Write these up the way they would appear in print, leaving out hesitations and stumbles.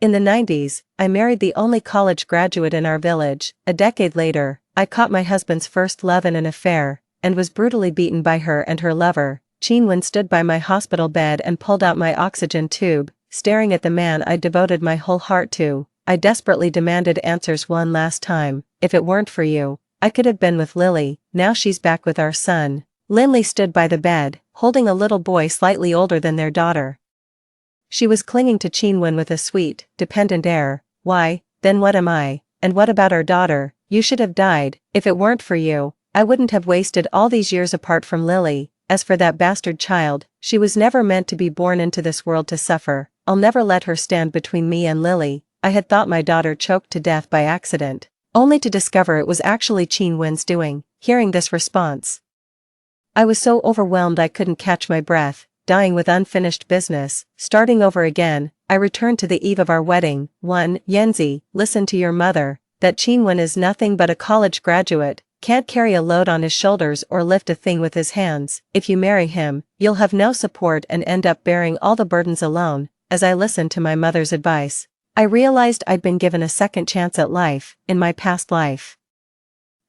In the 90s, I married the only college graduate in our village. A decade later, I caught my husband's first love in an affair, and was brutally beaten by her and her lover. Chinwen stood by my hospital bed and pulled out my oxygen tube, staring at the man I'd devoted my whole heart to. I desperately demanded answers one last time. If it weren't for you, I could have been with Lily. Now she's back with our son. Lily stood by the bed, holding a little boy slightly older than their daughter. She was clinging to Chinwen with a sweet, dependent air. Why, then what am I? And what about our daughter? You should have died. If it weren't for you, I wouldn't have wasted all these years apart from Lily. As for that bastard child, she was never meant to be born into this world to suffer. I'll never let her stand between me and Lily. I had thought my daughter choked to death by accident, only to discover it was actually Chinwen's doing. Hearing this response, I was so overwhelmed I couldn't catch my breath. Dying with unfinished business, starting over again, I returned to the eve of our wedding. 1. Yenzi, listen to your mother. That Chinwen is nothing but a college graduate, can't carry a load on his shoulders or lift a thing with his hands. If you marry him, you'll have no support and end up bearing all the burdens alone. As I listened to my mother's advice, I realized I'd been given a second chance at life. In my past life,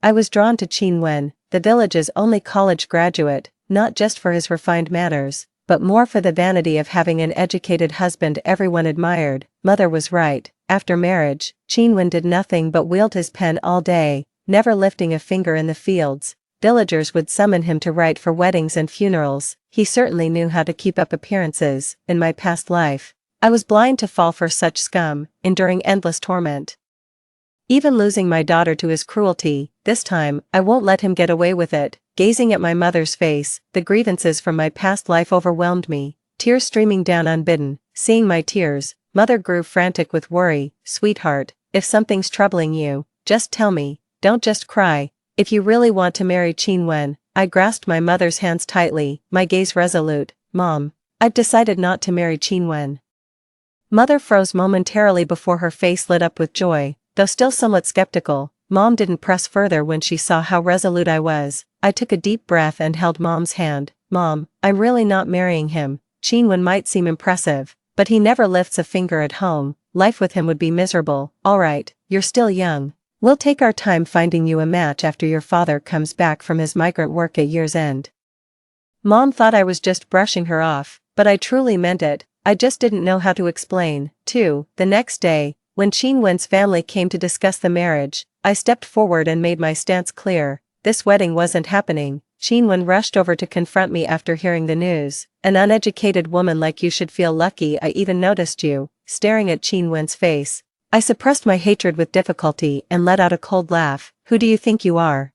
I was drawn to Chinwen, the village's only college graduate, not just for his refined manners, but more for the vanity of having an educated husband everyone admired. Mother was right. After marriage, Chinwen did nothing but wield his pen all day, never lifting a finger in the fields. Villagers would summon him to write for weddings and funerals. He certainly knew how to keep up appearances. In my past life, I was blind to fall for such scum, enduring endless torment, even losing my daughter to his cruelty. This time, I won't let him get away with it. Gazing at my mother's face, the grievances from my past life overwhelmed me, tears streaming down unbidden. Seeing my tears, Mother grew frantic with worry. Sweetheart, if something's troubling you, just tell me, don't just cry. If you really want to marry Chinwen. I grasped my mother's hands tightly, my gaze resolute. Mom, I've decided not to marry Chinwen. Mother froze momentarily before her face lit up with joy, though still somewhat skeptical. Mom didn't press further when she saw how resolute I was. I took a deep breath and held Mom's hand. Mom, I'm really not marrying him. Chinwen might seem impressive, but he never lifts a finger at home. Life with him would be miserable. Alright, you're still young. We'll take our time finding you a match after your father comes back from his migrant work at year's end. Mom thought I was just brushing her off, but I truly meant it. I just didn't know how to explain. 2. The next day, when Chinwen's family came to discuss the marriage, I stepped forward and made my stance clear. This wedding wasn't happening. Chinwen rushed over to confront me after hearing the news. An uneducated woman like you should feel lucky I even noticed you. Staring at Chinwen's face, I suppressed my hatred with difficulty and let out a cold laugh. Who do you think you are?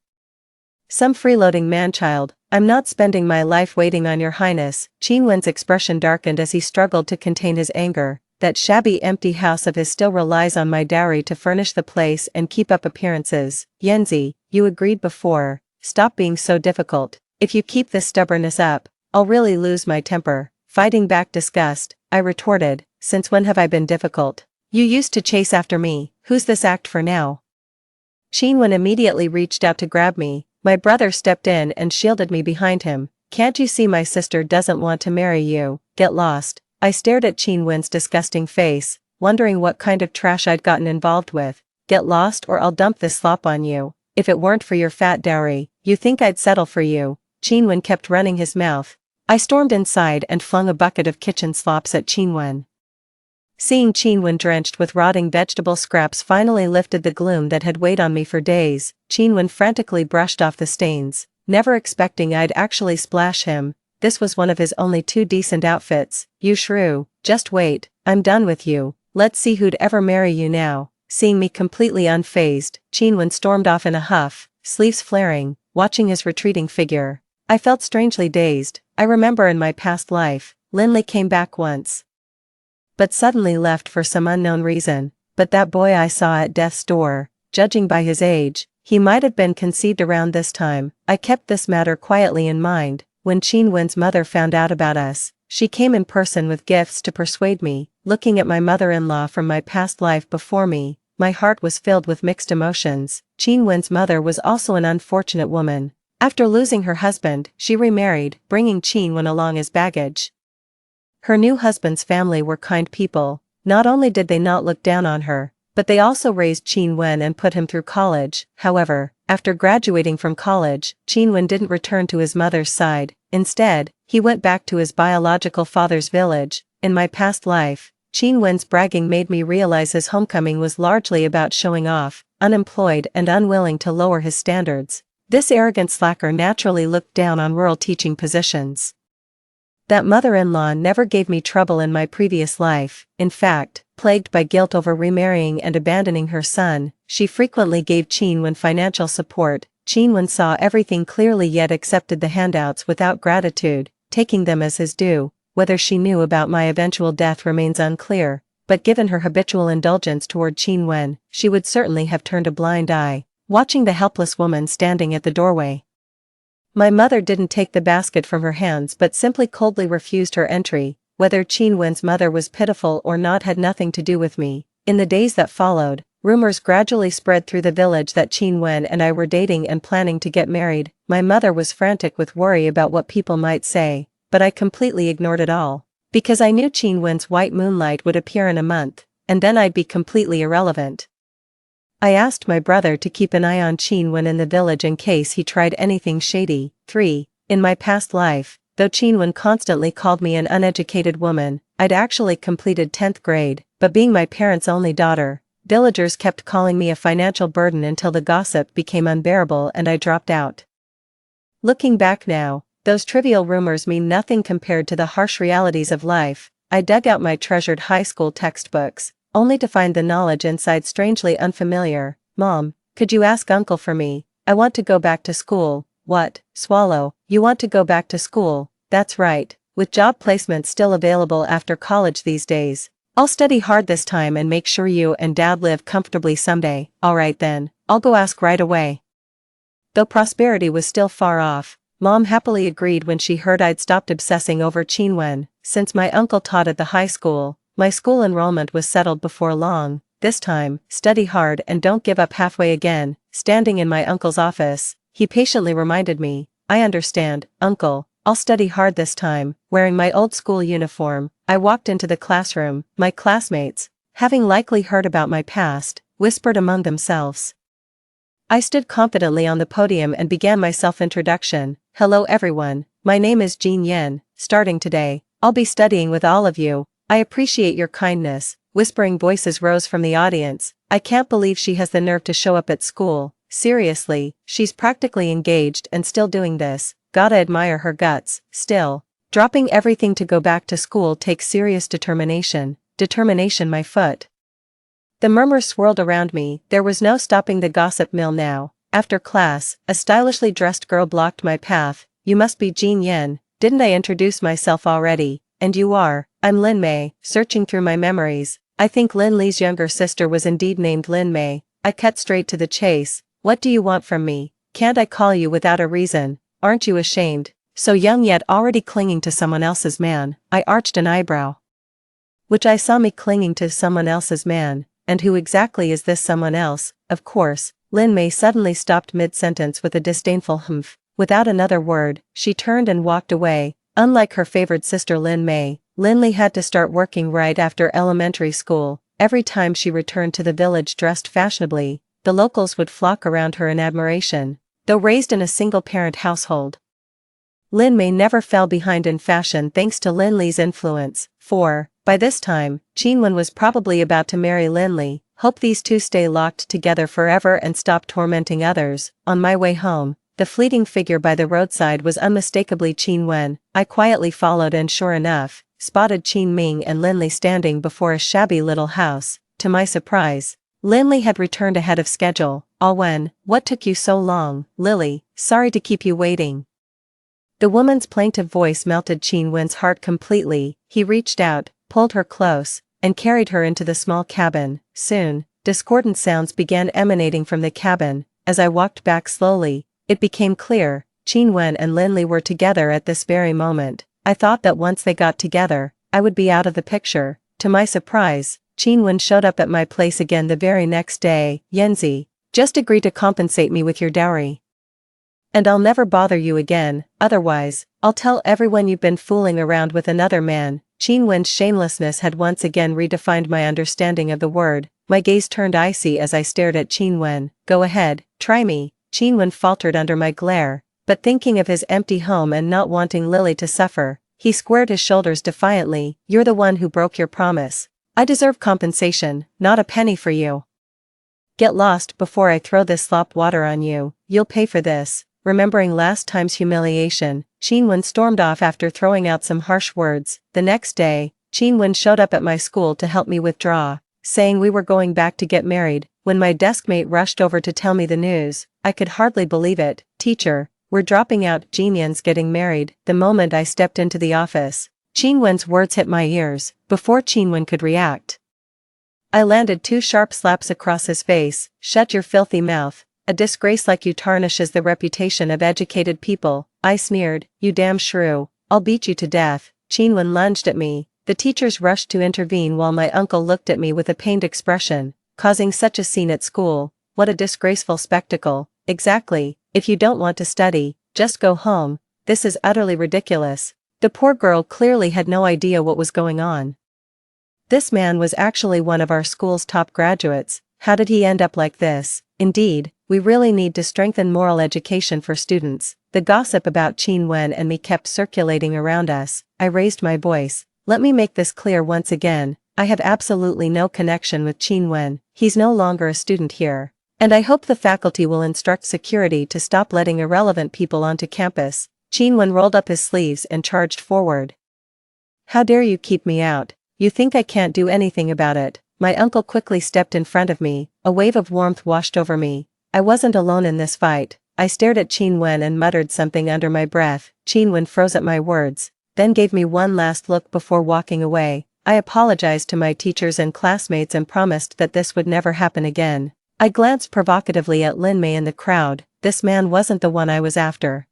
Some freeloading manchild. I'm not spending my life waiting on your highness. Chinwen's expression darkened as he struggled to contain his anger. That shabby empty house of his still relies on my dowry to furnish the place and keep up appearances. Yenzi, you agreed before. Stop being so difficult. If you keep this stubbornness up, I'll really lose my temper. Fighting back disgust, I retorted, since when have I been difficult? You used to chase after me. Who's this act for now? Chinwen immediately reached out to grab me. My brother stepped in and shielded me behind him. Can't you see my sister doesn't want to marry you? Get lost. I stared at Chinwen's disgusting face, wondering what kind of trash I'd gotten involved with. Get lost or I'll dump this slop on you. If it weren't for your fat dowry, you think I'd settle for you? Chinwen kept running his mouth. I stormed inside and flung a bucket of kitchen slops at Chinwen. Seeing Chinwen drenched with rotting vegetable scraps finally lifted the gloom that had weighed on me for days. Chinwen frantically brushed off the stains, never expecting I'd actually splash him. This was one of his only 2 decent outfits. You shrew, just wait, I'm done with you. Let's see who'd ever marry you now. Seeing me completely unfazed, Chinwen stormed off in a huff, sleeves flaring, watching his retreating figure. I felt strangely dazed. I remember in my past life, Lindley came back once, but suddenly left for some unknown reason. But that boy I saw at death's door, judging by his age, he might have been conceived around this time. I kept this matter quietly in mind. When Chinwen's mother found out about us, she came in person with gifts to persuade me. Looking at my mother-in-law from my past life before me, my heart was filled with mixed emotions. Chinwen's mother was also an unfortunate woman. After losing her husband, she remarried, bringing Chinwen along as baggage. Her new husband's family were kind people, Not only did they not look down on her, but they also raised Qin Wen and put him through college. However, after graduating from college, Qin Wen didn't return to his mother's side. Instead, he went back to his biological father's village. In my past life, Qin Wen's bragging made me realize his homecoming was largely about showing off, unemployed and unwilling to lower his standards. This arrogant slacker naturally looked down on rural teaching positions. That mother-in-law never gave me trouble in my previous life. In fact, plagued by guilt over remarrying and abandoning her son, she frequently gave Qin Wen financial support. Qin Wen saw everything clearly yet accepted the handouts without gratitude, taking them as his due. Whether she knew about my eventual death remains unclear, but given her habitual indulgence toward Qin Wen, she would certainly have turned a blind eye, watching the helpless woman standing at the doorway. My mother didn't take the basket from her hands but simply coldly refused her entry. Whether Qin Wen's mother was pitiful or not had nothing to do with me. In the days that followed, rumors gradually spread through the village that Qin Wen and I were dating and planning to get married. My mother was frantic with worry about what people might say, but I completely ignored it all. Because I knew Qin Wen's white moonlight would appear in a month, and then I'd be completely irrelevant. I asked my brother to keep an eye on Qin Wen in the village in case he tried anything shady. 3. In my past life, though Qin Wen constantly called me an uneducated woman, I'd actually completed 10th grade, but being my parents' only daughter, villagers kept calling me a financial burden until the gossip became unbearable and I dropped out. Looking back now, those trivial rumors mean nothing compared to the harsh realities of life. I dug out my treasured high school textbooks, only to find the knowledge inside strangely unfamiliar. Mom, could you ask Uncle for me? I want to go back to school. What, Swallow, you want to go back to school? That's right, with job placements still available after college these days. I'll study hard this time and make sure you and Dad live comfortably someday. Alright then, I'll go ask right away. Though prosperity was still far off, Mom happily agreed when she heard I'd stopped obsessing over Qin Wen. Since my uncle taught at the high school, my school enrollment was settled before long. This time, study hard and don't give up halfway again. Standing in my uncle's office, he patiently reminded me, I understand, Uncle, I'll study hard this time. Wearing my old school uniform, I walked into the classroom. My classmates, having likely heard about my past, whispered among themselves. I stood confidently on the podium and began my self-introduction. Hello everyone, my name is Jean Yen. Starting today, I'll be studying with all of you. I appreciate your kindness. Whispering voices rose from the audience. I can't believe she has the nerve to show up at school. Seriously, she's practically engaged and still doing this. Gotta admire her guts. Still, dropping everything to go back to school takes serious determination. Determination, my foot. The murmurs swirled around me. There was no stopping the gossip mill now. After class, a stylishly dressed girl blocked my path. You must be Jean Yen. Didn't I introduce myself already? And you are? I'm Lin Mei. Searching through my memories, I think Lin Li's younger sister was indeed named Lin Mei. I cut straight to the chase. What do you want from me? Can't I call you without a reason? Aren't you ashamed? So young yet already clinging to someone else's man. I arched an eyebrow. Which I saw me clinging to someone else's man, and who exactly is this someone else? Of course, Lin Mei suddenly stopped mid-sentence with a disdainful humph. Without another word, she turned and walked away. Unlike her favored sister Lin Mei, Lin Li had to start working right after elementary school. Every time she returned to the village dressed fashionably, the locals would flock around her in admiration. Though raised in a single-parent household, Lin Mei never fell behind in fashion thanks to Lin Li's influence. 4. By this time, Qin Wen was probably about to marry Lin Li. Hope these two stay locked together forever and stop tormenting others. On my way home, the fleeting figure by the roadside was unmistakably Qin Wen. I quietly followed and sure enough, spotted Qin Ming and Lin Li standing before a shabby little house. To my surprise, Lin Li had returned ahead of schedule. All Wen, what took you so long? Lily, sorry to keep you waiting. The woman's plaintive voice melted Qin Wen's heart completely. He reached out, pulled her close, and carried her into the small cabin. Soon, discordant sounds began emanating from the cabin. As I walked back slowly, it became clear, Qin Wen and Lin Li were together at this very moment. I thought that once they got together, I would be out of the picture. To my surprise, Qin Wen showed up at my place again the very next day. Yenzi, just agree to compensate me with your dowry. And I'll never bother you again, otherwise, I'll tell everyone you've been fooling around with another man. Qin Wen's shamelessness had once again redefined my understanding of the word. My gaze turned icy as I stared at Qin Wen. Go ahead, try me, Qin Wen faltered under my glare, but thinking of his empty home and not wanting Lily to suffer, he squared his shoulders defiantly. You're the one who broke your promise. I deserve compensation, not a penny for you. Get lost before I throw this slop water on you, you'll pay for this. Remembering last time's humiliation, Qin Wen stormed off after throwing out some harsh words. The next day, Qin Wen showed up at my school to help me withdraw, saying we were going back to get married. When my deskmate rushed over to tell me the news, I could hardly believe it. Teacher, we're dropping out, Jinyan's getting married. The moment I stepped into the office, Qin Wen's words hit my ears. Before Qin Wen could react, I landed 2 sharp slaps across his face. Shut your filthy mouth. A disgrace like you tarnishes the reputation of educated people, I sneered. You damn shrew, I'll beat you to death. Qin Wen lunged at me. The teachers rushed to intervene while my uncle looked at me with a pained expression. Causing such a scene at school, what a disgraceful spectacle. Exactly, if you don't want to study, just go home. This is utterly ridiculous. The poor girl clearly had no idea what was going on. This man was actually one of our school's top graduates. How did he end up like this? Indeed, we really need to strengthen moral education for students. The gossip about Qin Wen and me kept circulating around us. I raised my voice. Let me make this clear once again. I have absolutely no connection with Qin Wen. He's no longer a student here. And I hope the faculty will instruct security to stop letting irrelevant people onto campus. Qin Wen rolled up his sleeves and charged forward. How dare you keep me out? You think I can't do anything about it? My uncle quickly stepped in front of me. A wave of warmth washed over me. I wasn't alone in this fight. I stared at Qin Wen and muttered something under my breath. Qin Wen froze at my words, then gave me one last look before walking away. I apologized to my teachers and classmates and promised that this would never happen again. I glanced provocatively at Lin Mei in the crowd. This man wasn't the one I was after.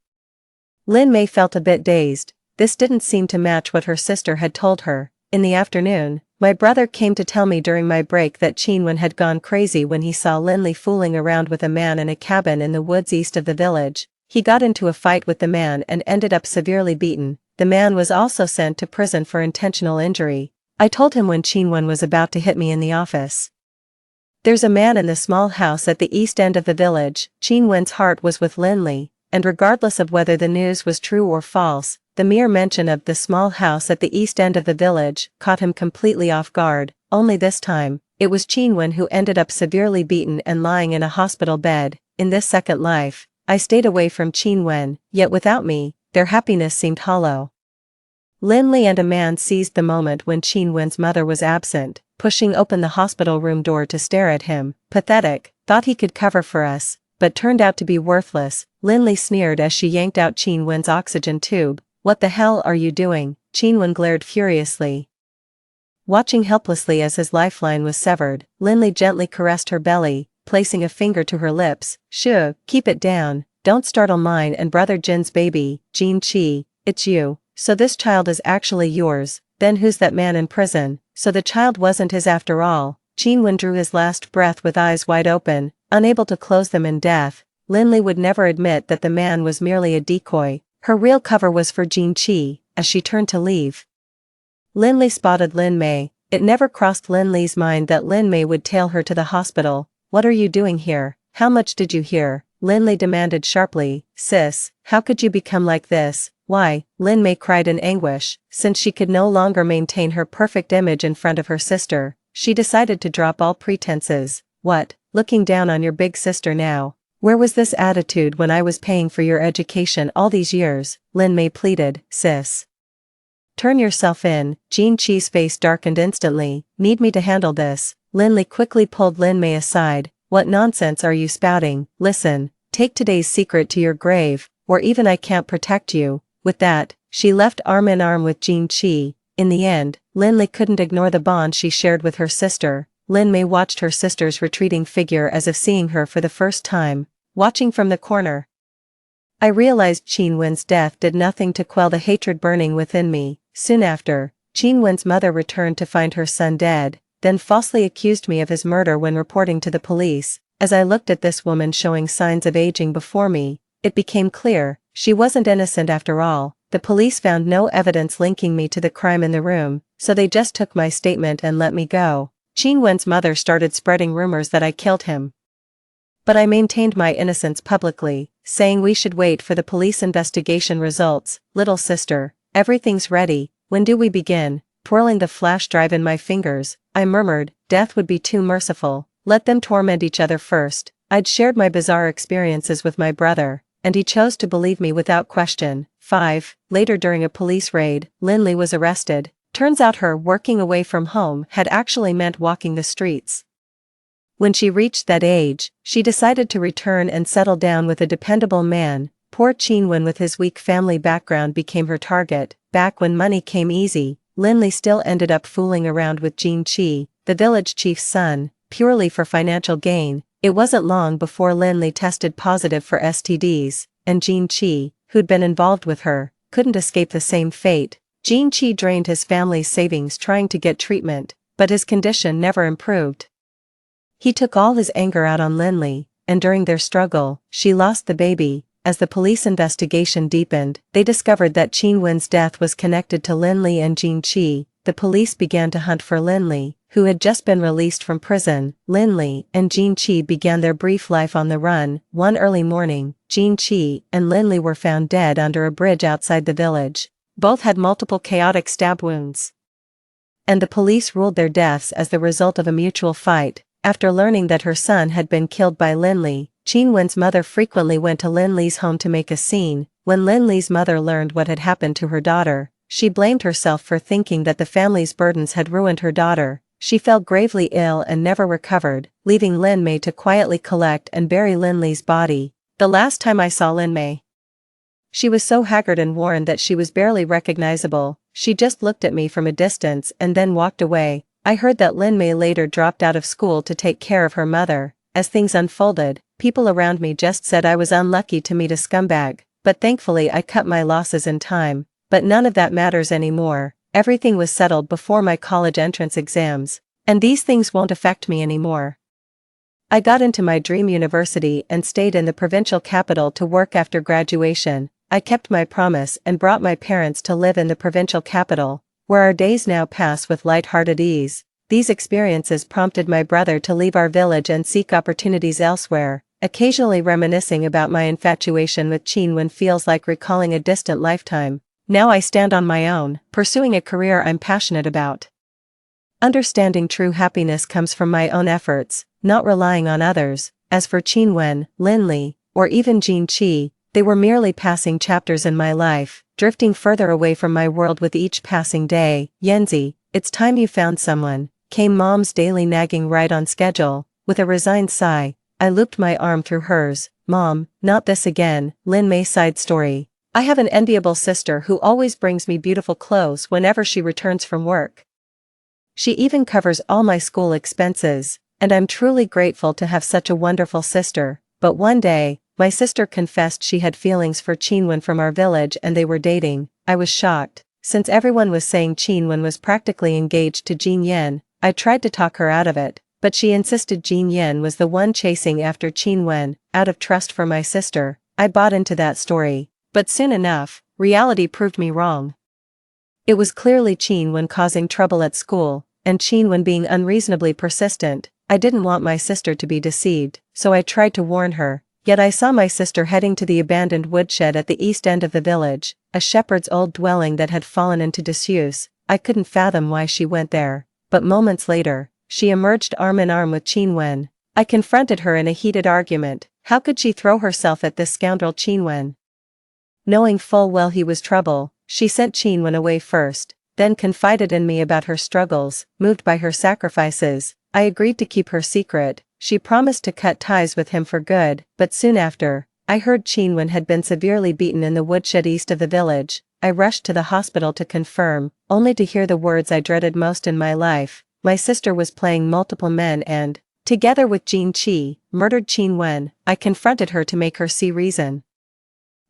Lin Mei felt a bit dazed. This didn't seem to match what her sister had told her. In the afternoon, my brother came to tell me during my break that Qin Wen had gone crazy when he saw Lin Li fooling around with a man in a cabin in the woods east of the village. He got into a fight with the man and ended up severely beaten. The man was also sent to prison for intentional injury. I told him when Qin Wen was about to hit me in the office. There's a man in the small house at the east end of the village. Qin Wen's heart was with Lin Li, and regardless of whether the news was true or false, the mere mention of the small house at the east end of the village caught him completely off guard. Only this time, it was Qin Wen who ended up severely beaten and lying in a hospital bed. In this second life, I stayed away from Qin Wen, yet without me, their happiness seemed hollow. Lin Li and a man seized the moment when Qin Wen's mother was absent, pushing open the hospital room door to stare at him. Pathetic, thought he could cover for us, but turned out to be worthless. Lin Li sneered as she yanked out Qin Wen's oxygen tube. What the hell are you doing? Qin Wen glared furiously. Watching helplessly as his lifeline was severed, Lin Li gently caressed her belly, placing a finger to her lips. Shh, keep it down, don't startle mine and brother Jin's baby. Jin Qi, it's you. So this child is actually yours. Then who's that man in prison? So the child wasn't his after all. Qin Wen drew his last breath with eyes wide open, unable to close them in death. Lin Li would never admit that the man was merely a decoy. Her real cover was for Jin Qi. As she turned to leave, Lin Li spotted Lin Mei. It never crossed Lin Li's mind that Lin Mei would tail her to the hospital. What are you doing here? How much did you hear? Lin Li demanded sharply. Sis, how could you become like this? Why? Lin Mei cried in anguish. Since she could no longer maintain her perfect image in front of her sister, she decided to drop all pretenses. What? Looking down on your big sister now? Where was this attitude when I was paying for your education all these years? Lin Mei pleaded. Sis, turn yourself in. Jin Qi's face darkened instantly. Need me to handle this? Lin Li quickly pulled Lin Mei aside. What nonsense are you spouting? Listen, take today's secret to your grave, or even I can't protect you. With that, she left arm in arm with Jin Qi. In the end, Lin Li couldn't ignore the bond she shared with her sister. Lin Mei watched her sister's retreating figure as if seeing her for the first time. Watching from the corner, I realized Qin Wen's death did nothing to quell the hatred burning within me. Soon after, Qin Wen's mother returned to find her son dead, then falsely accused me of his murder when reporting to the police. As I looked at this woman showing signs of aging before me, it became clear, she wasn't innocent after all. The The police found no evidence linking me to the crime in the room, so they just took my statement and let me go. Qin Wen's mother started spreading rumors that I killed him. But I maintained my innocence publicly, saying we should wait for the police investigation results. Little sister, everything's ready, when do we begin? Twirling the flash drive in my fingers, I murmured, death would be too merciful, let them torment each other first. I'd shared my bizarre experiences with my brother, and he chose to believe me without question. 5. Later during a police raid, Linley was arrested. Turns out her working away from home had actually meant walking the streets. When she reached that age, she decided to return and settle down with a dependable man. Poor Qin Wen with his weak family background became her target. Back when money came easy, Linley still ended up fooling around with Jin Qi, the village chief's son, purely for financial gain. It wasn't long before Linley tested positive for STDs, and Jin Qi, who'd been involved with her, couldn't escape the same fate. Jin Qi drained his family's savings trying to get treatment, but his condition never improved. He took all his anger out on Linley, and during their struggle, she lost the baby. As the police investigation deepened, they discovered that Qin Wen's death was connected to Linley and Jin Qi. The police began to hunt for Linley, who had just been released from prison. Linley and Jin Qi began their brief life on the run. One early morning, Jin Qi and Linley were found dead under a bridge outside the village. Both had multiple chaotic stab wounds, and the police ruled their deaths as the result of a mutual fight. After learning that her son had been killed by Linley, Qin Wen's mother frequently went to Linley's home to make a scene. When Linley's mother learned what had happened to her daughter, she blamed herself for thinking that the family's burdens had ruined her daughter. She fell gravely ill and never recovered, leaving Lin Mei to quietly collect and bury Linley's body. The last time I saw Lin Mei, she was so haggard and worn that she was barely recognizable. She just looked at me from a distance and then walked away. I heard that Lin Mei later dropped out of school to take care of her mother. As things unfolded, people around me just said I was unlucky to meet a scumbag, but thankfully I cut my losses in time. But none of that matters anymore. Everything was settled before my college entrance exams, and these things won't affect me anymore. I got into my dream university and stayed in the provincial capital to work after graduation. I kept my promise and brought my parents to live in the provincial capital, where our days now pass with light-hearted ease. These experiences prompted my brother to leave our village and seek opportunities elsewhere. Occasionally reminiscing about my infatuation with Qin Wen feels like recalling a distant lifetime. Now I stand on my own, pursuing a career I'm passionate about. Understanding true happiness comes from my own efforts, not relying on others. As for Qin Wen, Linley, or even Jin Qi, they were merely passing chapters in my life, drifting further away from my world with each passing day. Yenzi, it's time you found someone, came Mom's daily nagging right on schedule. With a resigned sigh, I looped my arm through hers. Mom, not this again. Lin Mei side story. I have an enviable sister who always brings me beautiful clothes whenever she returns from work. She even covers all my school expenses, and I'm truly grateful to have such a wonderful sister. But one day, my sister confessed she had feelings for Qin Wen from our village and they were dating. I was shocked. Since everyone was saying Qin Wen was practically engaged to Jin Yan, I tried to talk her out of it, but she insisted Jin Yan was the one chasing after Qin Wen. Out of trust for my sister, I bought into that story. But soon enough, reality proved me wrong. It was clearly Qin Wen causing trouble at school, and Qin Wen being unreasonably persistent. I didn't want my sister to be deceived, so I tried to warn her. Yet I saw my sister heading to the abandoned woodshed at the east end of the village, a shepherd's old dwelling that had fallen into disuse. I couldn't fathom why she went there, but moments later, she emerged arm in arm with Qin Wen. I confronted her in a heated argument. How could she throw herself at this scoundrel Qin Wen? Knowing full well he was trouble, she sent Qin Wen away first, then confided in me about her struggles. Moved by her sacrifices, I agreed to keep her secret. She promised to cut ties with him for good, but soon after, I heard Qin Wen had been severely beaten in the woodshed east of the village. I rushed to the hospital to confirm, only to hear the words I dreaded most in my life. My sister was playing multiple men and, together with Jin Qi, murdered Qin Wen. I confronted her to make her see reason,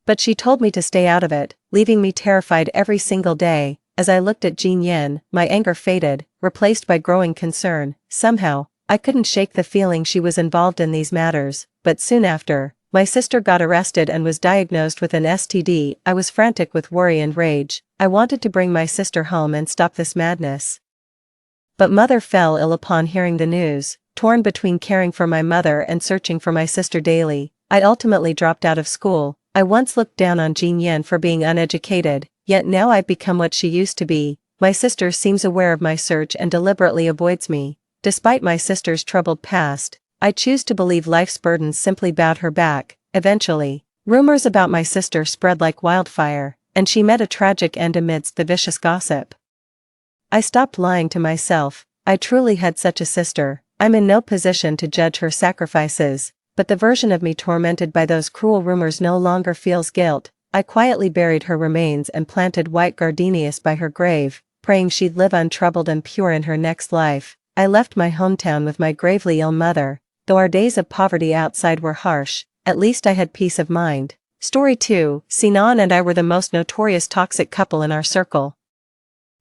but she told me to stay out of it, leaving me terrified every single day. As I looked at Jin Yan, my anger faded, replaced by growing concern. Somehow, I couldn't shake the feeling she was involved in these matters, but soon after, My sister got arrested and was diagnosed with an STD. I was frantic with worry and rage. I wanted to bring my sister home and stop this madness. But mother fell ill upon hearing the news. Torn between caring for my mother and searching for my sister daily, I ultimately dropped out of school. I once looked down on Jean Yen for being uneducated, yet now I've become what she used to be. My sister seems aware of my search and deliberately avoids me. Despite my sister's troubled past, I choose to believe life's burdens simply bowed her back. Eventually, rumors about my sister spread like wildfire, and she met a tragic end amidst the vicious gossip. I stopped lying to myself. I truly had such a sister. I'm in no position to judge her sacrifices, but the version of me tormented by those cruel rumors no longer feels guilt. I quietly buried her remains and planted white gardenias by her grave, praying she'd live untroubled and pure in her next life. I left my hometown with my gravely ill mother. Though our days of poverty outside were harsh, at least I had peace of mind. Story 2, Sinan and I were the most notorious toxic couple in our circle.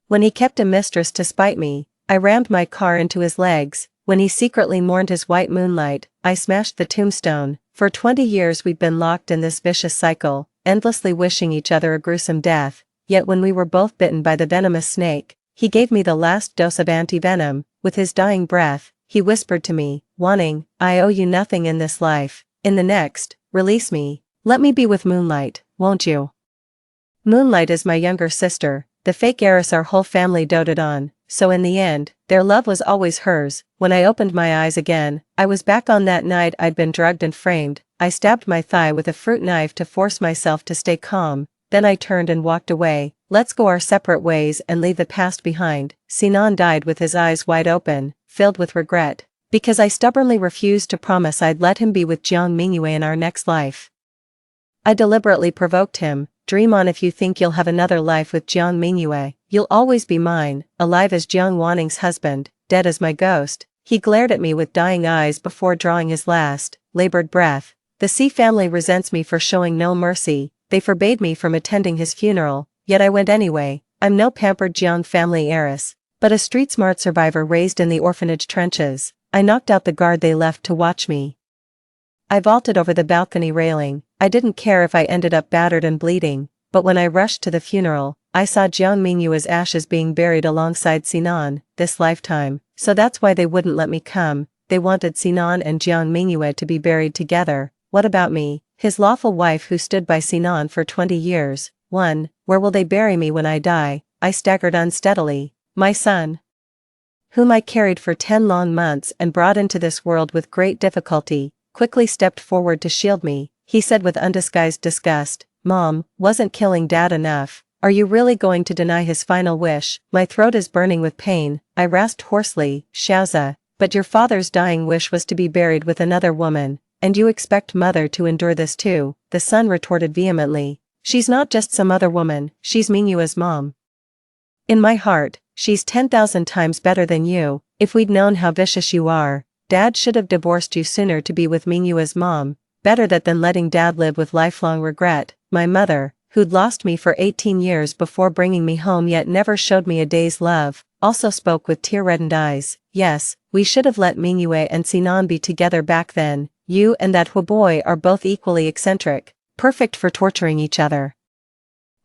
When he kept a mistress to spite me, I rammed my car into his legs. When he secretly mourned his white moonlight, I smashed the tombstone. For 20 years we'd been locked in this vicious cycle, endlessly wishing each other a gruesome death. Yet when we were both bitten by the venomous snake, he gave me the last dose of anti-venom. With his dying breath, he whispered to me, warning, I owe you nothing in this life. In the next, release me. Let me be with Moonlight, won't you? Moonlight is my younger sister, the fake heiress our whole family doted on. So in the end, their love was always hers. When I opened my eyes again, I was back on that night I'd been drugged and framed. I stabbed my thigh with a fruit knife to force myself to stay calm. Then I turned and walked away. Let's go our separate ways and leave the past behind. Sinan died with his eyes wide open, filled with regret, because I stubbornly refused to promise I'd let him be with Jiang Mingyue in our next life. I deliberately provoked him. Dream on if you think you'll have another life with Jiang Mingyue. You'll always be mine, alive as Jiang Wanning's husband, dead as my ghost. He glared at me with dying eyes before drawing his last, labored breath. The C family resents me for showing no mercy. They forbade me from attending his funeral, yet I went anyway. I'm no pampered Jiang family heiress, but a street-smart survivor raised in the orphanage trenches. I knocked out the guard they left to watch me. I vaulted over the balcony railing. I didn't care if I ended up battered and bleeding, but when I rushed to the funeral, I saw Jiang Mingyue's ashes being buried alongside Sinan, this lifetime. So that's why they wouldn't let me come. They wanted Sinan and Jiang Mingyue to be buried together. What about me, his lawful wife who stood by Sinan for 20 years? Where will they bury me when I die? I staggered unsteadily. My son, whom I carried for 10 long months and brought into this world with great difficulty, quickly stepped forward to shield me. He said with undisguised disgust, Mom, wasn't killing Dad enough? Are you really going to deny his final wish? My throat is burning with pain. I rasped hoarsely, Xiaoza, but your father's dying wish was to be buried with another woman, and you expect Mother to endure this too? The son retorted vehemently. She's not just some other woman, she's Mingyue's mom. In my heart, she's 10,000 times better than you. If we'd known how vicious you are, Dad should have divorced you sooner to be with Mingyue's mom. Better that than letting Dad live with lifelong regret. My mother, who'd lost me for 18 years before bringing me home yet never showed me a day's love, also spoke with tear-reddened eyes. Yes, we should have let Mingyue and Sinan be together back then. You and that boy are both equally eccentric, perfect for torturing each other.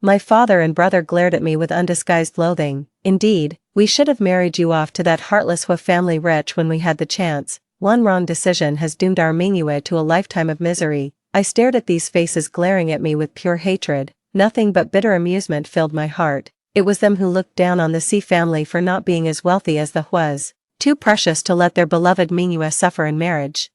My father and brother glared at me with undisguised loathing. Indeed, we should have married you off to that heartless family wretch when we had the chance. One wrong decision has doomed our Mingyue to a lifetime of misery. I stared at these faces glaring at me with pure hatred. Nothing but bitter amusement filled my heart. It was them who looked down on the C family for not being as wealthy as the Huas, too precious to let their beloved Mingyue suffer in marriage.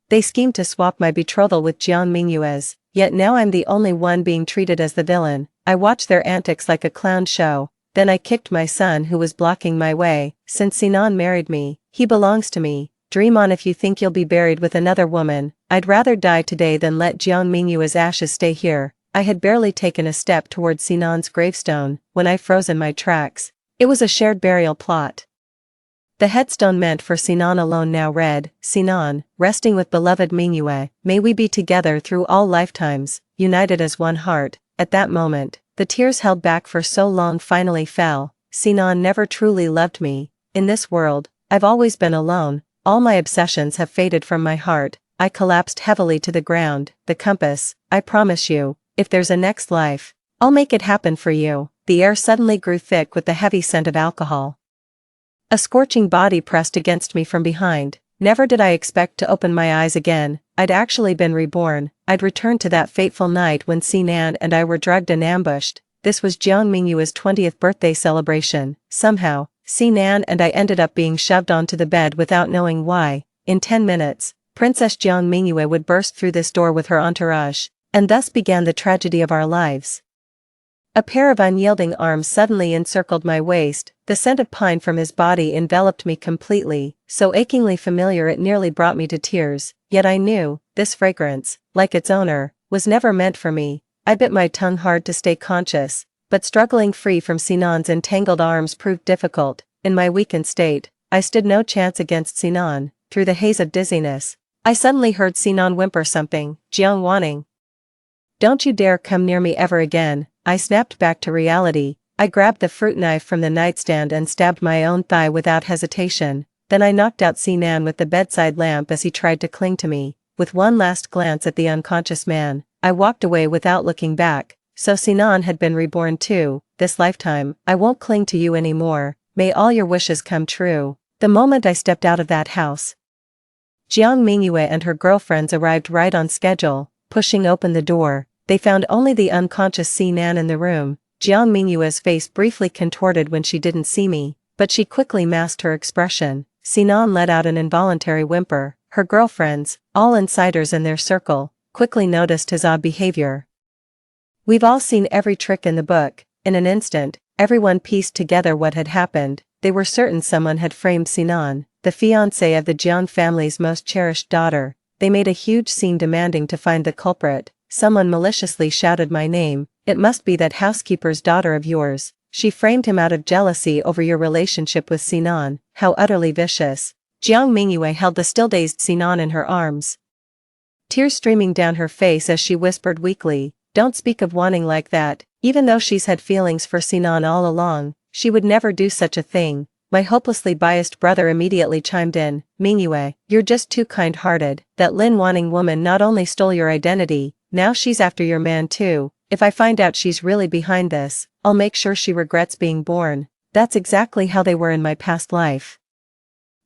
They schemed to swap my betrothal with Jiang Mingyue's, yet now I'm the only one being treated as the villain. I watched their antics like a clown show. Then I kicked my son who was blocking my way. Since Sinan married me, he belongs to me. Dream on if you think you'll be buried with another woman. I'd rather die today than let Jiang Mingyue's ashes stay here. I had barely taken a step towards Sinan's gravestone when I froze in my tracks. It was a shared burial plot. The headstone meant for Sinan alone now read, Sinan, resting with beloved Mingyue, may we be together through all lifetimes, united as one heart. At that moment, the tears held back for so long finally fell. Sinan never truly loved me. In this world, I've always been alone. All my obsessions have faded from my heart. I collapsed heavily to the ground. The compass, I promise you, if there's a next life, I'll make it happen for you. The air suddenly grew thick with the heavy scent of alcohol. A scorching body pressed against me from behind. Never did I expect to open my eyes again. I'd actually been reborn. I'd returned to that fateful night when Sinan and I were drugged and ambushed. This was Jiang Mingyue's 20th birthday celebration. Somehow, Sinan and I ended up being shoved onto the bed without knowing why. In 10 minutes, Princess Jiang Mingyue would burst through this door with her entourage, and thus began the tragedy of our lives. A pair of unyielding arms suddenly encircled my waist. The scent of pine from his body enveloped me completely, so achingly familiar it nearly brought me to tears. Yet I knew, this fragrance, like its owner, was never meant for me. I bit my tongue hard to stay conscious, but struggling free from Sinan's entangled arms proved difficult. In my weakened state, I stood no chance against Sinan. Through the haze of dizziness, I suddenly heard Sinan whimper something. Jiang Wanning. Don't you dare come near me ever again. I snapped back to reality. I grabbed the fruit knife from the nightstand and stabbed my own thigh without hesitation. Then I knocked out Sinan with the bedside lamp as he tried to cling to me. With one last glance at the unconscious man, I walked away without looking back. So Sinan had been reborn too. This lifetime, I won't cling to you anymore. May all your wishes come true. The moment I stepped out of that house, Jiang Mingyue and her girlfriends arrived right on schedule. Pushing open the door, they found only the unconscious Sinan in the room. Jiang Mingyue's face briefly contorted when she didn't see me, but she quickly masked her expression. Sinan let out an involuntary whimper. Her girlfriends, all insiders in their circle, quickly noticed his odd behavior. We've all seen every trick in the book. In an instant, everyone pieced together what had happened. They were certain someone had framed Sinan, the fiancé of the Jiang family's most cherished daughter. They made a huge scene demanding to find the culprit. Someone maliciously shouted my name. It must be that housekeeper's daughter of yours. She framed him out of jealousy over your relationship with Sinan. How utterly vicious. Jiang Mingyue held the still-dazed Sinan in her arms, tears streaming down her face as she whispered weakly, "Don't speak of Wanting like that. Even though she's had feelings for Sinan all along, she would never do such a thing." My hopelessly biased brother immediately chimed in, "Mingyue, you're just too kind-hearted. That Lin Wanting woman not only stole your identity, now she's after your man too. If I find out she's really behind this, I'll make sure she regrets being born." That's exactly how they were in my past life.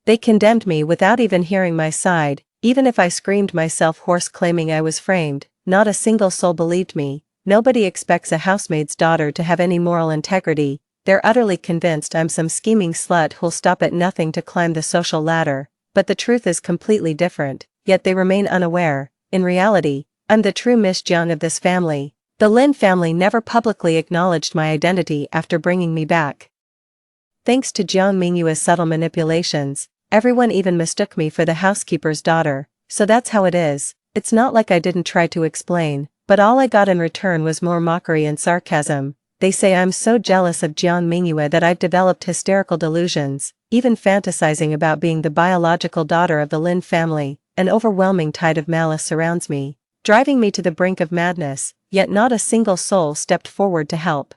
They condemned me without even hearing my side. Even if I screamed myself hoarse claiming I was framed, not a single soul believed me. Nobody expects a housemaid's daughter to have any moral integrity. They're utterly convinced I'm some scheming slut who'll stop at nothing to climb the social ladder. But the truth is completely different, yet they remain unaware. In reality, I'm the true Miss Jiang of this family. The Lin family never publicly acknowledged my identity after bringing me back. Thanks to Jiang Mingyue's subtle manipulations, everyone even mistook me for the housekeeper's daughter. So that's how it is. It's not like I didn't try to explain, but all I got in return was more mockery and sarcasm. They say I'm so jealous of Jiang Mingyue that I've developed hysterical delusions, even fantasizing about being the biological daughter of the Lin family. An overwhelming tide of malice surrounds me, driving me to the brink of madness, yet not a single soul stepped forward to help.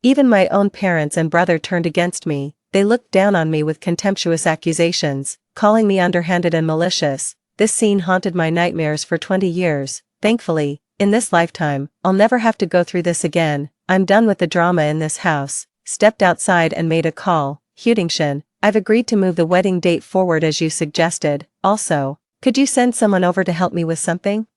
Even my own parents and brother turned against me. They looked down on me with contemptuous accusations, calling me underhanded and malicious. This scene haunted my nightmares for 20 years. Thankfully, in this lifetime, I'll never have to go through this again. I'm done with the drama in this house. Stepped outside and made a call. Hudingshan, I've agreed to move the wedding date forward as you suggested. Also, could you send someone over to help me with something?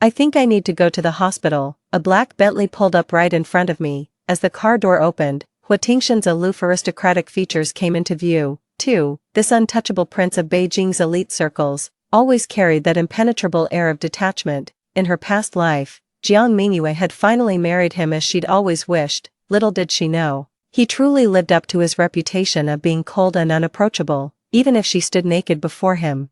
I think I need to go to the hospital. A black Bentley pulled up right in front of me. As the car door opened, Huatingshan's aloof aristocratic features came into view. Too, this untouchable prince of Beijing's elite circles always carried that impenetrable air of detachment. In her past life, Jiang Mingyue had finally married him as she'd always wished. Little did she know, he truly lived up to his reputation of being cold and unapproachable, even if she stood naked before him.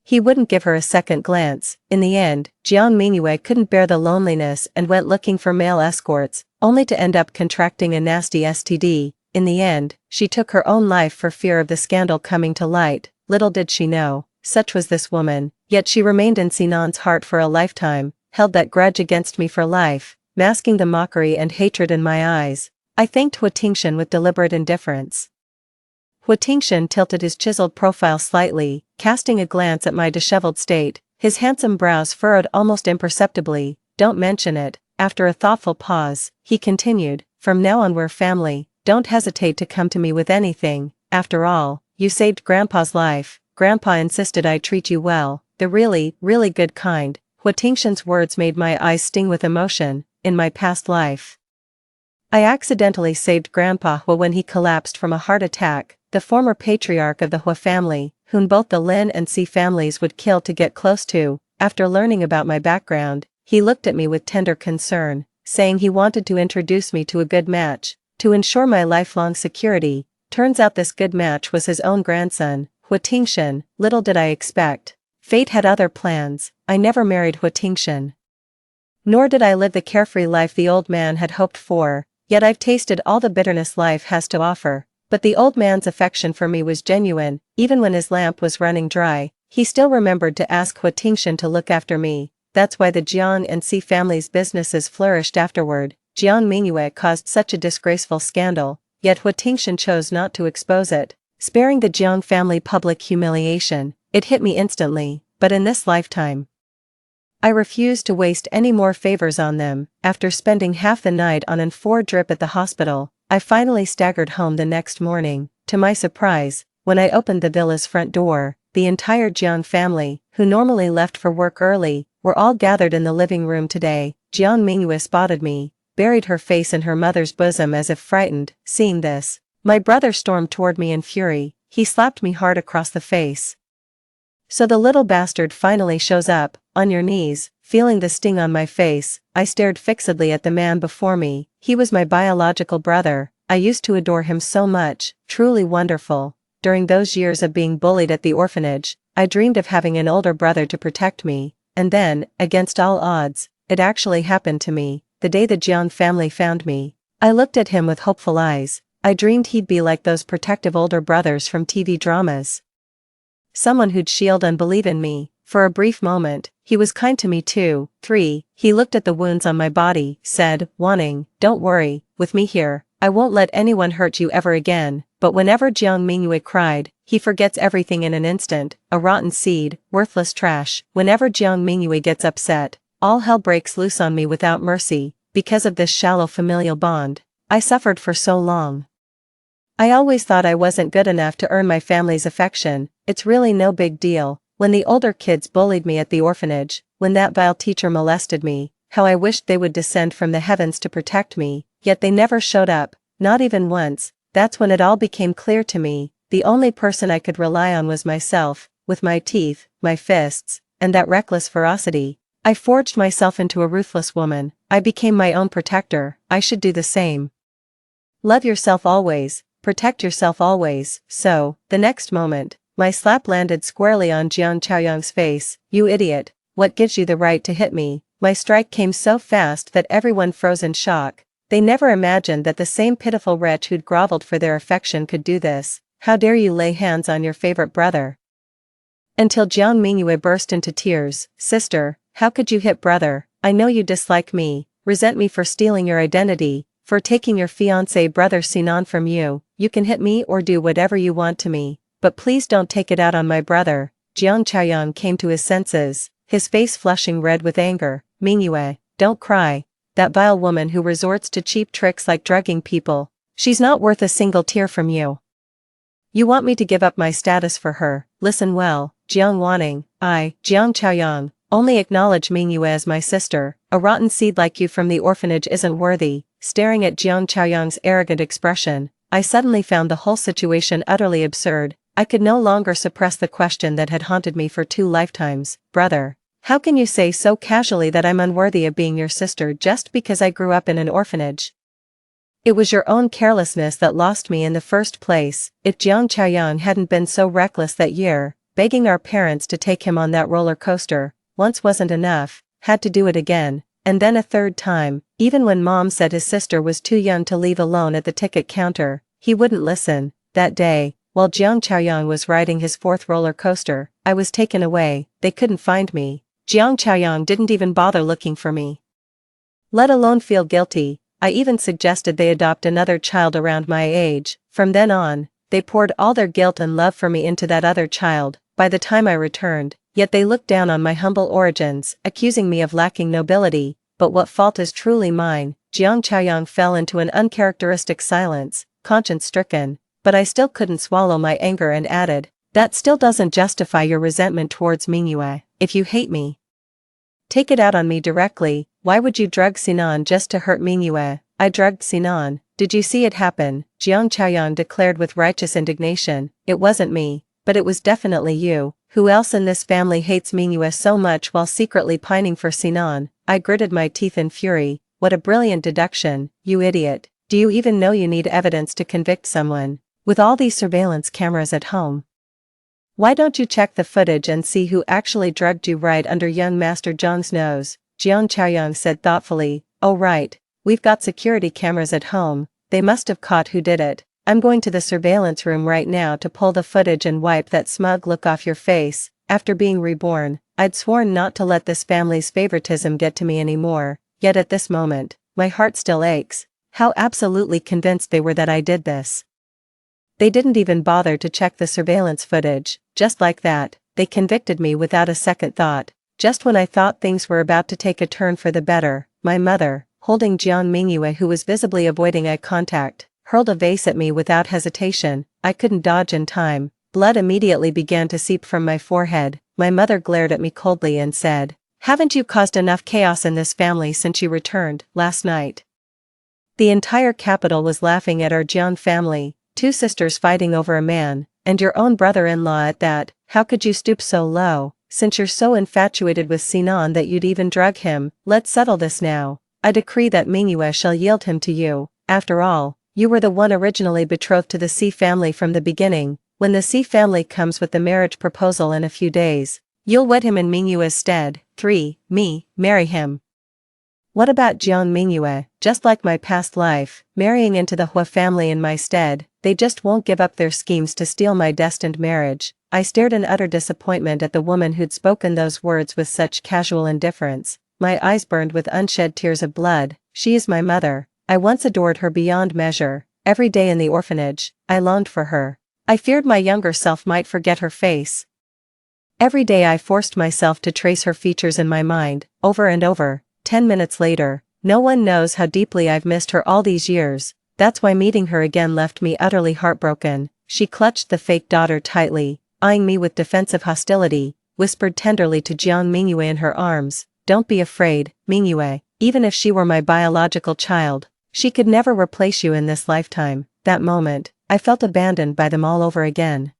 He wouldn't give her a second glance. In the end, Jiang Mingyue couldn't bear the loneliness and went looking for male escorts, only to end up contracting a nasty STD. In the end, she took her own life for fear of the scandal coming to light. Little did she know, such was this woman, yet she remained in Sinan's heart for a lifetime, held that grudge against me for life, masking the mockery and hatred in my eyes. I thanked Huatingshan with deliberate indifference. Hua Tingshan tilted his chiseled profile slightly, casting a glance at my disheveled state. His handsome brows furrowed almost imperceptibly. Don't mention it. After a thoughtful pause, he continued, from now on we're family. Don't hesitate to come to me with anything. After all, you saved Grandpa's life. Grandpa insisted I treat you well, the really, really good kind. Hua Tingshan's words made my eyes sting with emotion. In my past life, I accidentally saved Grandpa Hua when he collapsed from a heart attack, the former patriarch of the Hua family, whom both the Lin and Si families would kill to get close to. After learning about my background, he looked at me with tender concern, saying he wanted to introduce me to a good match, to ensure my lifelong security. Turns out this good match was his own grandson, Hua Tingshan. Little did I expect. Fate had other plans. I never married Hua Tingshan. Nor did I live the carefree life the old man had hoped for, yet I've tasted all the bitterness life has to offer. But the old man's affection for me was genuine. Even when his lamp was running dry, he still remembered to ask Hua Tingshan to look after me. That's why the Jiang and Si families' businesses flourished afterward. Jiang Mingyue caused such a disgraceful scandal, yet Hua Tingshan chose not to expose it, sparing the Jiang family public humiliation. It hit me instantly, but in this lifetime, I refused to waste any more favors on them. After spending half the night on an 4 drip at the hospital, I finally staggered home the next morning. To my surprise, when I opened the villa's front door, the entire Jiang family, who normally left for work early, were all gathered in the living room today. Jiang Mingyue spotted me, buried her face in her mother's bosom as if frightened. Seeing this, my brother stormed toward me in fury. He slapped me hard across the face. So the little bastard finally shows up, on your knees. Feeling the sting on my face, I stared fixedly at the man before me. He was my biological brother. I used to adore him so much, truly wonderful. During those years of being bullied at the orphanage, I dreamed of having an older brother to protect me, and then, against all odds, it actually happened to me. The day the Jiang family found me, I looked at him with hopeful eyes. I dreamed he'd be like those protective older brothers from TV dramas. Someone who'd shield and believe in me. For a brief moment, he was kind to me too. 3. He looked at the wounds on my body, said, warning, don't worry, with me here, I won't let anyone hurt you ever again. But whenever Jiang Mingyue cried, he forgets everything in an instant, a rotten seed, worthless trash. Whenever Jiang Mingyue gets upset, all hell breaks loose on me without mercy. Because of this shallow familial bond, I suffered for so long. I always thought I wasn't good enough to earn my family's affection. It's really no big deal. When the older kids bullied me at the orphanage, when that vile teacher molested me, how I wished they would descend from the heavens to protect me, yet they never showed up, not even once. That's when it all became clear to me. The only person I could rely on was myself. With my teeth, my fists, and that reckless ferocity, I forged myself into a ruthless woman. I became my own protector. I should do the same. Love yourself always, protect yourself always. So, the next moment, my slap landed squarely on Jiang Chaoyang's face. You idiot, what gives you the right to hit me? My strike came so fast that everyone froze in shock. They never imagined that the same pitiful wretch who'd groveled for their affection could do this. How dare you lay hands on your favorite brother? Until Jiang Mingyue burst into tears. Sister, how could you hit brother? I know you dislike me, resent me for stealing your identity, for taking your fiancé brother Sinan from you. You can hit me or do whatever you want to me, but please don't take it out on my brother. Jiang Chaoyang came to his senses, his face flushing red with anger. Mingyue, don't cry. That vile woman who resorts to cheap tricks like drugging people, she's not worth a single tear from you. You want me to give up my status for her? Listen well, Jiang Wanning. I, Jiang Chaoyang, only acknowledge Mingyue as my sister. A rotten seed like you from the orphanage isn't worthy. Staring at Jiang Chaoyang's arrogant expression, I suddenly found the whole situation utterly absurd. I could no longer suppress the question that had haunted me for 2 lifetimes. Brother, how can you say so casually that I'm unworthy of being your sister just because I grew up in an orphanage? It was your own carelessness that lost me in the first place. If Jiang Chaoyang hadn't been so reckless that year, begging our parents to take him on that roller coaster, once wasn't enough, had to do it again, and then a 3rd time. Even when Mom said his sister was too young to leave alone at the ticket counter, he wouldn't listen. That day, while Jiang Chaoyang was riding his 4th roller coaster, I was taken away. They couldn't find me. Jiang Chaoyang didn't even bother looking for me, let alone feel guilty. I even suggested they adopt another child around my age. From then on, they poured all their guilt and love for me into that other child. By the time I returned, yet they looked down on my humble origins, accusing me of lacking nobility. But what fault is truly mine? Jiang Chaoyang fell into an uncharacteristic silence, conscience-stricken, but I still couldn't swallow my anger and added, that still doesn't justify your resentment towards Mingyue. If you hate me, take it out on me directly. Why would you drug Sinan just to hurt Mingyue? I drugged Sinan. Did you see it happen? Jiang Chaoyang declared with righteous indignation. It wasn't me, but it was definitely you. Who else in this family hates Mingyue so much while secretly pining for Sinan? I gritted my teeth in fury. What a brilliant deduction, you idiot. Do you even know you need evidence to convict someone? With all these surveillance cameras at home, why don't you check the footage and see who actually drugged you right under young Master Zhang's nose? Jiang Chaoyang said thoughtfully. Oh right, we've got security cameras at home, they must have caught who did it. I'm going to the surveillance room right now to pull the footage and wipe that smug look off your face. After being reborn, I'd sworn not to let this family's favoritism get to me anymore, yet at this moment, my heart still aches. How absolutely convinced they were that I did this. They didn't even bother to check the surveillance footage. Just like that, they convicted me without a second thought. Just when I thought things were about to take a turn for the better, my mother, holding Jiang Mingyue who was visibly avoiding eye contact, hurled a vase at me without hesitation. I couldn't dodge in time. Blood immediately began to seep from my forehead. My mother glared at me coldly and said, haven't you caused enough chaos in this family since you returned last night? The entire capital was laughing at our Jiang family, two sisters fighting over a man, and your own brother-in-law at that. How could you stoop so low, since you're so infatuated with Sinan that you'd even drug him? Let's settle this now. I decree that Mingyue shall yield him to you. After all, you were the one originally betrothed to the C family from the beginning. When the C family comes with the marriage proposal in a few days, you'll wed him in Mingyue's stead. 3. Me, marry him. What about Jiang Mingyue? Just like my past life, marrying into the Hua family in my stead, they just won't give up their schemes to steal my destined marriage. I stared in utter disappointment at the woman who'd spoken those words with such casual indifference. My eyes burned with unshed tears of blood. She is my mother. I once adored her beyond measure. Every day in the orphanage, I longed for her. I feared my younger self might forget her face. Every day I forced myself to trace her features in my mind, over and over. 10 minutes later, no one knows how deeply I've missed her all these years. That's why meeting her again left me utterly heartbroken. She clutched the fake daughter tightly, eyeing me with defensive hostility, whispered tenderly to Jiang Mingyue in her arms, don't be afraid, Mingyue, even if she were my biological child, she could never replace you in this lifetime. That moment, I felt abandoned by them all over again.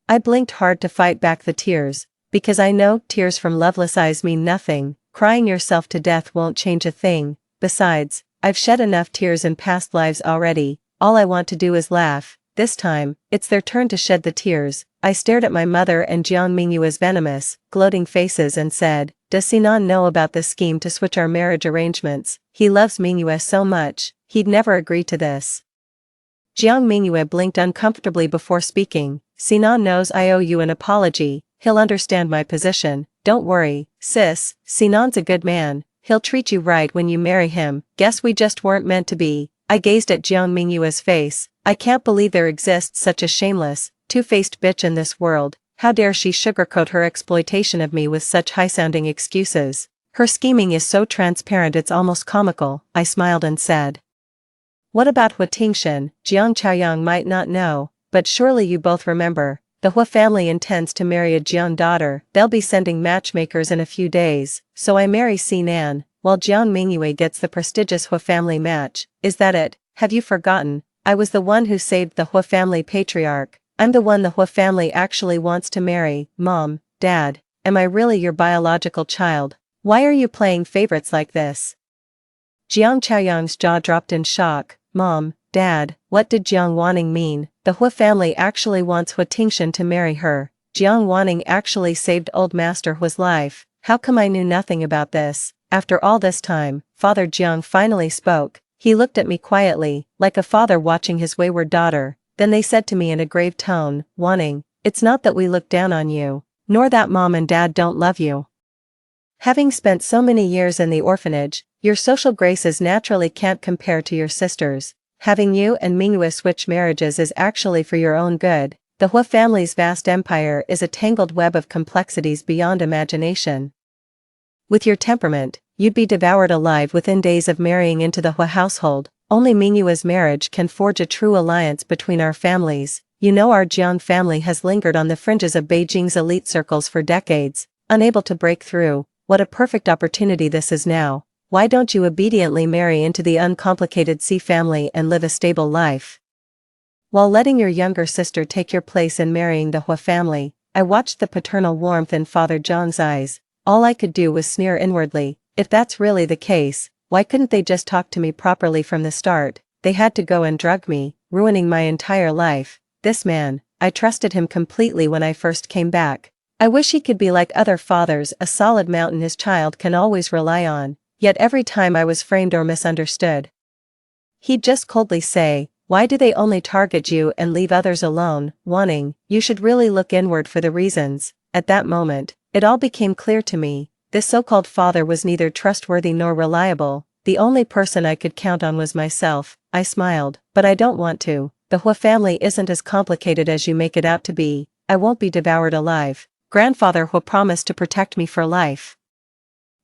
I blinked hard to fight back the tears, because I know tears from loveless eyes mean nothing. Crying yourself to death won't change a thing. Besides, I've shed enough tears in past lives already. All I want to do is laugh. This time, it's their turn to shed the tears. I stared at my mother and Jiang Mingyue's venomous, gloating faces and said, does Sinan know about this scheme to switch our marriage arrangements? He loves Mingyue so much, he'd never agree to this. Jiang Mingyue blinked uncomfortably before speaking. Sinan knows I owe you an apology. He'll understand my position. Don't worry, sis, Sinan's a good man, he'll treat you right when you marry him. Guess we just weren't meant to be. I gazed at Jiang Mingyue's face. I can't believe there exists such a shameless, two-faced bitch in this world. How dare she sugarcoat her exploitation of me with such high-sounding excuses. Her scheming is so transparent it's almost comical. I smiled and said, what about Hua Tingshan? Jiang Chaoyang might not know, but surely you both remember. The Hua family intends to marry a Jiang daughter. They'll be sending matchmakers in a few days, so I marry Sinan, while Jiang Mingyue gets the prestigious Hua family match. Is that it? Have you forgotten? I was the one who saved the Hua family patriarch. I'm the one the Hua family actually wants to marry. Mom, Dad, am I really your biological child? Why are you playing favorites like this? Jiang Chaoyang's jaw dropped in shock. Mom, Dad, what did Jiang Wanning mean? The Hua family actually wants Hua Tingshan to marry her. Jiang Wanning actually saved old Master Hua's life. How come I knew nothing about this? After all this time, Father Jiang finally spoke. He looked at me quietly, like a father watching his wayward daughter. Then they said to me in a grave tone, Wanning, it's not that we look down on you, nor that Mom and Dad don't love you. Having spent so many years in the orphanage, your social graces naturally can't compare to your sisters. Having you and Mingyue switch marriages is actually for your own good. The Hua family's vast empire is a tangled web of complexities beyond imagination. With your temperament, you'd be devoured alive within days of marrying into the Hua household. Only Mingyue's marriage can forge a true alliance between our families. You know, our Jiang family has lingered on the fringes of Beijing's elite circles for decades, unable to break through. What a perfect opportunity this is now. Why don't you obediently marry into the uncomplicated C family and live a stable life, while letting your younger sister take your place in marrying the Hua family? I watched the paternal warmth in Father Zhang's eyes. All I could do was sneer inwardly. If that's really the case, why couldn't they just talk to me properly from the start? They had to go and drug me, ruining my entire life. This man, I trusted him completely when I first came back. I wish he could be like other fathers, a solid mountain his child can always rely on. Yet every time I was framed or misunderstood, he'd just coldly say, "Why do they only target you and leave others alone?" Wanting, you should really look inward for the reasons. At that moment, it all became clear to me. This so-called father was neither trustworthy nor reliable. The only person I could count on was myself. I smiled, but I don't want to. The Hua family isn't as complicated as you make it out to be. I won't be devoured alive. Grandfather Hua promised to protect me for life.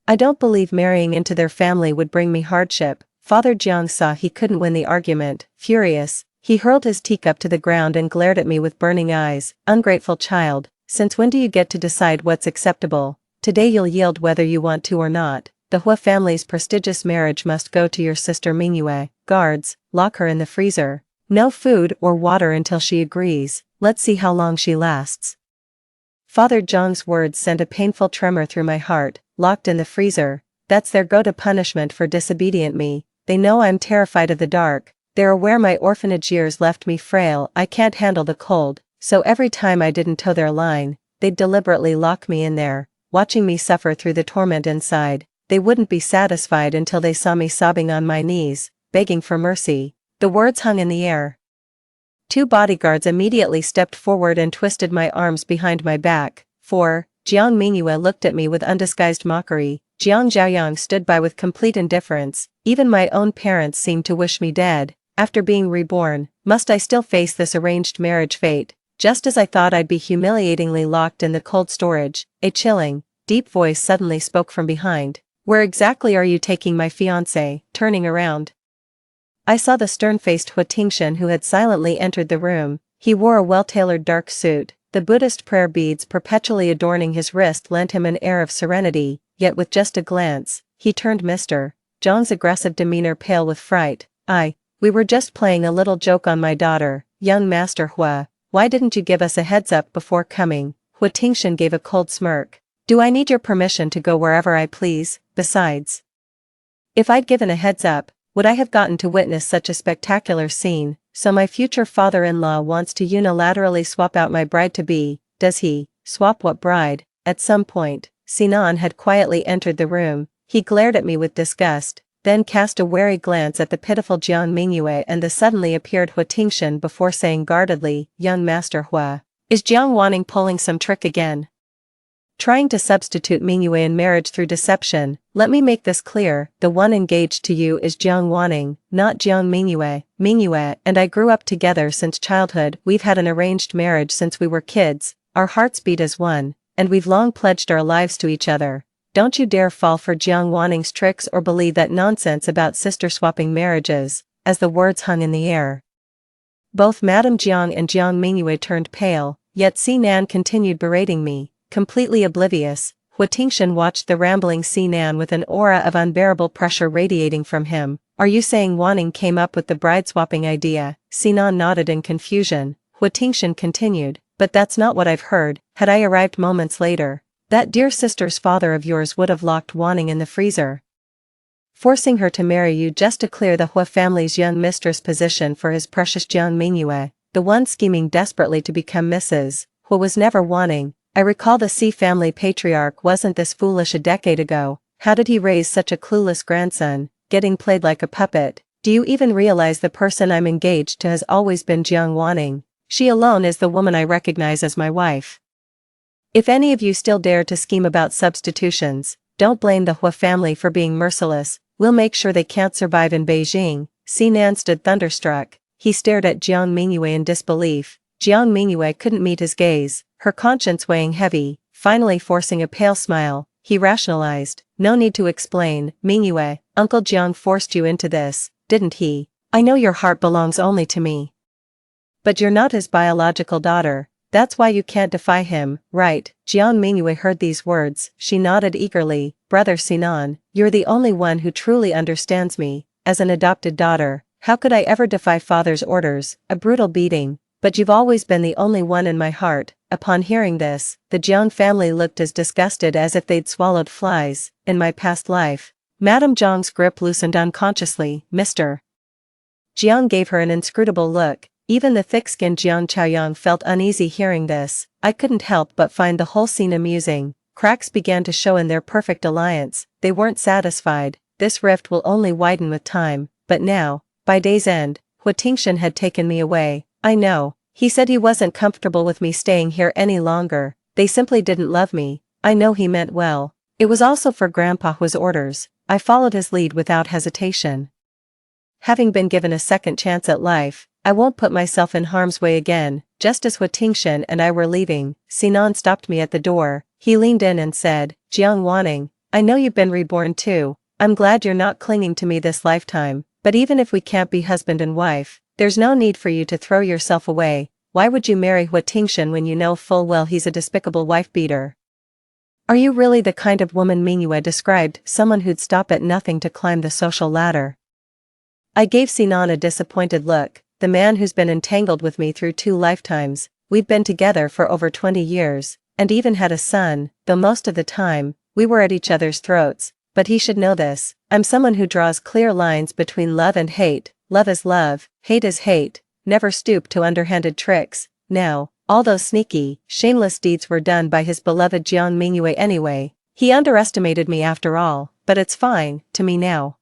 I don't believe marrying into their family would bring me hardship. Father Jiang saw he couldn't win the argument. Furious, he hurled his teacup to the ground and glared at me with burning eyes. Ungrateful child, since when do you get to decide what's acceptable? Today you'll yield whether you want to or not. The Hua family's prestigious marriage must go to your sister Mingyue. Guards, lock her in the freezer. No food or water until she agrees. Let's see how long she lasts. Father Zhang's words sent a painful tremor through my heart. Locked in the freezer, that's their go-to punishment for disobedient me. They know I'm terrified of the dark. They're aware my orphanage years left me frail. I can't handle the cold, so every time I didn't toe their line, they'd deliberately lock me in there, watching me suffer through the torment inside. They wouldn't be satisfied until they saw me sobbing on my knees, begging for mercy. The words hung in the air. Two bodyguards immediately stepped forward and twisted my arms behind my back. Jiang Mingyue looked at me with undisguised mockery. Jiang Zhaoyang stood by with complete indifference. Even my own parents seemed to wish me dead. After being reborn, must I still face this arranged marriage fate? Just as I thought I'd be humiliatingly locked in the cold storage, a chilling, deep voice suddenly spoke from behind. "Where exactly are you taking my fiancé?" Turning around, I saw the stern-faced Hua Tingshan, who had silently entered the room. He wore a well-tailored dark suit. The Buddhist prayer beads perpetually adorning his wrist lent him an air of serenity, yet with just a glance, he turned Mr. Zhang's aggressive demeanor pale with fright. We were just playing a little joke on my daughter, young Master Hua. Why didn't you give us a heads up before coming? Hua Tingshan gave a cold smirk. Do I need your permission to go wherever I please? Besides, if I'd given a heads up, would I have gotten to witness such a spectacular scene? So my future father-in-law wants to unilaterally swap out my bride-to-be. Does he? Swap what bride? At some point, Sinan had quietly entered the room. He glared at me with disgust, then cast a wary glance at the pitiful Jiang Mingyue and the suddenly appeared Hua Tingshan before saying guardedly, "Young Master Hua, is Jiang Wanning pulling some trick again? Trying to substitute Mingyue in marriage through deception? Let me make this clear, the one engaged to you is Jiang Wanning, not Jiang Mingyue. Mingyue and I grew up together since childhood. We've had an arranged marriage since we were kids, our hearts beat as one, and we've long pledged our lives to each other. Don't you dare fall for Jiang Wanning's tricks or believe that nonsense about sister-swapping marriages." As the words hung in the air, both Madame Jiang and Jiang Mingyue turned pale, yet Sinan continued berating me. Completely oblivious, Hua Tingshan watched the rambling Sinan with an aura of unbearable pressure radiating from him. "Are you saying Wanning came up with the bride-swapping idea?" Sinan nodded in confusion. Hua Tingshan continued, "But that's not what I've heard. Had I arrived moments later, that dear sister's father of yours would have locked Wanning in the freezer, forcing her to marry you just to clear the Hua family's young mistress position for his precious Jiang Mingyue, the one scheming desperately to become Mrs. Hua was never Wanning. I recall the C family patriarch wasn't this foolish a decade ago. How did he raise such a clueless grandson, getting played like a puppet? Do you even realize the person I'm engaged to has always been Jiang Wanning? She alone is the woman I recognize as my wife. If any of you still dare to scheme about substitutions, don't blame the Hua family for being merciless. We'll make sure they can't survive in Beijing." Sinan stood thunderstruck. He stared at Jiang Mingyue in disbelief. Jiang Mingyue couldn't meet his gaze, her conscience weighing heavy. Finally forcing a pale smile, he rationalized, "No need to explain, Mingyue. Uncle Jiang forced you into this, didn't he? I know your heart belongs only to me. But you're not his biological daughter. That's why you can't defy him, right?" Jiang Mingyue heard these words. She nodded eagerly. "Brother Sinan, you're the only one who truly understands me. As an adopted daughter, how could I ever defy father's orders? A brutal beating. But you've always been the only one in my heart." Upon hearing this, the Jiang family looked as disgusted as if they'd swallowed flies. "In my past life." Madame Jiang's grip loosened unconsciously. "Mr. Jiang gave her an inscrutable look. Even the thick-skinned Jiang Chaoyang felt uneasy hearing this. I couldn't help but find the whole scene amusing. Cracks began to show in their perfect alliance. They weren't satisfied. This rift will only widen with time. But now, by day's end, Hua Tingshan had taken me away. I know. He said he wasn't comfortable with me staying here any longer. They simply didn't love me. I know he meant well. It was also for Grandpa Hua's orders. I followed his lead without hesitation. Having been given a second chance at life, I won't put myself in harm's way again. Just as Hua Tingshan and I were leaving, Sinan stopped me at the door. He leaned in and said, "Jiang Wanning, I know you've been reborn too. I'm glad you're not clinging to me this lifetime. But even if we can't be husband and wife, there's no need for you to throw yourself away. Why would you marry Hua Tingshan when you know full well he's a despicable wife-beater? Are you really the kind of woman Mingyue described, someone who'd stop at nothing to climb the social ladder?" I gave Sinan a disappointed look. "The man who's been entangled with me through 2 lifetimes, we've been together for over 20 years, and even had a son, though most of the time, we were at each other's throats. But he should know this. I'm someone who draws clear lines between love and hate. Love is love, hate is hate. Never stoop to underhanded tricks." Now, all those sneaky, shameless deeds were done by his beloved Jiang Mingyue anyway. He underestimated me after all, but it's fine, to me now.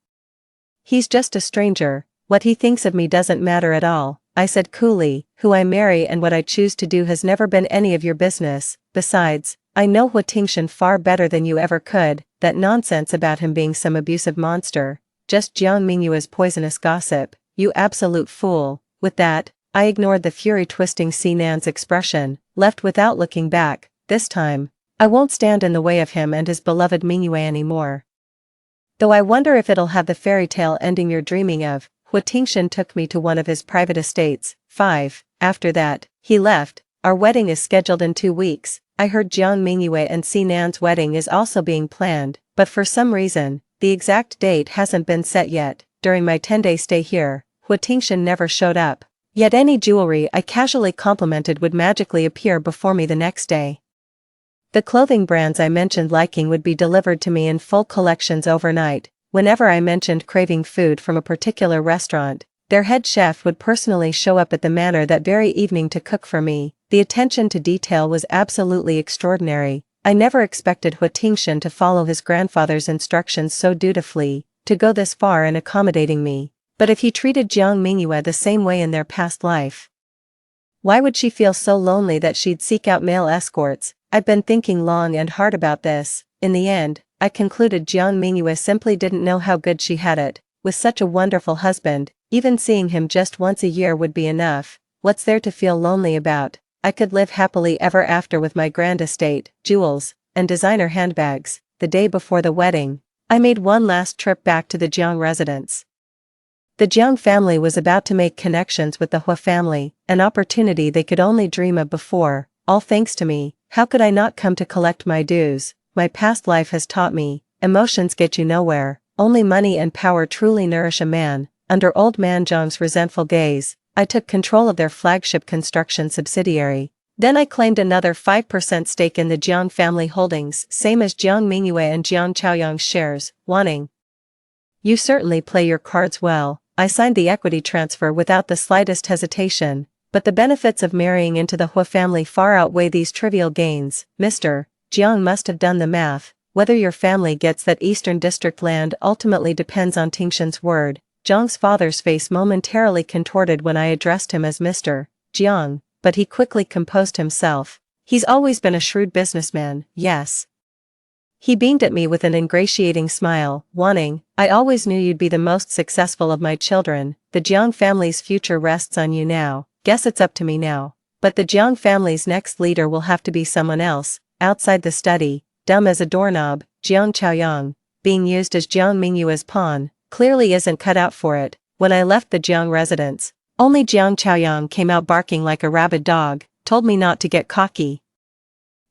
He's just a stranger. What he thinks of me doesn't matter at all, I said coolly. Who I marry and what I choose to do has never been any of your business. Besides, I know Hua Tingshan far better than you ever could. That nonsense about him being some abusive monster, just Jiang Mingyue's poisonous gossip. You absolute fool. With that, I ignored the fury-twisting Sinan's expression, left without looking back. This time, I won't stand in the way of him and his beloved Mingyue anymore. Though I wonder if it'll have the fairy tale ending you're dreaming of. Hua Tingshan took me to one of his private estates. 5. After that, he left. Our wedding is scheduled in 2 weeks. I heard Jiang Mingyue and Sinan's wedding is also being planned, but for some reason, the exact date hasn't been set yet. During my 10-day stay here, Hua Tingshan never showed up. Yet any jewelry I casually complimented would magically appear before me the next day. The clothing brands I mentioned liking would be delivered to me in full collections overnight. Whenever I mentioned craving food from a particular restaurant, their head chef would personally show up at the manor that very evening to cook for me. The attention to detail was absolutely extraordinary. I never expected Hua Tingshan to follow his grandfather's instructions so dutifully, to go this far in accommodating me. But if he treated Jiang Mingyue the same way in their past life, why would she feel so lonely that she'd seek out male escorts? I've been thinking long and hard about this. In the end, I concluded Jiang Mingyue simply didn't know how good she had it. With such a wonderful husband, even seeing him just once a year would be enough. What's there to feel lonely about? I could live happily ever after with my grand estate, jewels, and designer handbags. The day before the wedding, I made one last trip back to the Jiang residence. The Jiang family was about to make connections with the Hua family, an opportunity they could only dream of before, all thanks to me. How could I not come to collect my dues? My past life has taught me, emotions get you nowhere, only money and power truly nourish a man. Under old man Jiang's resentful gaze, I took control of their flagship construction subsidiary. Then I claimed another 5% stake in the Jiang family holdings, same as Jiang Mingyue and Jiang Chaoyang's shares. Wanting, you certainly play your cards well. I signed the equity transfer without the slightest hesitation, but the benefits of marrying into the Hua family far outweigh these trivial gains. Mr. Jiang must have done the math. Whether your family gets that Eastern District land ultimately depends on Tingshan's word. Jiang's father's face momentarily contorted when I addressed him as Mr. Jiang, but he quickly composed himself. He's always been a shrewd businessman, yes. He beamed at me with an ingratiating smile, warning, "I always knew you'd be the most successful of my children. The Jiang family's future rests on you now. Guess it's up to me now. But the Jiang family's next leader will have to be someone else." Outside the study, dumb as a doorknob, Jiang Chaoyang, being used as Jiang Mingyue's pawn, clearly isn't cut out for it. When I left the Jiang residence, only Jiang Chaoyang came out barking like a rabid dog, told me not to get cocky.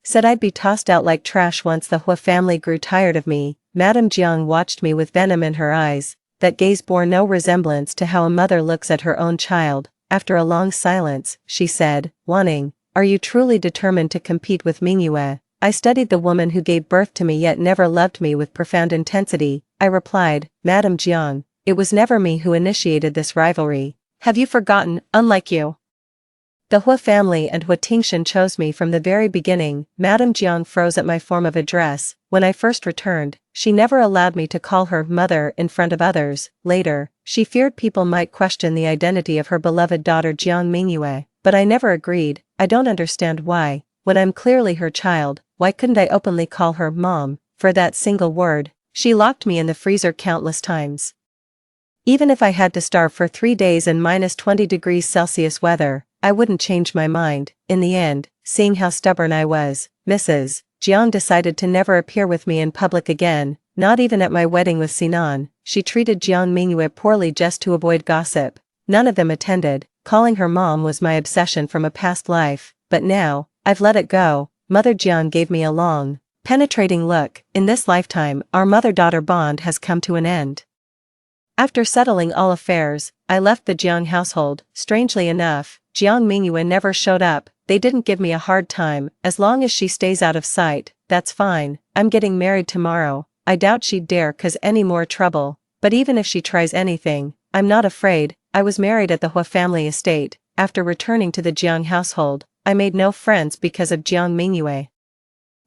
Said I'd be tossed out like trash once the Hua family grew tired of me. Madame Jiang watched me with venom in her eyes. That gaze bore no resemblance to how a mother looks at her own child. After a long silence, she said, "Wanning, are you truly determined to compete with Mingyue?" "I studied the woman who gave birth to me yet never loved me with profound intensity," I replied. "Madame Jiang, it was never me who initiated this rivalry. Have you forgotten? Unlike you, the Hua family and Hua Tingshan chose me from the very beginning." Madame Jiang froze at my form of address. When I first returned, she never allowed me to call her mother in front of others. Later, she feared people might question the identity of her beloved daughter Jiang Mingyue, but I never agreed. I don't understand why, when I'm clearly her child, why couldn't I openly call her mom, for that single word? She locked me in the freezer countless times. Even if I had to starve for 3 days in -20°C weather, I wouldn't change my mind. In the end, seeing how stubborn I was, Mrs. Jiang decided to never appear with me in public again, not even at my wedding with Sinan. She treated Jiang Mingyue poorly just to avoid gossip. None of them attended. Calling her mom was my obsession from a past life, but now, I've let it go. Mother Jiang gave me a long, penetrating look. In this lifetime, our mother-daughter bond has come to an end. After settling all affairs, I left the Jiang household. Strangely enough, Jiang Mingyue never showed up. They didn't give me a hard time. As long as she stays out of sight, that's fine. I'm getting married tomorrow. I doubt she'd dare cause any more trouble, but even if she tries anything, I'm not afraid. I was married at the Hua family estate. After returning to the Jiang household, I made no friends because of Jiang Mingyue.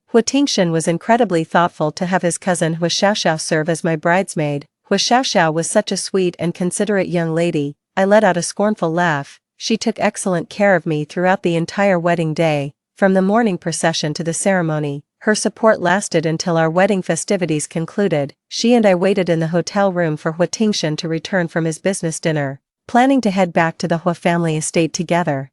Hua Tingshan was incredibly thoughtful to have his cousin Hua Xiaoxiao serve as my bridesmaid. Hua Xiaoxiao was such a sweet and considerate young lady. I let out a scornful laugh. She took excellent care of me throughout the entire wedding day, from the morning procession to the ceremony. Her support lasted until our wedding festivities concluded. She and I waited in the hotel room for Hua Tingshan to return from his business dinner, planning to head back to the Hua family estate together.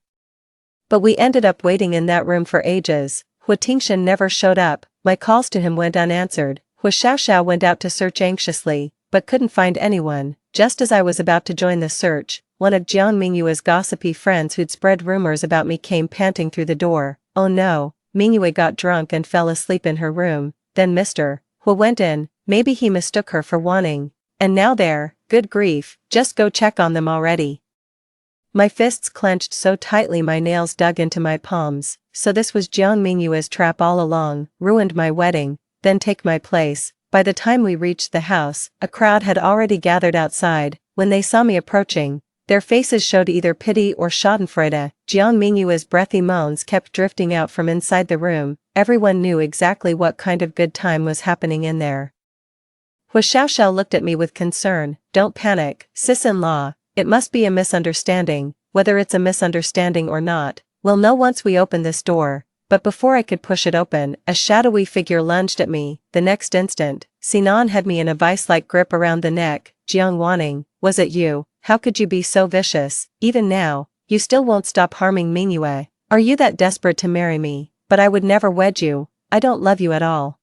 But we ended up waiting in that room for ages. Hua Tingshan never showed up. My calls to him went unanswered. Hua Xiaoxiao went out to search anxiously, but couldn't find anyone. Just as I was about to join the search, one of Jiang Mingyue's gossipy friends who'd spread rumors about me came panting through the door. "Oh no, Mingyue got drunk and fell asleep in her room." Then Mr. Hua went in. Maybe he mistook her for Wanning. And now there, good grief, just go check on them already. My fists clenched so tightly my nails dug into my palms. So this was Jiang Mingyue's trap all along. Ruined my wedding, then take my place. By the time we reached the house, a crowd had already gathered outside. When they saw me approaching, their faces showed either pity or schadenfreude. Jiang Mingyue's breathy moans kept drifting out from inside the room. Everyone knew exactly what kind of good time was happening in there. Hua Xiaoxiao looked at me with concern. "Don't panic, sis-in-law. It must be a misunderstanding. Whether it's a misunderstanding or not, we'll know once we open this door." But before I could push it open, a shadowy figure lunged at me. The next instant, Sinan had me in a vice-like grip around the neck. "Jiang Wanning, was it you? How could you be so vicious? Even now, you still won't stop harming Mingyue. Are you that desperate to marry me? But I would never wed you. I don't love you at all.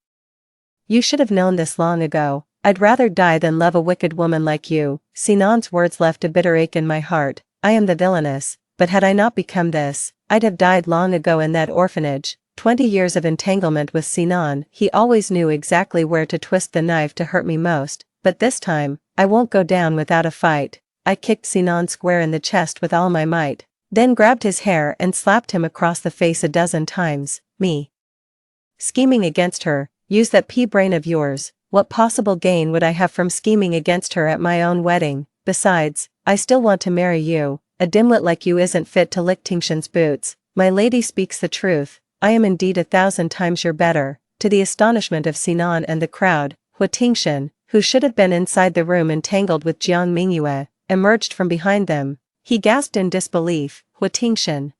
You should have known this long ago. I'd rather die than love a wicked woman like you." Sinan's words left a bitter ache in my heart. I am the villainess, but had I not become this, I'd have died long ago in that orphanage. 20 years of entanglement with Sinan, he always knew exactly where to twist the knife to hurt me most, but this time, I won't go down without a fight. I kicked Sinan square in the chest with all my might, then grabbed his hair and slapped him across the face a dozen times. "Me scheming against her, use that pea-brain of yours. What possible gain would I have from scheming against her at my own wedding? Besides, I still want to marry you. A dimwit like you isn't fit to lick Tingshan's boots. My lady speaks the truth. I am indeed 1,000 times your better." To the astonishment of Sinan and the crowd, Hua Tingshan, who should have been inside the room entangled with Jiang Mingyue, emerged from behind them. He gasped in disbelief. "Hua Tingshan,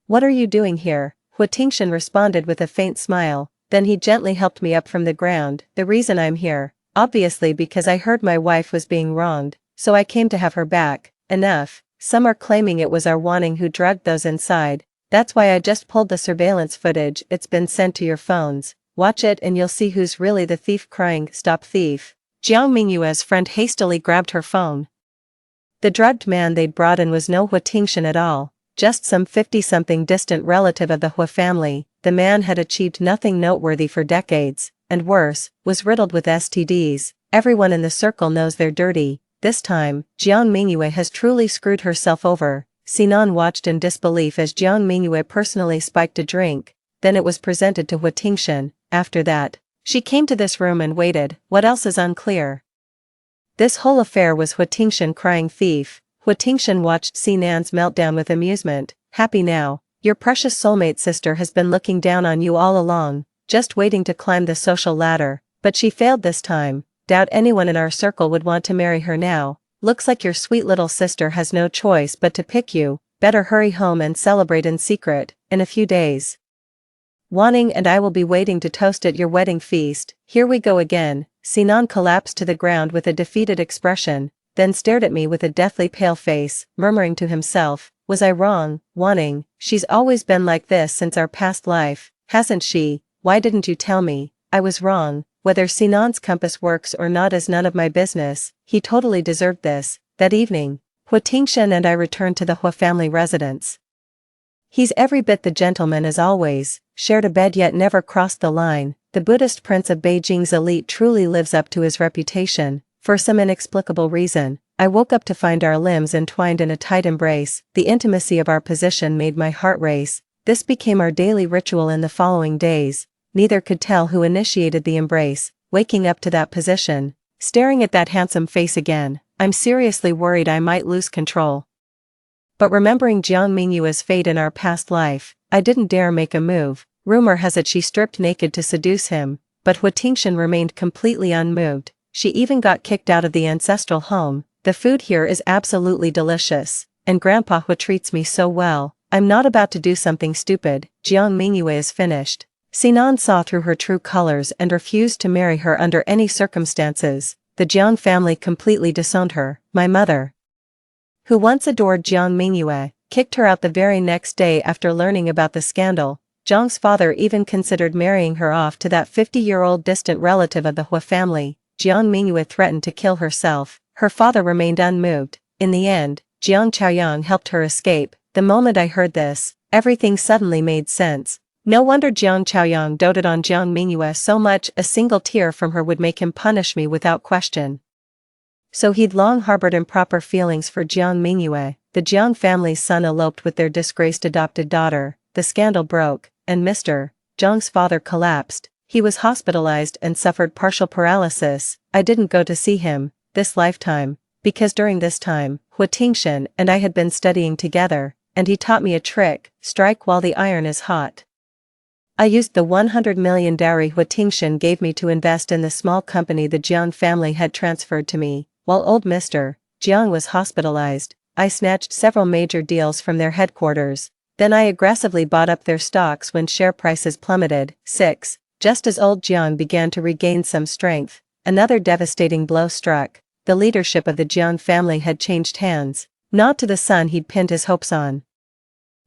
what are you doing here?" Hua Tingshan responded with a faint smile. Then he gently helped me up from the ground. The reason I'm here, obviously because I heard my wife was being wronged, so I came to have her back. Enough. Some are claiming it was our wanting who drugged those inside. That's why I just pulled the surveillance footage. It's been sent to your phones. Watch it and you'll see who's really the thief. Crying, "Stop thief." Jiang Mingyue's friend hastily grabbed her phone. The drugged man they'd brought in was no Hua Tingshan at all, just some 50-something distant relative of the Hua family. The man had achieved nothing noteworthy for decades, and worse, was riddled with STDs. Everyone in the circle knows they're dirty. This time, Jiang Mingyue has truly screwed herself over. Sinan watched in disbelief as Jiang Mingyue personally spiked a drink. Then it was presented to Hua Tingshan. After that, she came to this room and waited. What else is unclear? This whole affair was Hua Tingshan crying thief. Hua Tingshan watched Sinan's meltdown with amusement. Happy now? Your precious soulmate sister has been looking down on you all along, just waiting to climb the social ladder, but she failed this time. Doubt anyone in our circle would want to marry her now. Looks like your sweet little sister has no choice but to pick you. Better hurry home and celebrate in secret. In a few days, Wanning and I will be waiting to toast at your wedding feast. Here we go again. Sinan collapsed to the ground with a defeated expression, then stared at me with a deathly pale face, murmuring to himself, was I wrong, Wanning? She's always been like this since our past life, hasn't she? Why didn't you tell me? I was wrong. Whether Sinan's compass works or not is none of my business. He totally deserved this. That evening, Hua Tingshan and I returned to the Hua family residence. He's every bit the gentleman as always, shared a bed yet never crossed the line. The Buddhist prince of Beijing's elite truly lives up to his reputation. For some inexplicable reason, I woke up to find our limbs entwined in a tight embrace. The intimacy of our position made my heart race. This became our daily ritual in the following days. Neither could tell who initiated the embrace. Waking up to that position, staring at that handsome face again, I'm seriously worried I might lose control. But remembering Jiang Mingyue's fate in our past life, I didn't dare make a move. Rumor has it she stripped naked to seduce him, but Hua Tingshan remained completely unmoved. She even got kicked out of the ancestral home. The food here is absolutely delicious, and Grandpa Hua treats me so well. I'm not about to do something stupid. Jiang Mingyue is finished. Sinan saw through her true colors and refused to marry her under any circumstances. The Jiang family completely disowned her. My mother, who once adored Jiang Mingyue, kicked her out the very next day after learning about the scandal. Jiang's father even considered marrying her off to that 50-year-old distant relative of the Hua family. Jiang Mingyue threatened to kill herself. Her father remained unmoved. In the end, Jiang Chaoyang helped her escape. The moment I heard this, everything suddenly made sense. No wonder Jiang Chaoyang doted on Jiang Mingyue so much. A single tear from her would make him punish me without question. So he'd long harbored improper feelings for Jiang Mingyue. The Jiang family's son eloped with their disgraced adopted daughter. The scandal broke, and Mr. Jiang's father collapsed. He was hospitalized and suffered partial paralysis. I didn't go to see him this lifetime, because during this time, Hua Tingshan and I had been studying together, and he taught me a trick: strike while the iron is hot. I used the 100 million dowry Hua Tingshan gave me to invest in the small company the Jiang family had transferred to me. While old Mr. Jiang was hospitalized, I snatched several major deals from their headquarters. Then I aggressively bought up their stocks when share prices plummeted. 6. Just as old Jiang began to regain some strength, another devastating blow struck. The leadership of the Jiang family had changed hands, not to the son he'd pinned his hopes on,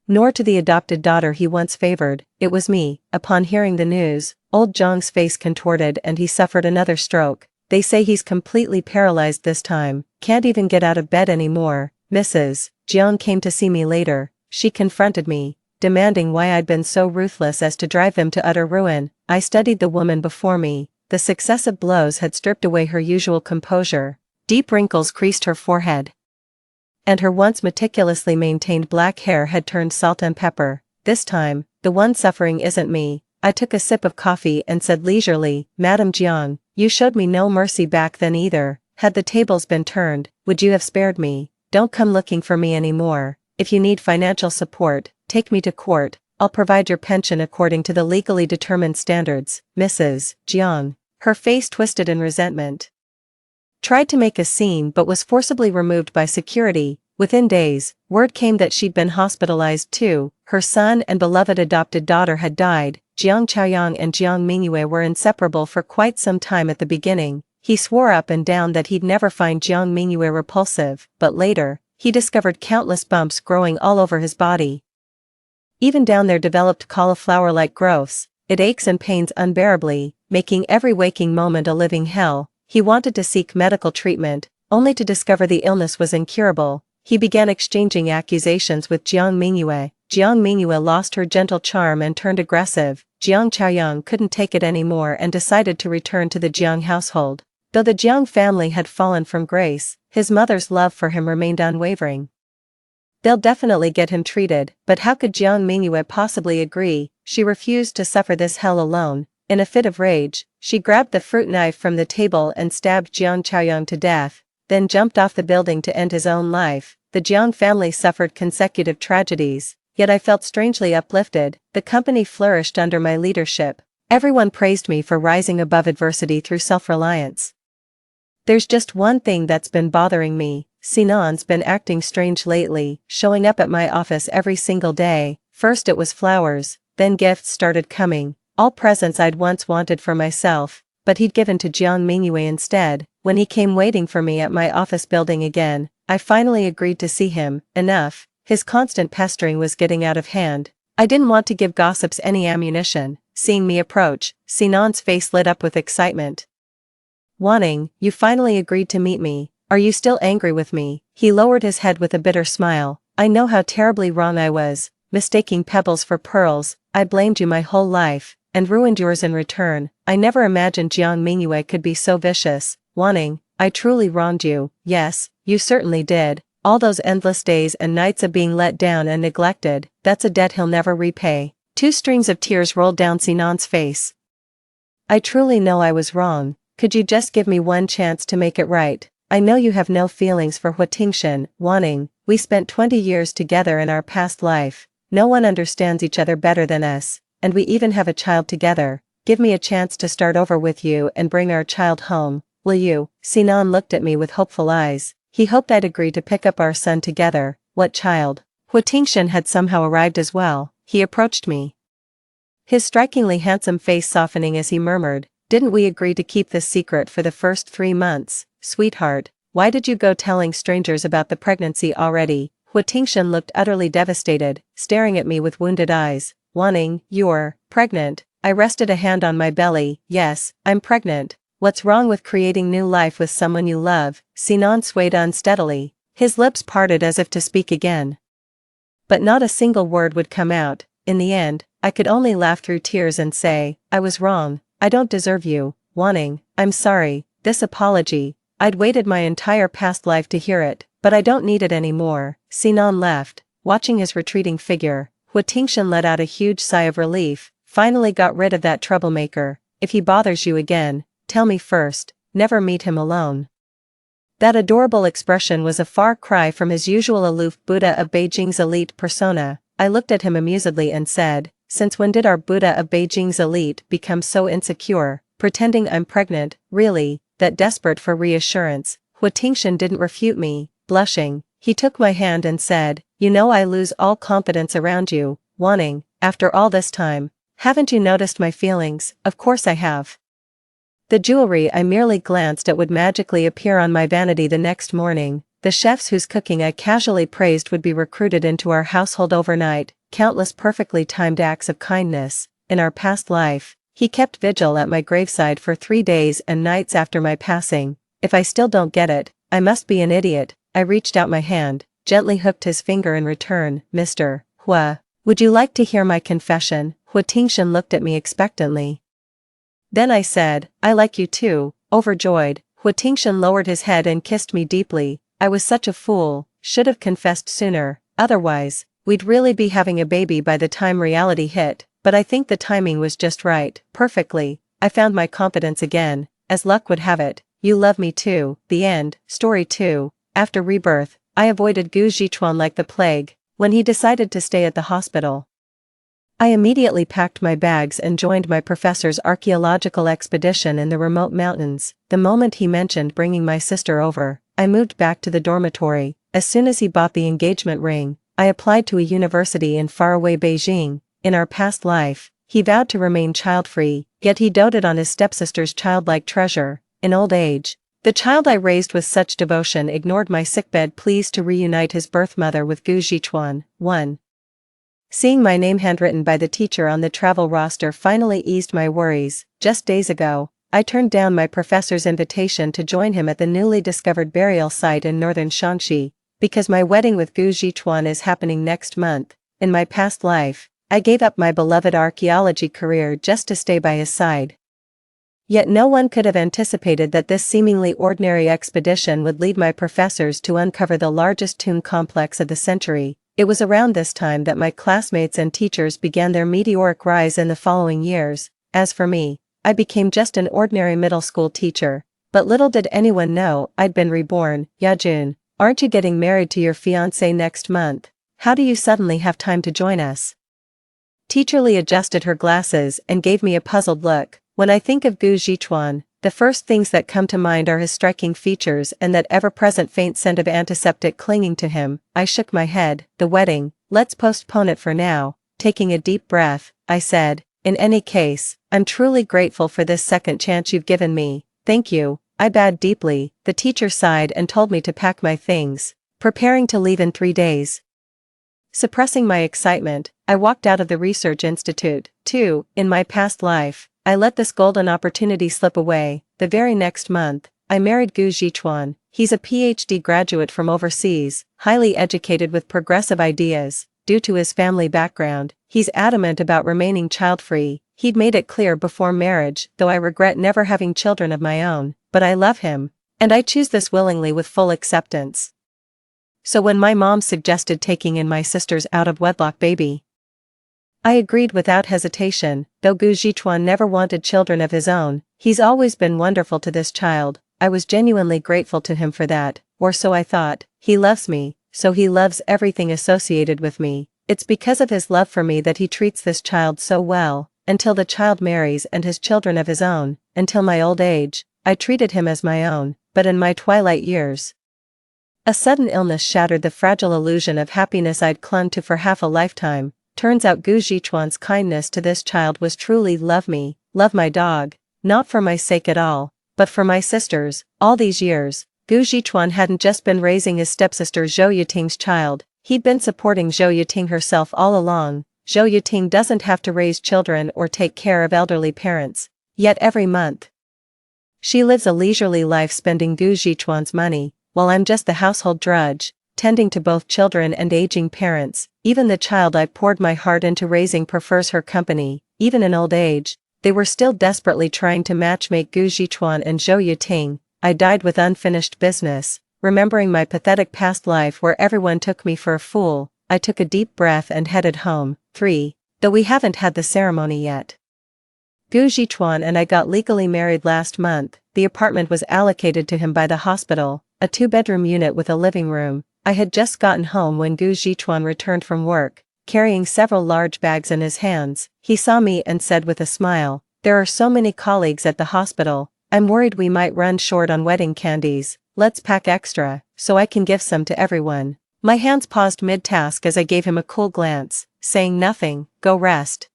nor to the adopted daughter he once favored. It was me. Upon hearing the news, old Jiang's face contorted and he suffered another stroke. They say he's completely paralyzed this time, can't even get out of bed anymore. Mrs. Jiang came to see me later. She confronted me, demanding why I'd been so ruthless as to drive them to utter ruin. I studied the woman before me. The successive blows had stripped away her usual composure. Deep wrinkles creased her forehead, and her once meticulously maintained black hair had turned salt and pepper. This time, the one suffering isn't me. I took a sip of coffee and said leisurely, Madam Jiang, you showed me no mercy back then either. Had the tables been turned, would you have spared me? Don't come looking for me anymore. If you need financial support, take me to court. I'll provide your pension according to the legally determined standards. Mrs. Jiang, her face twisted in resentment, tried to make a scene but was forcibly removed by security. Within days, word came that she'd been hospitalized too. Her son and beloved adopted daughter had died. Jiang Chaoyang and Jiang Mingyue were inseparable for quite some time at the beginning. He swore up and down that he'd never find Jiang Mingyue repulsive, but later, he discovered countless bumps growing all over his body. Even down there developed cauliflower-like growths. It aches and pains unbearably, making every waking moment a living hell. He wanted to seek medical treatment, only to discover the illness was incurable. He began exchanging accusations with Jiang Mingyue. Jiang Mingyue lost her gentle charm and turned aggressive. Jiang Chaoyang couldn't take it anymore and decided to return to the Jiang household. Though the Jiang family had fallen from grace, his mother's love for him remained unwavering. They'll definitely get him treated, but how could Jiang Mingyue possibly agree? She refused to suffer this hell alone. In a fit of rage, she grabbed the fruit knife from the table and stabbed Jiang Chaoyang to death, then jumped off the building to end his own life. The Jiang family suffered consecutive tragedies, yet I felt strangely uplifted. The company flourished under my leadership. Everyone praised me for rising above adversity through self-reliance. There's just one thing that's been bothering me. Sinan's been acting strange lately, showing up at my office every single day. First it was flowers, then gifts started coming, all presents I'd once wanted for myself, but he'd given to Jiang Mingyue instead. When he came waiting for me at my office building again, I finally agreed to see him. Enough, his constant pestering was getting out of hand. I didn't want to give gossips any ammunition. Seeing me approach, Sinan's face lit up with excitement. Wanting, you finally agreed to meet me. Are you still angry with me? He lowered his head with a bitter smile. I know how terribly wrong I was, mistaking pebbles for pearls. I blamed you my whole life, and ruined yours in return. I never imagined Jiang Mingyue could be so vicious. Wanting, I truly wronged you. Yes, you certainly did. All those endless days and nights of being let down and neglected, that's a debt he'll never repay. 2 streams of tears rolled down Sinan's face. I truly know I was wrong. Could you just give me one chance to make it right? I know you have no feelings for Huatingshan. Wanting, we spent 20 years together in our past life. No one understands each other better than us, and we even have a child together. Give me a chance to start over with you and bring our child home, will you? Sinan looked at me with hopeful eyes. He hoped I'd agree to pick up our son together. What child? Huatingshan had somehow arrived as well. He approached me, his strikingly handsome face softening as he murmured, didn't we agree to keep this secret for the first 3 months? Sweetheart, why did you go telling strangers about the pregnancy already? Huatingshan looked utterly devastated, staring at me with wounded eyes. Wanting, you're pregnant. I rested a hand on my belly. Yes, I'm pregnant. What's wrong with creating new life with someone you love? Sinan swayed unsteadily. His lips parted as if to speak again, but not a single word would come out. In the end, I could only laugh through tears and say, I was wrong. I don't deserve you. Wanting, I'm sorry. This apology, I'd waited my entire past life to hear it, but I don't need it anymore. Sinan left, watching his retreating figure. Huatingshan let out a huge sigh of relief. Finally got rid of that troublemaker. If he bothers you again, tell me first. Never meet him alone. That adorable expression was a far cry from his usual aloof Buddha of Beijing's elite persona. I looked at him amusedly and said, since when did our Buddha of Beijing's elite become so insecure, pretending I'm pregnant, really, that desperate for reassurance? Huatingshan didn't refute me. Blushing, he took my hand and said, you know I lose all confidence around you. Wanting, after all this time, haven't you noticed my feelings? Of course I have. The jewelry I merely glanced at would magically appear on my vanity the next morning. The chefs whose cooking I casually praised would be recruited into our household overnight. Countless perfectly timed acts of kindness. In our past life, he kept vigil at my graveside for 3 days and nights after my passing. If I still don't get it, I must be an idiot. I reached out my hand, gently hooked his finger in return. Mr. Hua, would you like to hear my confession? Huatingshan looked at me expectantly. Then I said, I like you too. Overjoyed, Huatingshan lowered his head and kissed me deeply. I was such a fool, should have confessed sooner, otherwise, we'd really be having a baby by the time reality hit, but I think the timing was just right. Perfectly. I found my confidence again. As luck would have it, you love me too. The end. Story 2. After rebirth, I avoided Gu Zhichuan like the plague. When he decided to stay at the hospital, I immediately packed my bags and joined my professor's archaeological expedition in the remote mountains. The moment he mentioned bringing my sister over, I moved back to the dormitory. As soon as he bought the engagement ring, I applied to a university in faraway Beijing. In our past life, he vowed to remain child-free, yet he doted on his stepsister's childlike treasure. In old age, the child I raised with such devotion ignored my sickbed pleas to reunite his birth mother with Gu Jichuan. 1. Seeing my name handwritten by the teacher on the travel roster finally eased my worries. Just days ago, I turned down my professor's invitation to join him at the newly discovered burial site in northern Shanxi, because my wedding with Gu Jichuan is happening next month. In my past life, I gave up my beloved archaeology career just to stay by his side. Yet no one could have anticipated that this seemingly ordinary expedition would lead my professors to uncover the largest tomb complex of the century. It was around this time that my classmates and teachers began their meteoric rise in the following years. As for me, I became just an ordinary middle school teacher, but little did anyone know I'd been reborn. Yajun, aren't you getting married to your fiancé next month? How do you suddenly have time to join us? Teacher Li adjusted her glasses and gave me a puzzled look. When I think of Gu Jichuan, the first things that come to mind are his striking features and that ever-present faint scent of antiseptic clinging to him. I shook my head. The wedding, let's postpone it for now. Taking a deep breath, I said, in any case, I'm truly grateful for this second chance you've given me. Thank you. I bowed deeply. The teacher sighed and told me to pack my things, preparing to leave in 3 days. Suppressing my excitement, I walked out of the research institute. 2. In my past life, I let this golden opportunity slip away. The very next month, I married Gu Jichuan. He's a PhD graduate from overseas, highly educated with progressive ideas. Due to his family background, he's adamant about remaining child-free. He'd made it clear before marriage, though I regret never having children of my own, but I love him, and I choose this willingly with full acceptance. So when my mom suggested taking in my sister's out-of-wedlock baby, I agreed without hesitation. Though Gu Jichuan never wanted children of his own, he's always been wonderful to this child. I was genuinely grateful to him for that, or so I thought. He loves me, so he loves everything associated with me. It's because of his love for me that he treats this child so well. Until the child marries and has children of his own, until my old age, I treated him as my own, but in my twilight years, a sudden illness shattered the fragile illusion of happiness I'd clung to for half a lifetime. Turns out Gu Jichuan's kindness to this child was truly love me, love my dog, not for my sake at all, but for my sister's. All these years, Gu Jichuan hadn't just been raising his stepsister Zhou Yuting's child, he'd been supporting Zhou Yuting herself all along. Zhou Yuting doesn't have to raise children or take care of elderly parents, yet every month she lives a leisurely life spending Gu Jichuan's money, while I'm just the household drudge, tending to both children and aging parents. Even the child I poured my heart into raising prefers her company. Even in old age, they were still desperately trying to matchmake Gu Jichuan and Zhou Yuting. I died with unfinished business, remembering my pathetic past life where everyone took me for a fool. I took a deep breath and headed home. 3. Though we haven't had the ceremony yet. Gu Jichuan and I got legally married last month. The apartment was allocated to him by the hospital, a 2-bedroom unit with a living room. I had just gotten home when Gu Jichuan returned from work, carrying several large bags in his hands. He saw me and said with a smile, "There are so many colleagues at the hospital, I'm worried we might run short on wedding candies. Let's pack extra, so I can give some to everyone." My hands paused mid-task as I gave him a cool glance, saying nothing. "Go rest.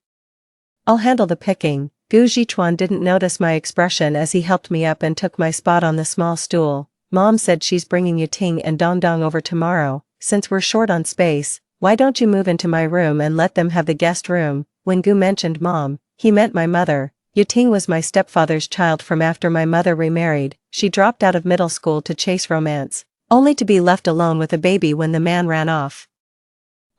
I'll handle the picking." Gu Jichuan didn't notice my expression as he helped me up and took my spot on the small stool. "Mom said she's bringing Yuting and Dongdong over tomorrow. Since we're short on space, why don't you move into my room and let them have the guest room?" When Gu mentioned Mom, he meant my mother. Yuting was my stepfather's child from after my mother remarried. She dropped out of middle school to chase romance, only to be left alone with a baby when the man ran off.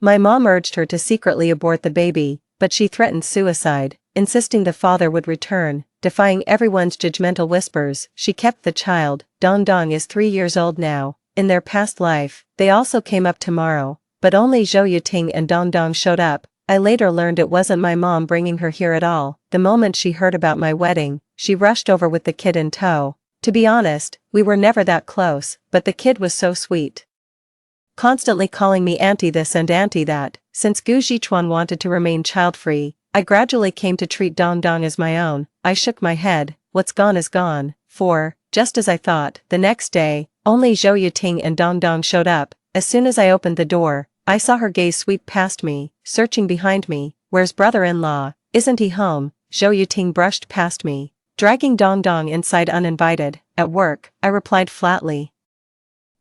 My mom urged her to secretly abort the baby, but she threatened suicide, insisting the father would return. Defying everyone's judgmental whispers, she kept the child. Dongdong is 3 years old now. In their past life, they also came up tomorrow, but only Zhou Yuting and Dongdong showed up. I later learned it wasn't my mom bringing her here at all. The moment she heard about my wedding, she rushed over with the kid in tow. To be honest, we were never that close, but the kid was so sweet, constantly calling me auntie this and auntie that. Since Gu Jichuan wanted to remain child-free, I gradually came to treat Dongdong as my own. I shook my head. What's gone is gone. 4. Just as I thought, the next day, only Zhou Yuting and Dongdong showed up. As soon as I opened the door, I saw her gaze sweep past me, searching behind me. "Where's brother-in-law?" Isn't he home? Zhou Yuting brushed past me, dragging Dong Dong inside uninvited. At work, I replied flatly.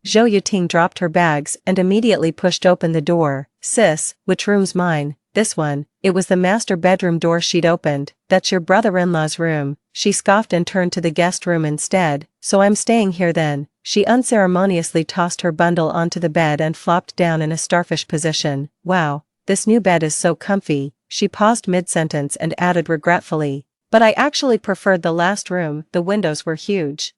Zhou Yuting dropped her bags and immediately pushed open the door. Sis, which room's mine? This one. It was the master bedroom door she'd opened. That's your brother-in-law's room. She scoffed and turned to the guest room instead. So I'm staying here then. She unceremoniously tossed her bundle onto the bed and flopped down in a starfish position. Wow, this new bed is so comfy. She paused mid-sentence and added regretfully. But I actually preferred the last room, the windows were huge.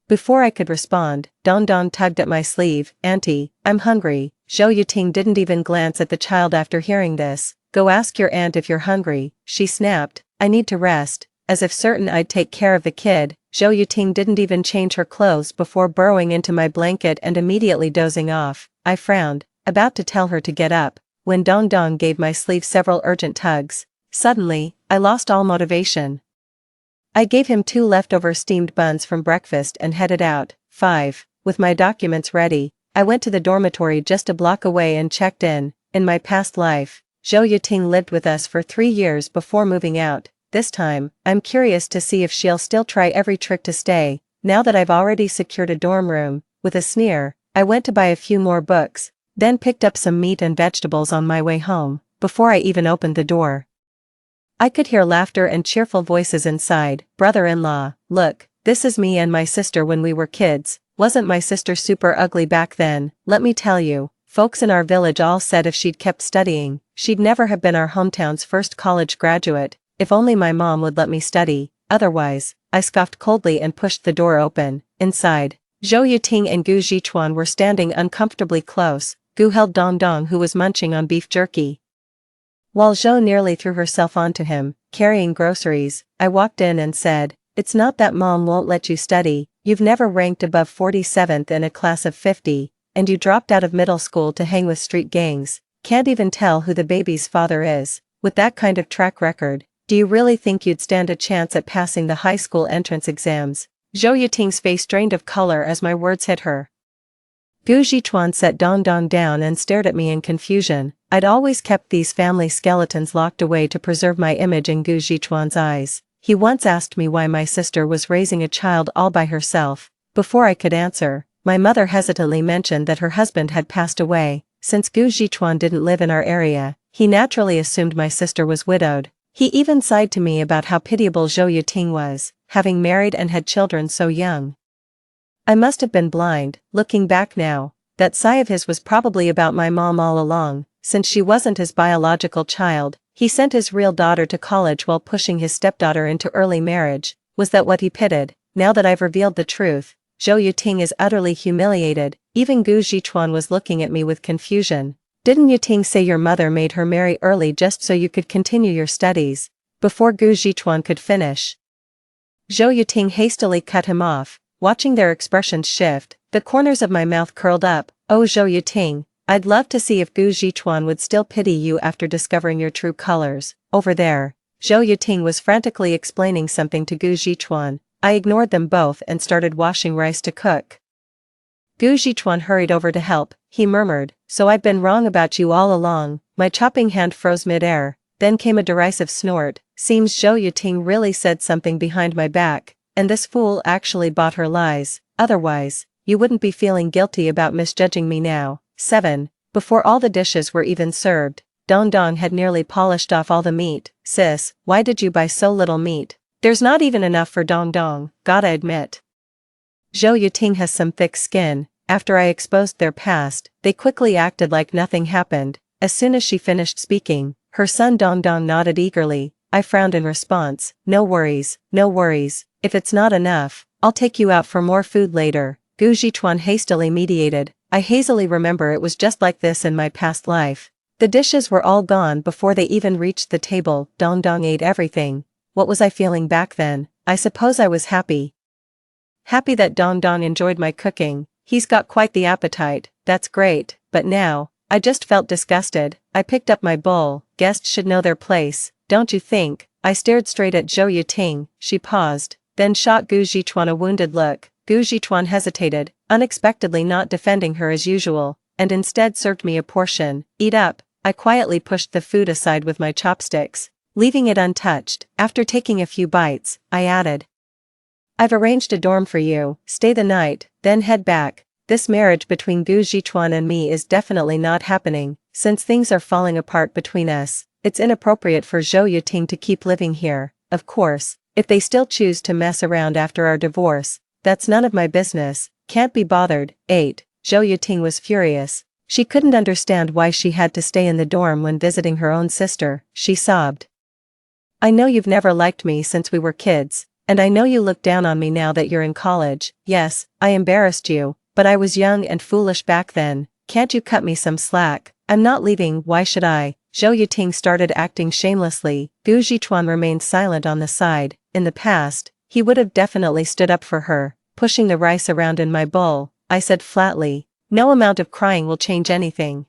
Before I could respond, Dong Dong tugged at my sleeve. Auntie, I'm hungry. Zhou Yuting didn't even glance at the child after hearing this. Go ask your aunt if you're hungry, she snapped. I need to rest. As if certain I'd take care of the kid, Zhou Yuting didn't even change her clothes before burrowing into my blanket and immediately dozing off. I frowned, about to tell her to get up, when Dong Dong gave my sleeve several urgent tugs. Suddenly, I lost all motivation. I gave him 2 leftover steamed buns from breakfast and headed out. 5. With my documents ready, I went to the dormitory just a block away and checked in. In my past life, Zhou Yuting lived with us for 3 years before moving out. This time, I'm curious to see if she'll still try every trick to stay, now that I've already secured a dorm room. With a sneer, I went to buy a few more books, then picked up some meat and vegetables on my way home, before I even opened the door. I could hear laughter and cheerful voices inside. Brother-in-law, look, this is me and my sister when we were kids. Wasn't my sister super ugly back then? Let me tell you, folks in our village all said if she'd kept studying, she'd never have been our hometown's first college graduate. If only my mom would let me study, otherwise. I scoffed coldly and pushed the door open. Inside, Zhou Yuting and Gu Zhichuan were standing uncomfortably close. Gu held Dong Dong, who was munching on beef jerky, while Zhou nearly threw herself onto him, carrying groceries. I walked in and said, it's not that mom won't let you study, you've never ranked above 47th in a class of 50, and you dropped out of middle school to hang with street gangs, can't even tell who the baby's father is. With that kind of track record, do you really think you'd stand a chance at passing the high school entrance exams? Zhou Yuting's face drained of color as my words hit her. Gu Zhichuan set Dong Dong down and stared at me in confusion. I'd always kept these family skeletons locked away to preserve my image in Gu Zhichuan's eyes. He once asked me why my sister was raising a child all by herself. Before I could answer, my mother hesitantly mentioned that her husband had passed away. Since Gu Zhichuan didn't live in our area, he naturally assumed my sister was widowed. He even sighed to me about how pitiable Zhou Yuting was, having married and had children so young. I must have been blind. Looking back now, that sigh of his was probably about my mom all along. Since she wasn't his biological child, he sent his real daughter to college while pushing his stepdaughter into early marriage. Was that what he pitted? Now that I've revealed the truth, Zhou Yuting is utterly humiliated. Even Gu Zhichuan was looking at me with confusion. Didn't Yuting say your mother made her marry early just so you could continue your studies? Before Gu Zhichuan could finish, Zhou Yuting hastily cut him off. Watching their expressions shift, the corners of my mouth curled up. Oh Zhou Yuting, I'd love to see if Gu Zhichuan would still pity you after discovering your true colors. Over there, Zhou Yuting was frantically explaining something to Gu Zhichuan. I ignored them both and started washing rice to cook. Gu Zhichuan hurried over to help. He murmured, so I've been wrong about you all along. My chopping hand froze mid-air, then came a derisive snort. Seems Zhou Yuting really said something behind my back. And this fool actually bought her lies, otherwise, you wouldn't be feeling guilty about misjudging me now. 7. Before all the dishes were even served, Dong Dong had nearly polished off all the meat. Sis, why did you buy so little meat? There's not even enough for Dong Dong, gotta admit. Zhou Yuting has some thick skin. After I exposed their past, they quickly acted like nothing happened. As soon as she finished speaking, her son Dong Dong nodded eagerly. I frowned in response. No worries, no worries. If it's not enough, I'll take you out for more food later. Gu Zhichuan hastily mediated. I hazily remember it was just like this in my past life. The dishes were all gone before they even reached the table. Dong Dong ate everything. What was I feeling back then? I suppose I was happy. Happy that Dong Dong enjoyed my cooking. He's got quite the appetite. That's great. But now, I just felt disgusted. I picked up my bowl. Guests should know their place, don't you think? I stared straight at Zhou Yuting. She paused, then shot Gu Zhichuan a wounded look. Gu Zhichuan hesitated, unexpectedly not defending her as usual, and instead served me a portion. Eat up. I quietly pushed the food aside with my chopsticks. Leaving it untouched, after taking a few bites, I added. I've arranged a dorm for you, stay the night, then head back. This marriage between Gu Jichuan and me is definitely not happening, since things are falling apart between us. It's inappropriate for Zhou Yuting to keep living here. Of course, if they still choose to mess around after our divorce, that's none of my business, can't be bothered. 8. Zhou Yuting was furious. She couldn't understand why she had to stay in the dorm when visiting her own sister. She sobbed. I know you've never liked me since we were kids, and I know you look down on me now that you're in college. Yes, I embarrassed you, but I was young and foolish back then. Can't you cut me some slack? I'm not leaving, why should I? Zhou Yuting started acting shamelessly. Gu Jichuan remained silent on the side. In the past, he would have definitely stood up for her, pushing the rice around in my bowl. I said flatly, no amount of crying will change anything.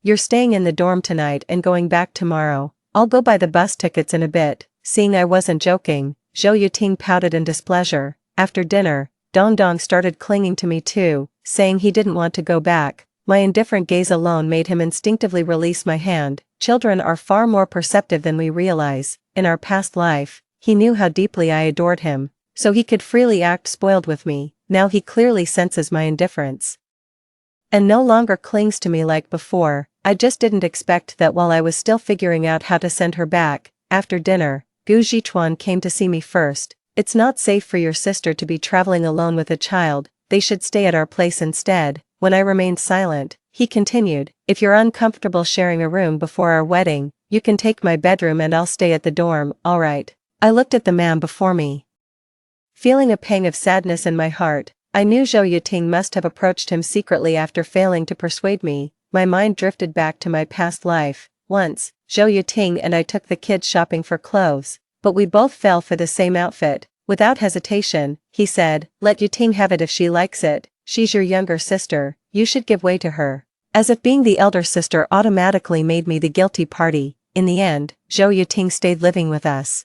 You're staying in the dorm tonight and going back tomorrow. I'll go buy the bus tickets in a bit. Seeing I wasn't joking, Zhou Yuting pouted in displeasure. After dinner, Dong Dong started clinging to me too, saying he didn't want to go back. My indifferent gaze alone made him instinctively release my hand. Children are far more perceptive than we realize. In our past life, he knew how deeply I adored him, so he could freely act spoiled with me. Now he clearly senses my indifference and no longer clings to me like before. I just didn't expect that while I was still figuring out how to send her back. After dinner, Gu Jichuan came to see me first. It's not safe for your sister to be traveling alone with a child, they should stay at our place instead. When I remained silent, he continued, if you're uncomfortable sharing a room before our wedding, you can take my bedroom and I'll stay at the dorm. Alright. I looked at the man before me. Feeling a pang of sadness in my heart, I knew Zhou Yuting must have approached him secretly after failing to persuade me. My mind drifted back to my past life. Once, Zhou Yuting and I took the kids shopping for clothes, but we both fell for the same outfit. Without hesitation, he said, let Yuting have it if she likes it. She's your younger sister, you should give way to her. As if being the elder sister automatically made me the guilty party. In the end, Zhou Yuting stayed living with us.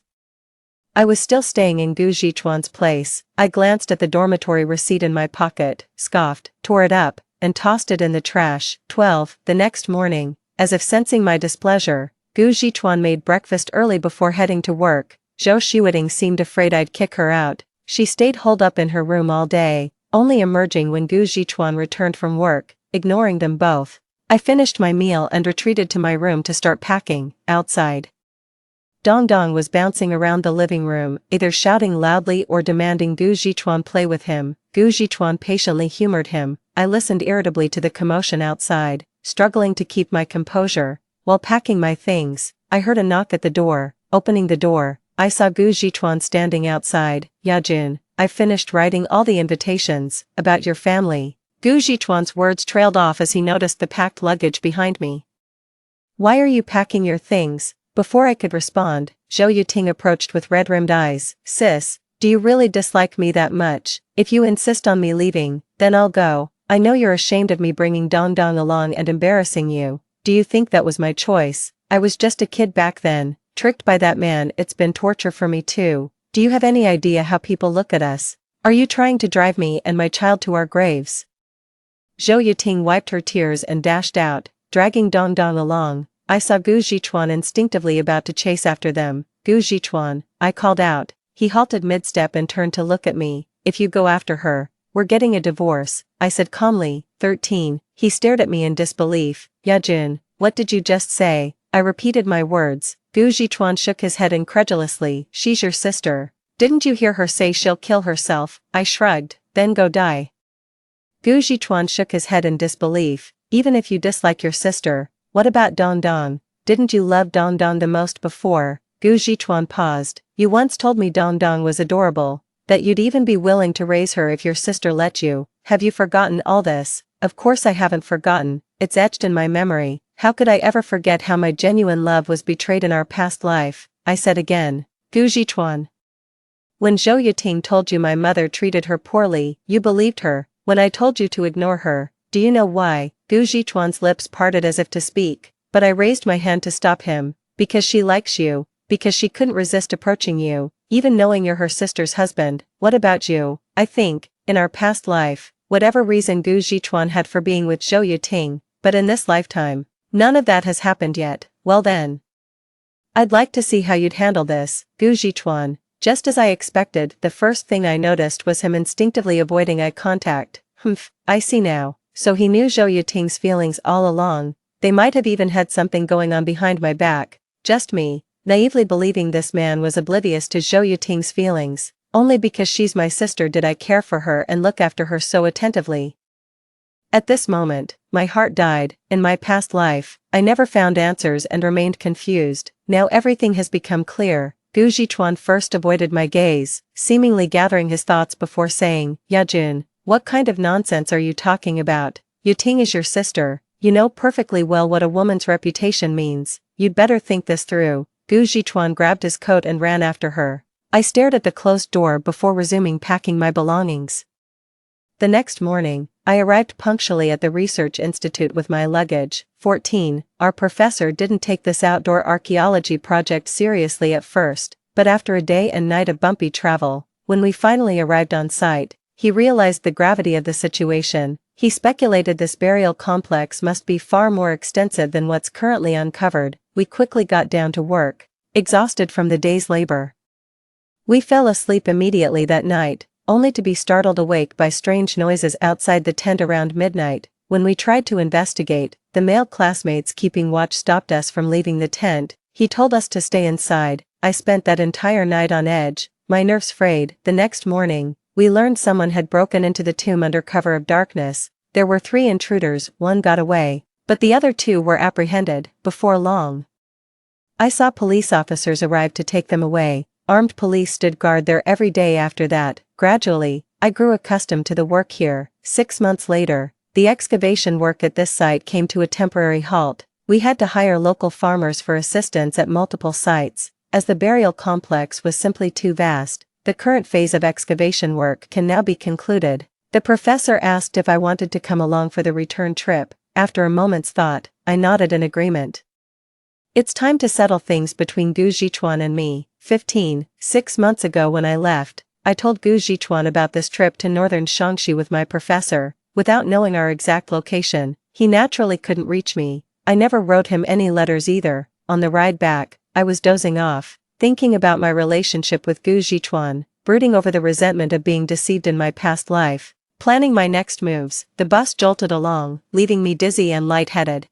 I was still staying in Gu Jichuan's place. I glanced at the dormitory receipt in my pocket, scoffed, tore it up, and tossed it in the trash. 12. The next morning, as if sensing my displeasure, Gu Jichuan made breakfast early before heading to work. Zhou Xiuting seemed afraid I'd kick her out. She stayed holed up in her room all day, only emerging when Gu Jichuan returned from work, ignoring them both. I finished my meal and retreated to my room to start packing. Outside, Dong Dong was bouncing around the living room, either shouting loudly or demanding Gu Jichuan play with him. Gu Jichuan patiently humored him. I listened irritably to the commotion outside, struggling to keep my composure. While packing my things, I heard a knock at the door. Opening the door, I saw Gu Jichuan standing outside. Yajun, I finished writing all the invitations. About your family. Gu Jichuan's words trailed off as he noticed the packed luggage behind me. Why are you packing your things? Before I could respond, Zhou Yuting approached with red-rimmed eyes. Sis, do you really dislike me that much? If you insist on me leaving, then I'll go. I know you're ashamed of me bringing Dong Dong along and embarrassing you. Do you think that was my choice? I was just a kid back then, tricked by that man. It's been torture for me too. Do you have any idea how people look at us? Are you trying to drive me and my child to our graves? Zhou Yuting wiped her tears and dashed out, dragging Dong Dong along. I saw Gu Jichuan instinctively about to chase after them. Gu Jichuan, I called out. He halted mid-step and turned to look at me. If you go after her, we're getting a divorce, I said calmly. 13. He stared at me in disbelief. Yajun, what did you just say? I repeated my words. Gu Jichuan shook his head incredulously. She's your sister. Didn't you hear her say she'll kill herself? I shrugged. Then go die. Gu Jichuan shook his head in disbelief. Even if you dislike your sister, what about Dong Dong? Didn't you love Dong Dong the most before? Gu Jichuan paused. You once told me Dong Dong was adorable, that you'd even be willing to raise her if your sister let you. Have you forgotten all this? Of course I haven't forgotten, it's etched in my memory. How could I ever forget how my genuine love was betrayed in our past life? I said again. Gu Jichuan. When Zhou Yuting told you my mother treated her poorly, you believed her. When I told you to ignore her, do you know why? Gu Jichuan's lips parted as if to speak, but I raised my hand to stop him. Because she likes you, because she couldn't resist approaching you, even knowing you're her sister's husband. What about you? I think, in our past life, whatever reason Gu Jichuan had for being with Zhou Yuting, but in this lifetime, none of that has happened yet. Well then. I'd like to see how you'd handle this, Gu Jichuan. Just as I expected, the first thing I noticed was him instinctively avoiding eye contact. Humph, I see now. So he knew Zhou Yuting's feelings all along. They might have even had something going on behind my back. Just me, naively believing this man was oblivious to Zhou Yuting's feelings. Only because she's my sister did I care for her and look after her so attentively. At this moment, my heart died. In my past life, I never found answers and remained confused. Now everything has become clear. Gu Jichuan first avoided my gaze, seemingly gathering his thoughts before saying, Yajun, what kind of nonsense are you talking about? Yuting is your sister. You know perfectly well what a woman's reputation means. You'd better think this through. Gu Jichuan grabbed his coat and ran after her. I stared at the closed door before resuming packing my belongings. The next morning, I arrived punctually at the research institute with my luggage. 14. Our professor didn't take this outdoor archaeology project seriously at first, but after a day and night of bumpy travel, when we finally arrived on site, he realized the gravity of the situation. He speculated this burial complex must be far more extensive than what's currently uncovered. We quickly got down to work, exhausted from the day's labor. We fell asleep immediately that night, only to be startled awake by strange noises outside the tent around midnight. When we tried to investigate, the male classmates keeping watch stopped us from leaving the tent. He told us to stay inside. I spent that entire night on edge, my nerves frayed. The next morning, we learned someone had broken into the tomb under cover of darkness. There were 3 intruders, 1 got away, but the other 2 were apprehended. Before long, I saw police officers arrive to take them away. Armed police stood guard there every day after that. Gradually, I grew accustomed to the work here. 6 months later, the excavation work at this site came to a temporary halt. We had to hire local farmers for assistance at multiple sites, as the burial complex was simply too vast. The current phase of excavation work can now be concluded. The professor asked if I wanted to come along for the return trip. After a moment's thought, I nodded in agreement. It's time to settle things between Gu Jichuan and me. 15. 6 months ago when I left, I told Gu Jichuan about this trip to northern Shaanxi with my professor. Without knowing our exact location, he naturally couldn't reach me. I never wrote him any letters either. On the ride back, I was dozing off, thinking about my relationship with Gu Jichuan, brooding over the resentment of being deceived in my past life, planning my next moves. The bus jolted along, leaving me dizzy and lightheaded.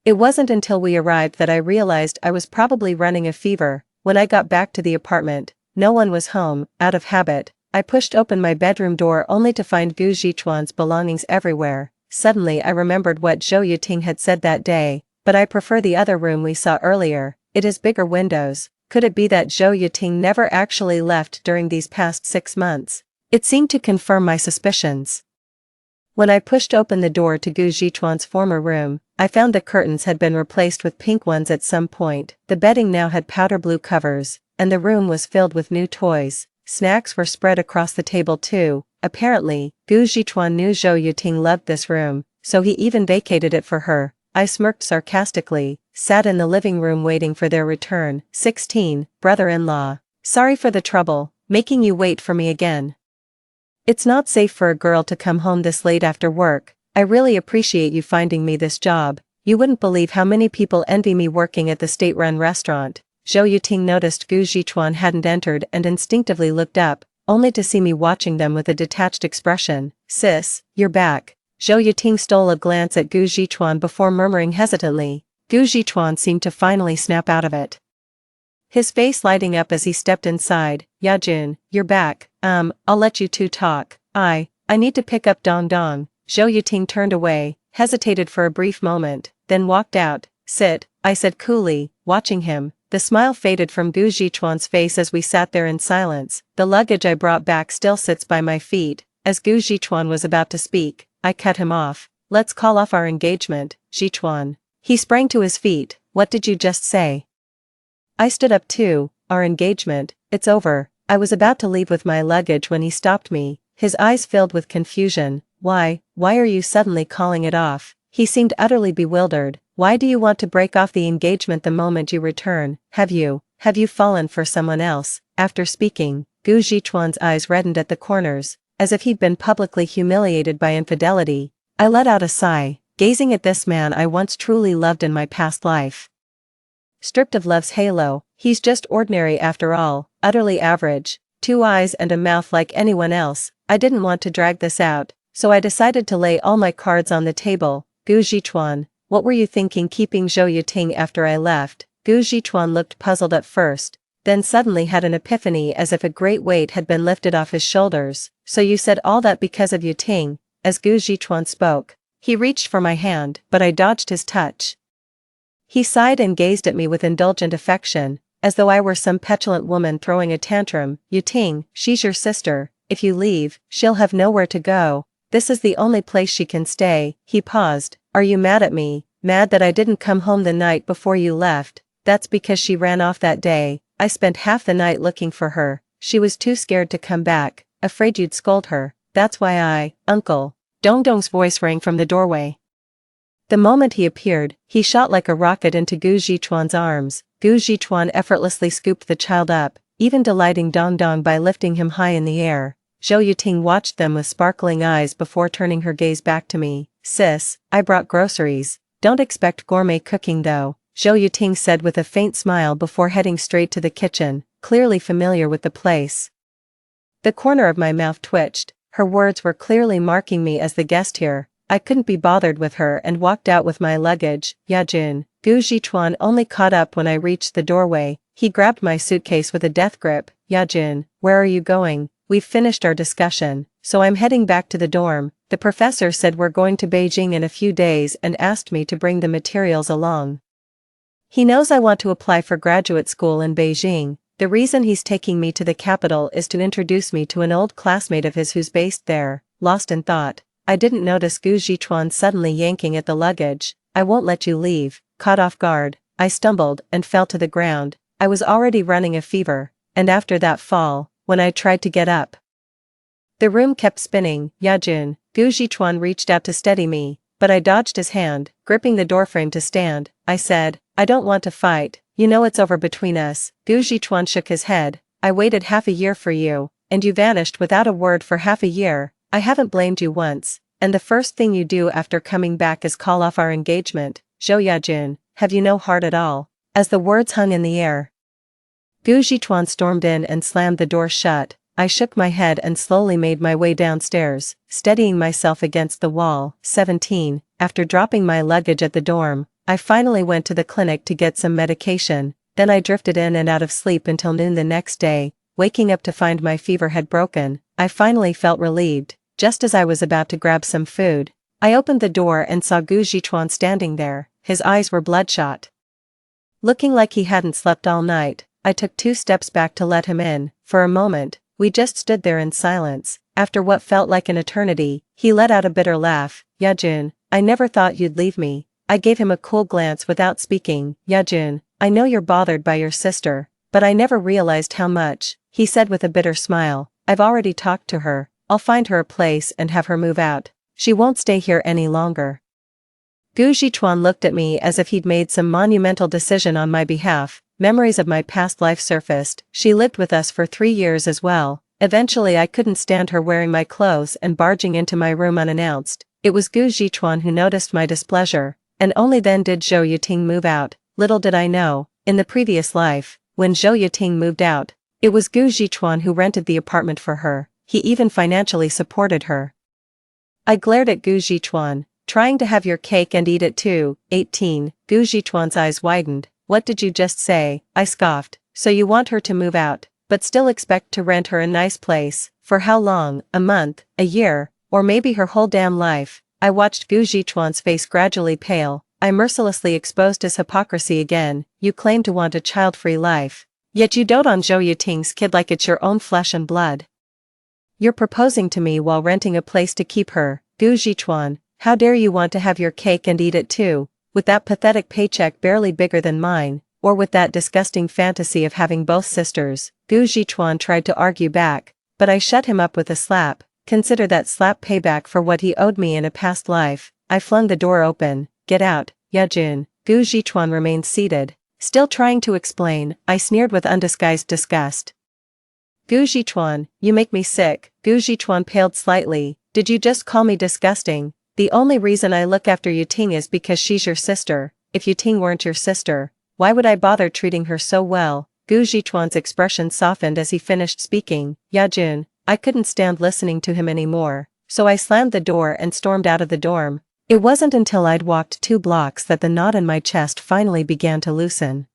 It wasn't until we arrived that I realized I was probably running a fever. When I got back to the apartment, no one was home. Out of habit, I pushed open my bedroom door only to find Gu Jichuan's belongings everywhere. Suddenly I remembered what Zhou Yuting had said that day, but I prefer the other room we saw earlier. It has bigger windows. Could it be that Zhou Yuting never actually left during these past 6 months? It seemed to confirm my suspicions. When I pushed open the door to Gu Jichuan's former room, I found the curtains had been replaced with pink ones at some point. The bedding now had powder blue covers, and the room was filled with new toys. Snacks were spread across the table too. Apparently, Gu Jichuan knew Zhou Yuting loved this room, so he even vacated it for her. I smirked sarcastically, sat in the living room waiting for their return. 16. Brother-in-law. Sorry for the trouble, making you wait for me again. It's not safe for a girl to come home this late after work. I really appreciate you finding me this job. You wouldn't believe how many people envy me working at the state-run restaurant. Zhou Yuting noticed Gu Jichuan hadn't entered and instinctively looked up, only to see me watching them with a detached expression. Sis, you're back. Zhou Yuting stole a glance at Gu Jichuan before murmuring hesitantly. Gu Jichuan seemed to finally snap out of it, his face lighting up as he stepped inside. Yajun, you're back. I'll let you 2 talk. I need to pick up Dong Dong. Zhou Yuting turned away, hesitated for a brief moment, then walked out. Sit, I said coolly, watching him. The smile faded from Gu Jichuan's face as we sat there in silence. The luggage I brought back still sits by my feet. As Gu Jichuan was about to speak, I cut him off. Let's call off our engagement, Jichuan. He sprang to his feet. What did you just say? I stood up too. Our engagement, it's over. I was about to leave with my luggage when he stopped me, his eyes filled with confusion. Why are you suddenly calling it off? He seemed utterly bewildered. Why do you want to break off the engagement the moment you return? Have you fallen for someone else? After speaking, Gu Jichuan's eyes reddened at the corners, as if he'd been publicly humiliated by infidelity. I let out a sigh, gazing at this man I once truly loved in my past life. stripped of love's halo, he's just ordinary after all, utterly average, 2 eyes and a mouth like anyone else. I didn't want to drag this out, so I decided to lay all my cards on the table. Gu Zhichuan, what were you thinking keeping Zhou Yuting after I left? Gu Zhichuan looked puzzled at first, then suddenly had an epiphany as if a great weight had been lifted off his shoulders. So you said all that because of Yuting? As Gu Zhichuan spoke, he reached for my hand, but I dodged his touch. He sighed and gazed at me with indulgent affection, as though I were some petulant woman throwing a tantrum. Yuting, she's your sister. If you leave, she'll have nowhere to go. This is the only place she can stay. He paused. Are you mad at me? Mad that I didn't come home the night before you left? That's because she ran off that day. I spent half the night looking for her. She was too scared to come back, afraid you'd scold her. That's why Uncle. Dong Dong's voice rang from the doorway. The moment he appeared, he shot like a rocket into Gu Zhichuan's arms. Gu Zhichuan effortlessly scooped the child up, even delighting Dong Dong by lifting him high in the air. Zhou Yuting watched them with sparkling eyes before turning her gaze back to me. Sis, I brought groceries. Don't expect gourmet cooking though, Zhou Yuting said with a faint smile before heading straight to the kitchen, clearly familiar with the place. The corner of my mouth twitched. Her words were clearly marking me as the guest here. I couldn't be bothered with her and walked out with my luggage. Yajun. Gu Zhichuan only caught up when I reached the doorway. He grabbed my suitcase with a death grip. Yajun, where are you going? We've finished our discussion, so I'm heading back to the dorm. The professor said we're going to Beijing in a few days and asked me to bring the materials along. He knows I want to apply for graduate school in Beijing. The reason he's taking me to the capital is to introduce me to an old classmate of his who's based there. Lost in thought, I didn't notice Gu Zhichuan suddenly yanking at the luggage. I won't let you leave. Caught off guard, I stumbled and fell to the ground. I was already running a fever, and after that fall, when I tried to get up, the room kept spinning. Yajun. Gu Zhichuan reached out to steady me, but I dodged his hand, gripping the doorframe to stand. I said, I don't want to fight. You know it's over between us. Gu Zhichuan shook his head. I waited half a year for you, and you vanished without a word for half a year. I haven't blamed you once, and the first thing you do after coming back is call off our engagement. Zhou Yajun, have you no heart at all? As the words hung in the air, Gu Zhichuan stormed in and slammed the door shut. I shook my head and slowly made my way downstairs, steadying myself against the wall. 17. After dropping my luggage at the dorm, I finally went to the clinic to get some medication. Then I drifted in and out of sleep until noon the next day. Waking up to find my fever had broken, I finally felt relieved. Just as I was about to grab some food, I opened the door and saw Gu Zhichuan standing there. His eyes were bloodshot, looking like he hadn't slept all night. I took 2 steps back to let him in. For a moment, we just stood there in silence. After what felt like an eternity, he let out a bitter laugh. Yajun, I never thought you'd leave me. I gave him a cool glance without speaking. Yajun, I know you're bothered by your sister, but I never realized how much, he said with a bitter smile. I've already talked to her. I'll find her a place and have her move out. She won't stay here any longer. Gu Zhichuan looked at me as if he'd made some monumental decision on my behalf. Memories of my past life surfaced. She lived with us for 3 years as well. Eventually I couldn't stand her wearing my clothes and barging into my room unannounced. It was Gu Zhichuan who noticed my displeasure, and only then did Zhou Yuting move out. Little did I know, in the previous life, when Zhou Yuting moved out, it was Gu Zhichuan who rented the apartment for her. He even financially supported her. I glared at Gu Zhichuan, trying to have your cake and eat it too. 18. Gu Zhichuan's eyes widened. What did you just say? I scoffed. So you want her to move out, but still expect to rent her a nice place? For how long? A month? A year? Or maybe her whole damn life? I watched Gu Zhichuan's face gradually pale. I mercilessly exposed his hypocrisy again. You claim to want a child-free life, yet you dote on Zhou Yuting's kid like it's your own flesh and blood. You're proposing to me while renting a place to keep her. Gu Zhichuan, how dare you want to have your cake and eat it too? With that pathetic paycheck barely bigger than mine, or with that disgusting fantasy of having both sisters. Gu Zhichuan tried to argue back, but I shut him up with a slap. Consider that slap payback for what he owed me in a past life. I flung the door open. Get out, Yajun. Gu Zhichuan remained seated, still trying to explain. I sneered with undisguised disgust. Gu Zhichuan, you make me sick. Gu Zhichuan paled slightly. Did you just call me disgusting? The only reason I look after Yuting is because she's your sister. If Yuting weren't your sister, Why would I bother treating her so well? Gu Zhichuan's expression softened as he finished speaking. Yajun, I couldn't stand listening to him anymore, so I slammed the door and stormed out of the dorm. It wasn't until I'd walked 2 blocks that the knot in my chest finally began to loosen.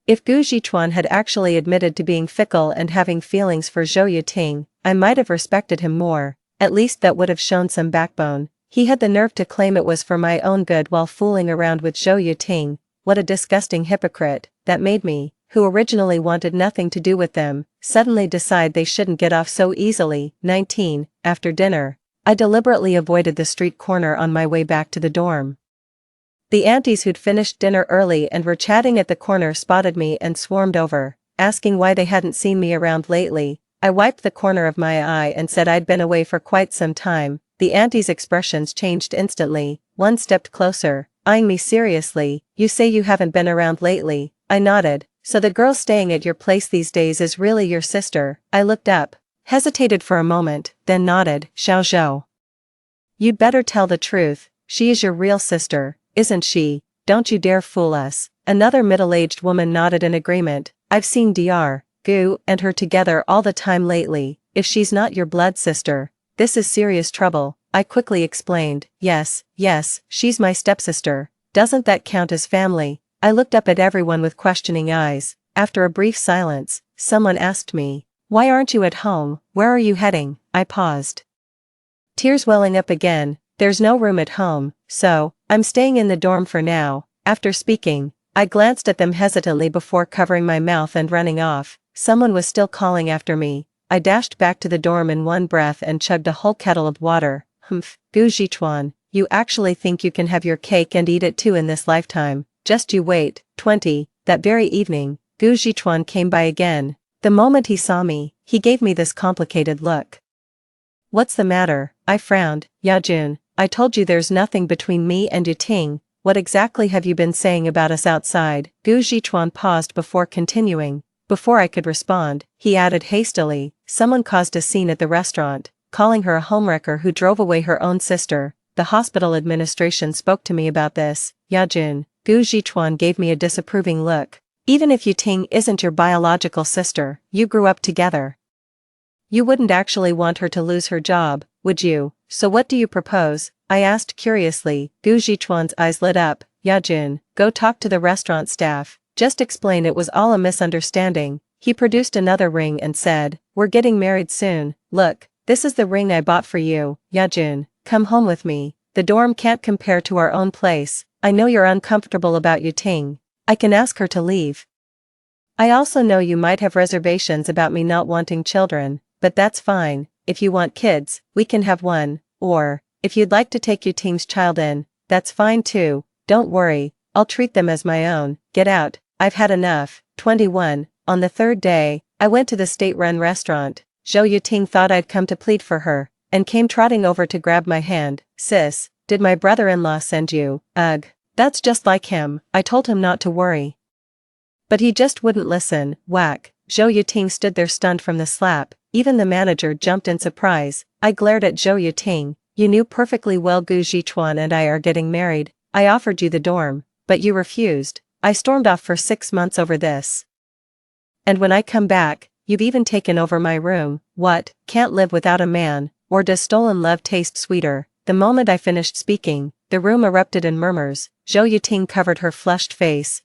If Gu Zhichuan had actually admitted to being fickle and having feelings for Zhou Yuting, I might have respected him more, at least that would have shown some backbone. He had the nerve to claim it was for my own good while fooling around with Zhou Yuting. What a disgusting hypocrite. That made me, who originally wanted nothing to do with them, suddenly decide they shouldn't get off so easily. 19. After dinner, I deliberately avoided the street corner on my way back to the dorm. The aunties who'd finished dinner early and were chatting at the corner spotted me and swarmed over, asking why they hadn't seen me around lately. I wiped the corner of my eye and said I'd been away for quite some time. The aunties' expressions changed instantly. One stepped closer, eyeing me seriously. You say you haven't been around lately. I nodded. So the girl staying at your place these days is really your sister? I looked up, hesitated for a moment, then nodded. Xiao Zhou. You'd better tell the truth. She is your real sister, isn't she? Don't you dare fool us. Another middle-aged woman nodded in agreement. I've seen Dr. Gu and her together all the time lately. If she's not your blood sister, this is serious trouble. I quickly explained. Yes, she's my stepsister. Doesn't that count as family? I looked up at everyone with questioning eyes. After a brief silence, someone asked me, why aren't you at home? Where are you heading? I paused. Tears welling up again. There's no room at home, so I'm staying in the dorm for now. After speaking, I glanced at them hesitantly before covering my mouth and running off. Someone was still calling after me. I dashed back to the dorm in one breath and chugged a whole kettle of water. Humph, Gu Zhichuan, you actually think you can have your cake and eat it too in this lifetime? Just you wait. 20. That very evening, Gu Zhichuan came by again. The moment he saw me, he gave me this complicated look. What's the matter? I frowned. Yajun, I told you there's nothing between me and Yuting. What exactly have you been saying about us outside? Gu Zhichuan paused before continuing. Before I could respond, he added hastily, someone caused a scene at the restaurant, calling her a homewrecker who drove away her own sister. The hospital administration spoke to me about this. Yajun. Gu Zhichuan gave me a disapproving look. Even if Yuting isn't your biological sister, you grew up together. You wouldn't actually want her to lose her job, would you? So what do you propose? I asked curiously. Gu Zhichuan's eyes lit up. Yajun, go talk to the restaurant staff. Just explain it was all a misunderstanding. He produced another ring and said, we're getting married soon. Look, this is the ring I bought for you. Yajun, come home with me. The dorm can't compare to our own place. I know you're uncomfortable about Yuting. I can ask her to leave. I also know you might have reservations about me not wanting children, but that's fine. If you want kids, we can have one. Or, if you'd like to take Yuting's child in, that's fine too. Don't worry, I'll treat them as my own. Get out. I've had enough. 21. On the 3rd day, I went to the state-run restaurant. Zhou Yuting thought I'd come to plead for her, and came trotting over to grab my hand. Sis, did my brother-in-law send you? Ugh. That's just like him. I told him not to worry. But he just wouldn't listen. Whack. Zhou Yuting stood there stunned from the slap. Even the manager jumped in surprise. I glared at Zhou Yuting. You knew perfectly well Gu Zhichuan and I are getting married. I offered you the dorm, but you refused. I stormed off for 6 months over this. And when I come back, you've even taken over my room. What? Can't live without a man, or does stolen love taste sweeter? The moment I finished speaking, the room erupted in murmurs. Zhou Yuting covered her flushed face.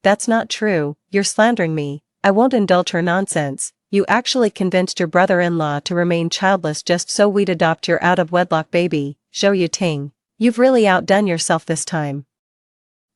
That's not true. You're slandering me. I won't indulge her nonsense. You actually convinced your brother-in-law to remain childless just so we'd adopt your out-of-wedlock baby. Zhou Yuting, you've really outdone yourself this time.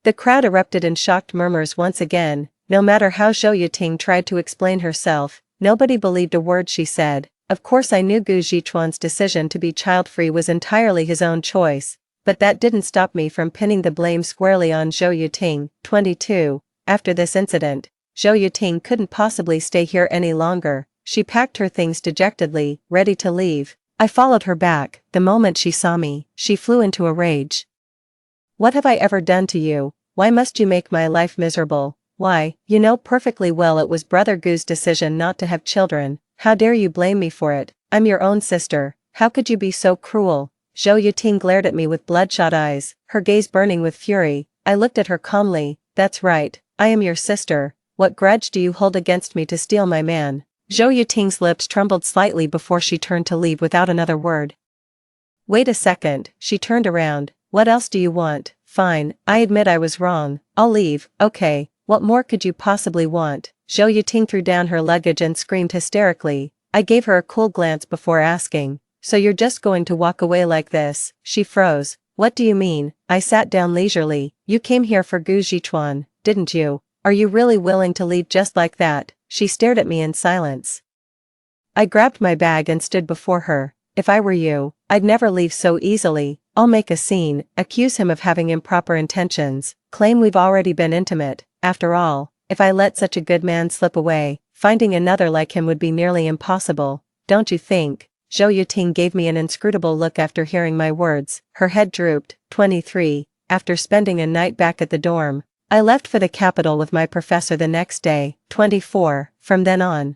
The crowd erupted in shocked murmurs once again. No matter how Zhou Yuting tried to explain herself, nobody believed a word she said. Of course I knew Gu Zhichuan's decision to be child-free was entirely his own choice, but that didn't stop me from pinning the blame squarely on Zhou Yuting. 22. After this incident, Zhou Yuting couldn't possibly stay here any longer. She packed her things dejectedly, ready to leave. I followed her back. The moment she saw me, she flew into a rage. What have I ever done to you? Why must you make my life miserable? Why, you know perfectly well it was Brother Gu's decision not to have children. How dare you blame me for it? I'm your own sister. How could you be so cruel? Zhou Yuting glared at me with bloodshot eyes, her gaze burning with fury. I looked at her calmly. That's right, I am your sister, what grudge do you hold against me to steal my man? Zhou Yuting's lips trembled slightly before she turned to leave without another word. Wait a second, she turned around. What else do you want? Fine, I admit I was wrong, I'll leave, okay, what more could you possibly want? Zhou Yuting threw down her luggage and screamed hysterically. I gave her a cool glance before asking, so you're just going to walk away like this? She froze. What do you mean? I sat down leisurely. You came here for Gu Zhichuan, didn't you? Are you really willing to leave just like that? She stared at me in silence. I grabbed my bag and stood before her. If I were you, I'd never leave so easily. I'll make a scene, accuse him of having improper intentions, claim we've already been intimate. After all, if I let such a good man slip away, finding another like him would be nearly impossible, don't you think? Zhou Yuting gave me an inscrutable look after hearing my words. Her head drooped. 23. After spending a night back at the dorm, I left for the capital with my professor the next day. 24. From then on,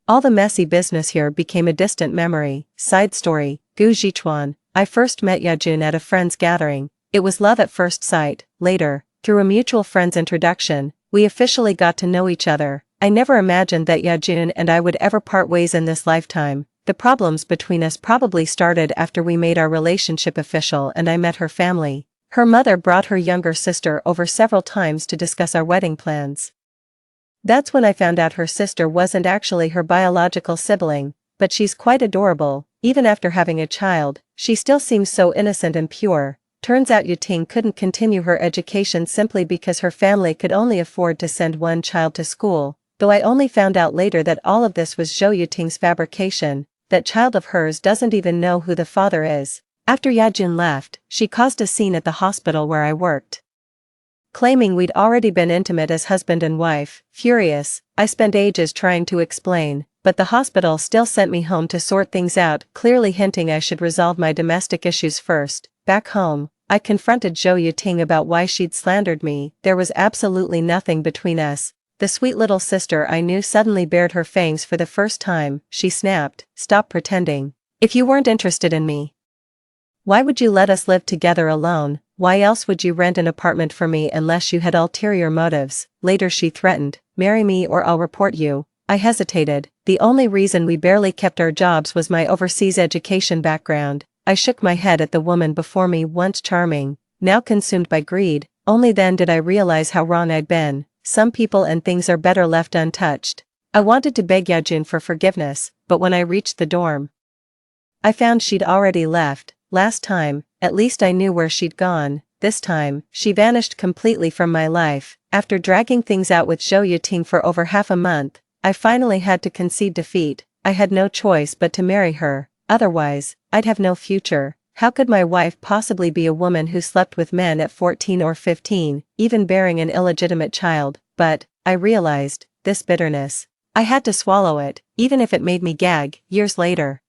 all the messy business here became a distant memory. Side story, Gu Zhichuan. I first met Yajun at a friend's gathering. It was love at first sight. Later, through a mutual friend's introduction, we officially got to know each other. I never imagined that Yajun and I would ever part ways in this lifetime. The problems between us probably started after we made our relationship official and I met her family. Her mother brought her younger sister over several times to discuss our wedding plans. That's when I found out her sister wasn't actually her biological sibling, but she's quite adorable. Even after having a child, she still seems so innocent and pure. Turns out Yuting couldn't continue her education simply because her family could only afford to send one child to school, though I only found out later that all of this was Zhou Yuting's fabrication. That child of hers doesn't even know who the father is. After Yajun left, she caused a scene at the hospital where I worked, claiming we'd already been intimate as husband and wife. Furious, I spent ages trying to explain, but the hospital still sent me home to sort things out, clearly hinting I should resolve my domestic issues first. Back home, I confronted Zhou Yuting about why she'd slandered me. There was absolutely nothing between us. The sweet little sister I knew suddenly bared her fangs for the first time. She snapped, "Stop pretending. If you weren't interested in me, why would you let us live together alone? Why else would you rent an apartment for me unless you had ulterior motives?" Later she threatened, "Marry me or I'll report you." I hesitated. The only reason we barely kept our jobs was my overseas education background. I shook my head at the woman before me, once charming, now consumed by greed. Only then did I realize how wrong I'd been. Some people and things are better left untouched. I wanted to beg Yajun for forgiveness, but when I reached the dorm, I found she'd already left. Last time, at least I knew where she'd gone. This time, she vanished completely from my life. After dragging things out with Zhou Yuting for over half a month, I finally had to concede defeat. I had no choice but to marry her. Otherwise, I'd have no future. How could my wife possibly be a woman who slept with men at 14 or 15, even bearing an illegitimate child? But, I realized, this bitterness, I had to swallow it, even if it made me gag. Years later,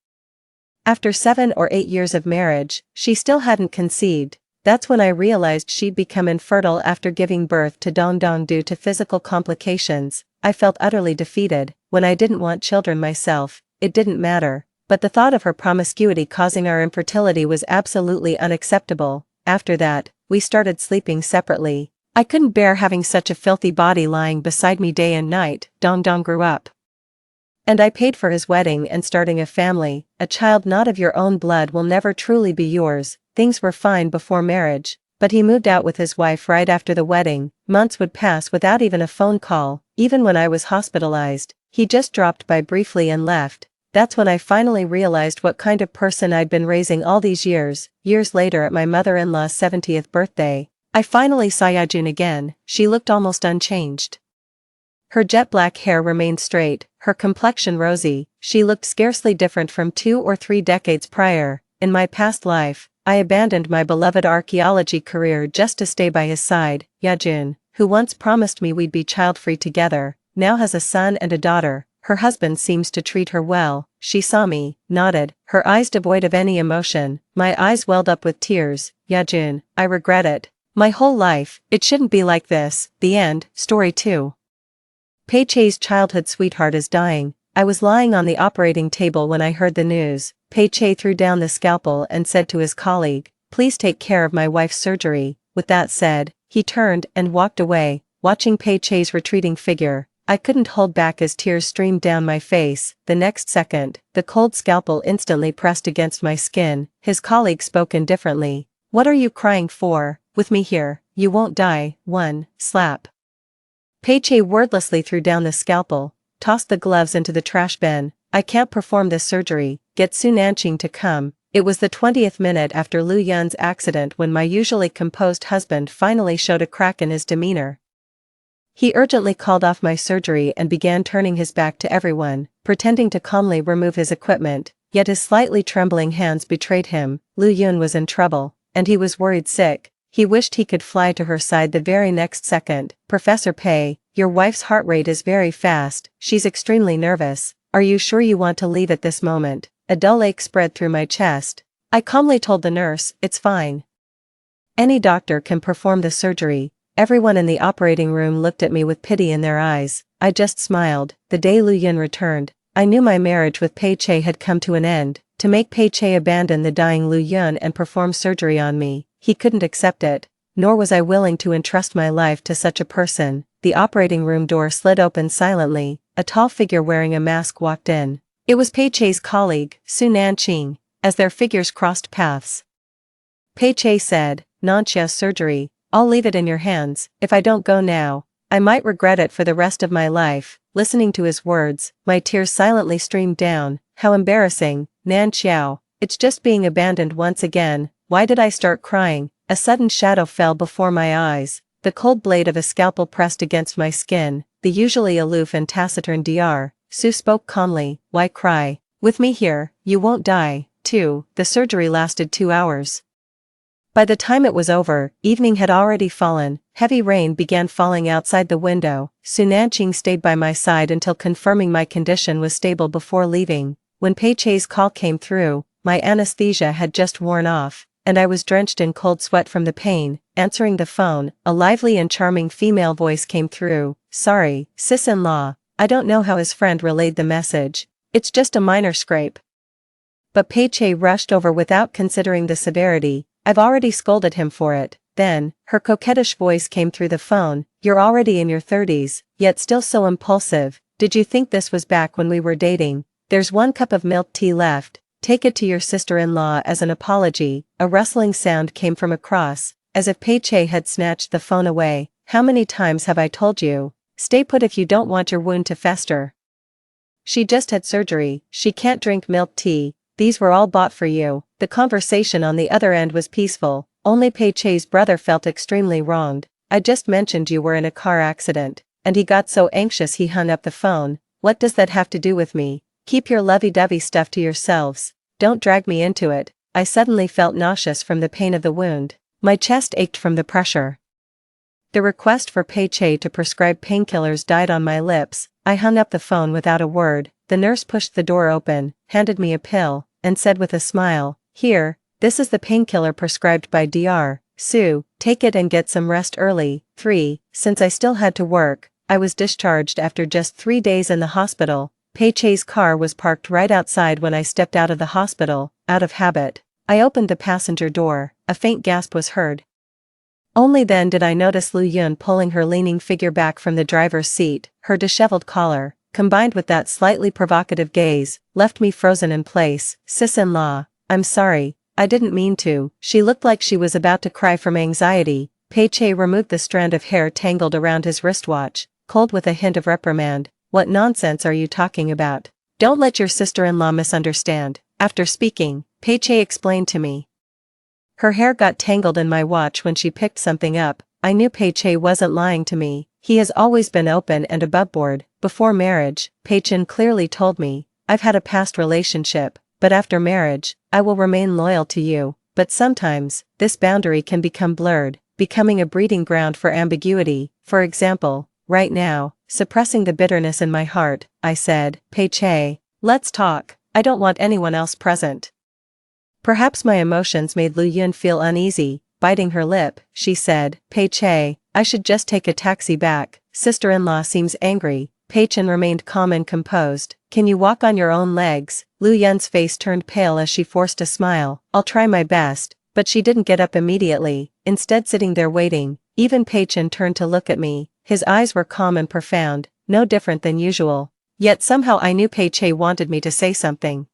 after 7 or 8 years of marriage, she still hadn't conceived. That's when I realized she'd become infertile after giving birth to Dongdong due to physical complications. I felt utterly defeated. When I didn't want children myself, it didn't matter. But the thought of her promiscuity causing our infertility was absolutely unacceptable. After that, we started sleeping separately. I couldn't bear having such a filthy body lying beside me day and night. Dongdong grew up, and I paid for his wedding and starting a family. A child not of your own blood will never truly be yours. Things were fine before marriage, but he moved out with his wife right after the wedding. Months would pass without even a phone call. Even when I was hospitalized, he just dropped by briefly and left. That's when I finally realized what kind of person I'd been raising all these years. Years later, at my mother-in-law's 70th birthday, I finally saw Yajun again. She looked almost unchanged. Her jet black hair remained straight, her complexion rosy. She looked scarcely different from 2 or 3 decades prior. In my past life, I abandoned my beloved archaeology career just to stay by his side. Yajun, who once promised me we'd be child-free together, now has a son and a daughter. Her husband seems to treat her well. She saw me, nodded, her eyes devoid of any emotion. My eyes welled up with tears. Yajun, I regret it. My whole life, it shouldn't be like this. The end. Story 2. Pei Chei's childhood sweetheart is dying. I was lying on the operating table when I heard the news. Pei Chei threw down the scalpel and said to his colleague, "Please take care of my wife's surgery." With that said, he turned and walked away. watching Pei Chei's retreating figure. I couldn't hold back as tears streamed down my face. The next second, the cold scalpel instantly pressed against my skin. His colleague spoke indifferently. "What are you crying for? With me here, you won't die." One slap. Pei Chei wordlessly threw down the scalpel, tossed the gloves into the trash bin. "I can't perform this surgery, get Su Nanqing to come." It was the 20th minute after Lu Yun's accident when my usually composed husband finally showed a crack in his demeanor. He urgently called off my surgery and began turning his back to everyone, pretending to calmly remove his equipment, yet his slightly trembling hands betrayed him. Lu Yun was in trouble, and he was worried sick. He wished he could fly to her side the very next second. "Professor Pei, your wife's heart rate is very fast, she's extremely nervous. Are you sure you want to leave at this moment?" A dull ache spread through my chest. I calmly told the nurse, "It's fine. Any doctor can perform the surgery." Everyone in the operating room looked at me with pity in their eyes. I just smiled. The day Lu Yun returned, I knew my marriage with Pei Chei had come to an end. To make Pei Chei abandon the dying Lu Yun and perform surgery on me, he couldn't accept it, nor was I willing to entrust my life to such a person. The operating room door slid open silently. A tall figure wearing a mask walked in. It was Pei Chei's colleague, Su Nanqing. As their figures crossed paths, Pei Chei said, "Nanqia's surgery, I'll leave it in your hands. If I don't go now, I might regret it for the rest of my life." Listening to his words, my tears silently streamed down. How embarrassing. Nan Xiao, it's just being abandoned once again. Why did I start crying? A sudden shadow fell before my eyes. The cold blade of a scalpel pressed against my skin. The usually aloof and taciturn Dr. Su spoke calmly. "Why cry? With me here, you won't die." 2. The surgery lasted 2 hours. By the time it was over, evening had already fallen. Heavy rain began falling outside the window. Su Nanqing stayed by my side until confirming my condition was stable before leaving. When Pei Chei's call came through, my anesthesia had just worn off, and I was drenched in cold sweat from the pain. Answering the phone, a lively and charming female voice came through. "Sorry, sis-in-law, I don't know how." His friend relayed the message. "It's just a minor scrape." But Pei Chei rushed over without considering the severity. "I've already scolded him for it." Then, her coquettish voice came through the phone. "You're already in your 30s, yet still so impulsive. Did you think this was back when we were dating? There's 1 cup of milk tea left. Take it to your sister-in-law as an apology." A rustling sound came from across, as if Pei Chei had snatched the phone away. "How many times have I told you? Stay put if you don't want your wound to fester. She just had surgery, she can't drink milk tea. These were all bought for you." The conversation on the other end was peaceful. Only Pei Chei's brother felt extremely wronged. "I just mentioned you were in a car accident, and he got so anxious he hung up the phone." "What does that have to do with me? Keep your lovey-dovey stuff to yourselves. Don't drag me into it." I suddenly felt nauseous from the pain of the wound. My chest ached from the pressure. The request for Pei Chei to prescribe painkillers died on my lips. I hung up the phone without a word. The nurse pushed the door open, handed me a pill, and said with a smile, "Here, this is the painkiller prescribed by Dr. Su, take it and get some rest early." 3. Since I still had to work, I was discharged after just 3 days in the hospital. Pei Chei's car was parked right outside when I stepped out of the hospital. Out of habit, I opened the passenger door. A faint gasp was heard. Only then did I notice Lu Yun pulling her leaning figure back from the driver's seat. Her disheveled collar, combined with that slightly provocative gaze, left me frozen in place. "Sis-in-law, I'm sorry, I didn't mean to." She looked like she was about to cry from anxiety. Pei Chei removed the strand of hair tangled around his wristwatch, cold with a hint of reprimand. "What nonsense are you talking about? Don't let your sister-in-law misunderstand." After speaking, Pei Chei explained to me. Her hair got tangled in my watch when she picked something up. I knew Pei Chei wasn't lying to me. He has always been open and aboveboard. Before marriage, Pei Chen clearly told me, "I've had a past relationship, but after marriage, I will remain loyal to you." But sometimes, this boundary can become blurred, becoming a breeding ground for ambiguity. For example, right now, suppressing the bitterness in my heart, I said, "Pei Chei, let's talk. I don't want anyone else present." Perhaps my emotions made Lu Yun feel uneasy. Biting her lip, she said, "Pei Chei, I should just take a taxi back. Sister-in-law seems angry." Pei Chen remained calm and composed. "Can you walk on your own legs?" Lu Yun's face turned pale as she forced a smile. "I'll try my best." But she didn't get up immediately, instead sitting there waiting. Even Pei Chen turned to look at me. His eyes were calm and profound, no different than usual. Yet somehow I knew Pei Che wanted me to say something.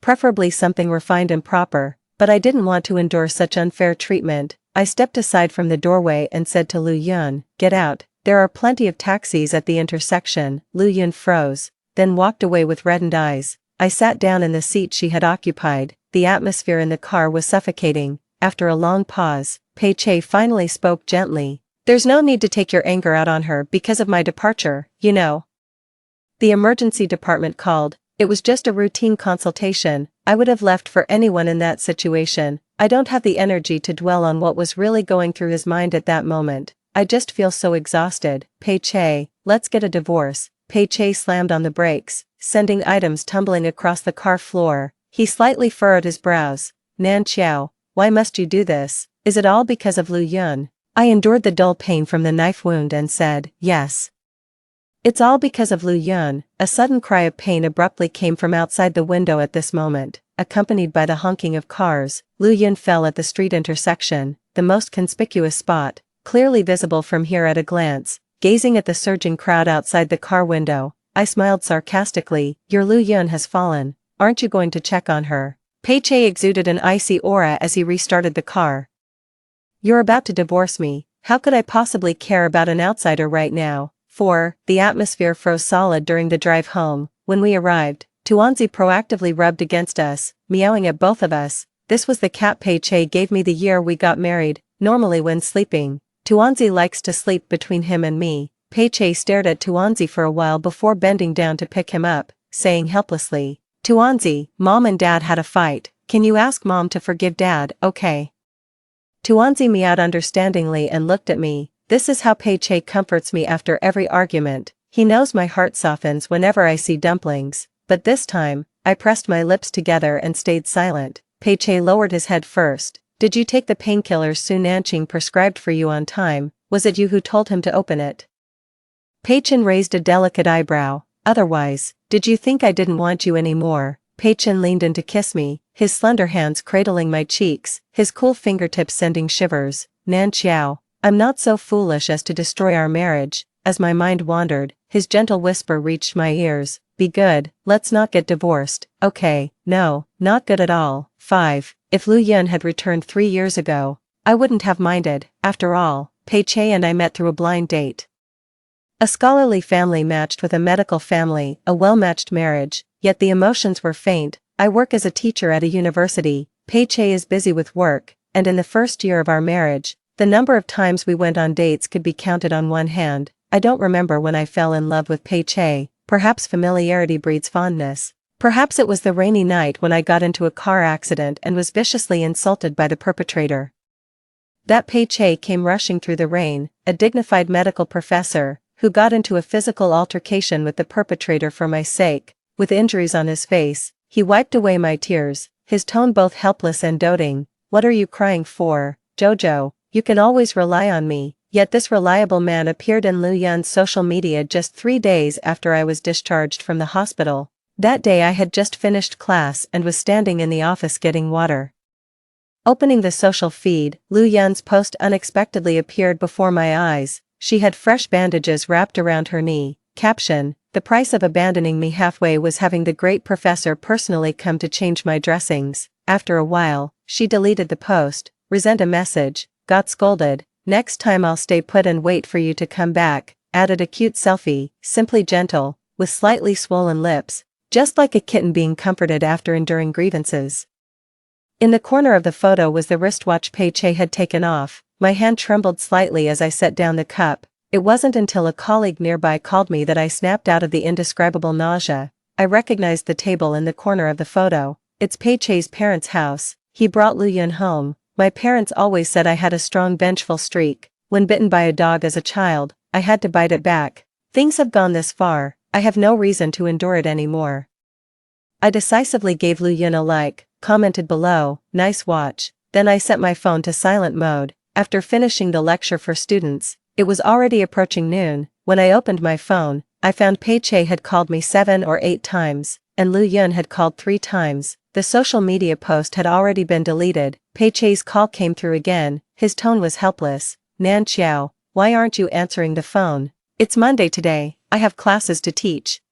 Preferably something refined and proper, but I didn't want to endure such unfair treatment. I stepped aside from the doorway and said to Lu Yun, "Get out, there are plenty of taxis at the intersection." Lu Yun froze, then walked away with reddened eyes. I sat down in the seat she had occupied. The atmosphere in the car was suffocating. After a long pause, Pei Che finally spoke gently. "There's no need to take your anger out on her because of my departure, you know. The emergency department called. It was just a routine consultation. I would have left for anyone in that situation. I don't have the energy to dwell on what was really going through his mind at that moment. I just feel so exhausted." "Pei Che, let's get a divorce." Pei Che slammed on the brakes, sending items tumbling across the car floor. He slightly furrowed his brows. "Nan Qiao, why must you do this? Is it all because of Lu Yun?" I endured the dull pain from the knife wound and said, "Yes. It's all because of Lu Yun." A sudden cry of pain abruptly came from outside the window at this moment, accompanied by the honking of cars. Lu Yun fell at the street intersection, the most conspicuous spot, clearly visible from here at a glance. Gazing at the surging crowd outside the car window, I smiled sarcastically. "Your Lu Yun has fallen. Aren't you going to check on her?" Pei Che exuded an icy aura as he restarted the car. "You're about to divorce me. How could I possibly care about an outsider right now?" The atmosphere froze solid during the drive home. When we arrived, Tuanzi proactively rubbed against us, meowing at both of us. This was the cat Pei Che gave me the year we got married. Normally when sleeping, Tuanzi likes to sleep between him and me. Pei Che stared at Tuanzi for a while before bending down to pick him up, saying helplessly, "Tuanzi, Mom and Dad had a fight. Can you ask Mom to forgive Dad, okay?" Tuanzi meowed understandingly and looked at me. This is how Pei Che comforts me after every argument. He knows my heart softens whenever I see dumplings, but this time, I pressed my lips together and stayed silent. Pei Che lowered his head first. "Did you take the painkillers Su Nanqing prescribed for you on time? Was it you who told him to open it?" Pei Chen raised a delicate eyebrow. "Otherwise, did you think I didn't want you anymore?" Pei Chen leaned in to kiss me, his slender hands cradling my cheeks, his cool fingertips sending shivers. "Nan Qiao, I'm not so foolish as to destroy our marriage." As my mind wandered, his gentle whisper reached my ears. "Be good, let's not get divorced." "Okay, no, not good at all." 5. If Lu Yun had returned 3 years ago, I wouldn't have minded. After all, Pei Che and I met through a blind date. A scholarly family matched with a medical family, a well-matched marriage, yet the emotions were faint. I work as a teacher at a university, Pei Che is busy with work, and in the first year of our marriage, the number of times we went on dates could be counted on one hand. I don't remember when I fell in love with Pei Che. Perhaps familiarity breeds fondness. Perhaps it was the rainy night when I got into a car accident and was viciously insulted by the perpetrator. That Pei Che came rushing through the rain, a dignified medical professor, who got into a physical altercation with the perpetrator for my sake. With injuries on his face, he wiped away my tears, his tone both helpless and doting. "What are you crying for, Jojo? You can always rely on me." Yet this reliable man appeared in Lu Yun's social media just 3 days after I was discharged from the hospital. That day I had just finished class and was standing in the office getting water. Opening the social feed, Lu Yun's post unexpectedly appeared before my eyes. She had fresh bandages wrapped around her knee. Caption: "The price of abandoning me halfway was having the great professor personally come to change my dressings." After a while, she deleted the post. Resent a message. Got scolded. "Next time I'll stay put and wait for you to come back." Added a cute selfie, simply gentle, with slightly swollen lips, just like a kitten being comforted after enduring grievances. In the corner of the photo was the wristwatch Pei Che had taken off. My hand trembled slightly as I set down the cup. It wasn't until a colleague nearby called me that I snapped out of the indescribable nausea. I recognized the table in the corner of the photo. It's Pei Che's parents' house. He brought Lu Yun home. My parents always said I had a strong vengeful streak. When bitten by a dog as a child, I had to bite it back. Things have gone this far, I have no reason to endure it anymore. I decisively gave Lu Yun a like, commented below, "Nice watch." Then I set my phone to silent mode. After finishing the lecture for students, it was already approaching noon. When I opened my phone, I found Pei Che had called me 7 or 8 times, and Lu Yun had called 3 times. The social media post had already been deleted. Pei Che's call came through again, his tone was helpless. "Nan Qiao, why aren't you answering the phone? It's Monday today, I have classes to teach.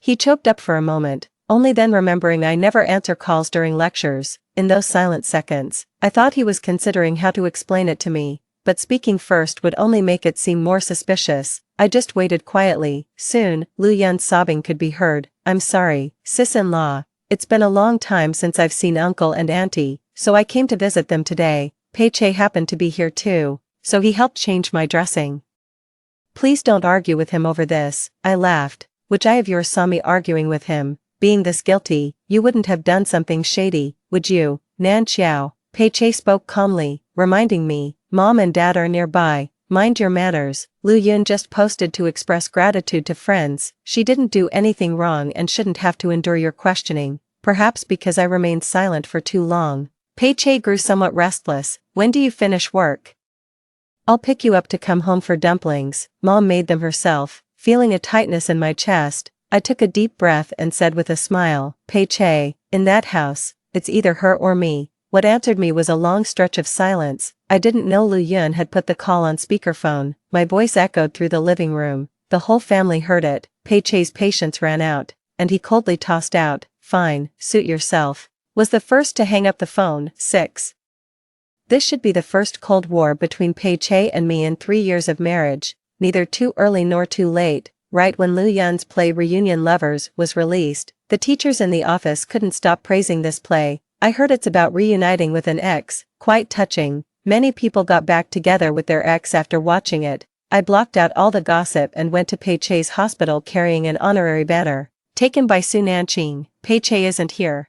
He choked up for a moment, only then remembering I never answer calls during lectures. In those silent seconds, I thought he was considering how to explain it to me, but speaking first would only make it seem more suspicious. I just waited quietly. Soon, Lu Yun's sobbing could be heard. I'm sorry, sis-in-law. It's been a long time since I've seen uncle and auntie, so I came to visit them today. Pei Che happened to be here too, so he helped change my dressing. Please don't argue with him over this, I laughed. Which I of yours saw me arguing with him? Being this guilty, you wouldn't have done something shady, would you, Nan Xiao? Pei Che spoke calmly, reminding me, Mom and Dad are nearby, mind your manners. Lu Yun just posted to express gratitude to friends. She didn't do anything wrong and shouldn't have to endure your questioning, perhaps because I remained silent for too long. Pei Che grew somewhat restless. When do you finish work? I'll pick you up to come home for dumplings. Mom made them herself. Feeling a tightness in my chest, I took a deep breath and said with a smile, Pei Che, in that house, it's either her or me. What answered me was a long stretch of silence. I didn't know Lu Yun had put the call on speakerphone. My voice echoed through the living room. The whole family heard it. Pei Che's patience ran out, and he coldly tossed out, fine, suit yourself. Was the first to hang up the phone. 6. This should be the first Cold War between Pei Che and me in 3 years of marriage. Neither too early nor too late. Right when Lu Yun's play Reunion Lovers was released, the teachers in the office couldn't stop praising this play. I heard it's about reuniting with an ex, quite touching. Many people got back together with their ex after watching it. I blocked out all the gossip and went to Pei Che's hospital carrying an honorary banner. Taken by Su Nanqing. Pei Che isn't here.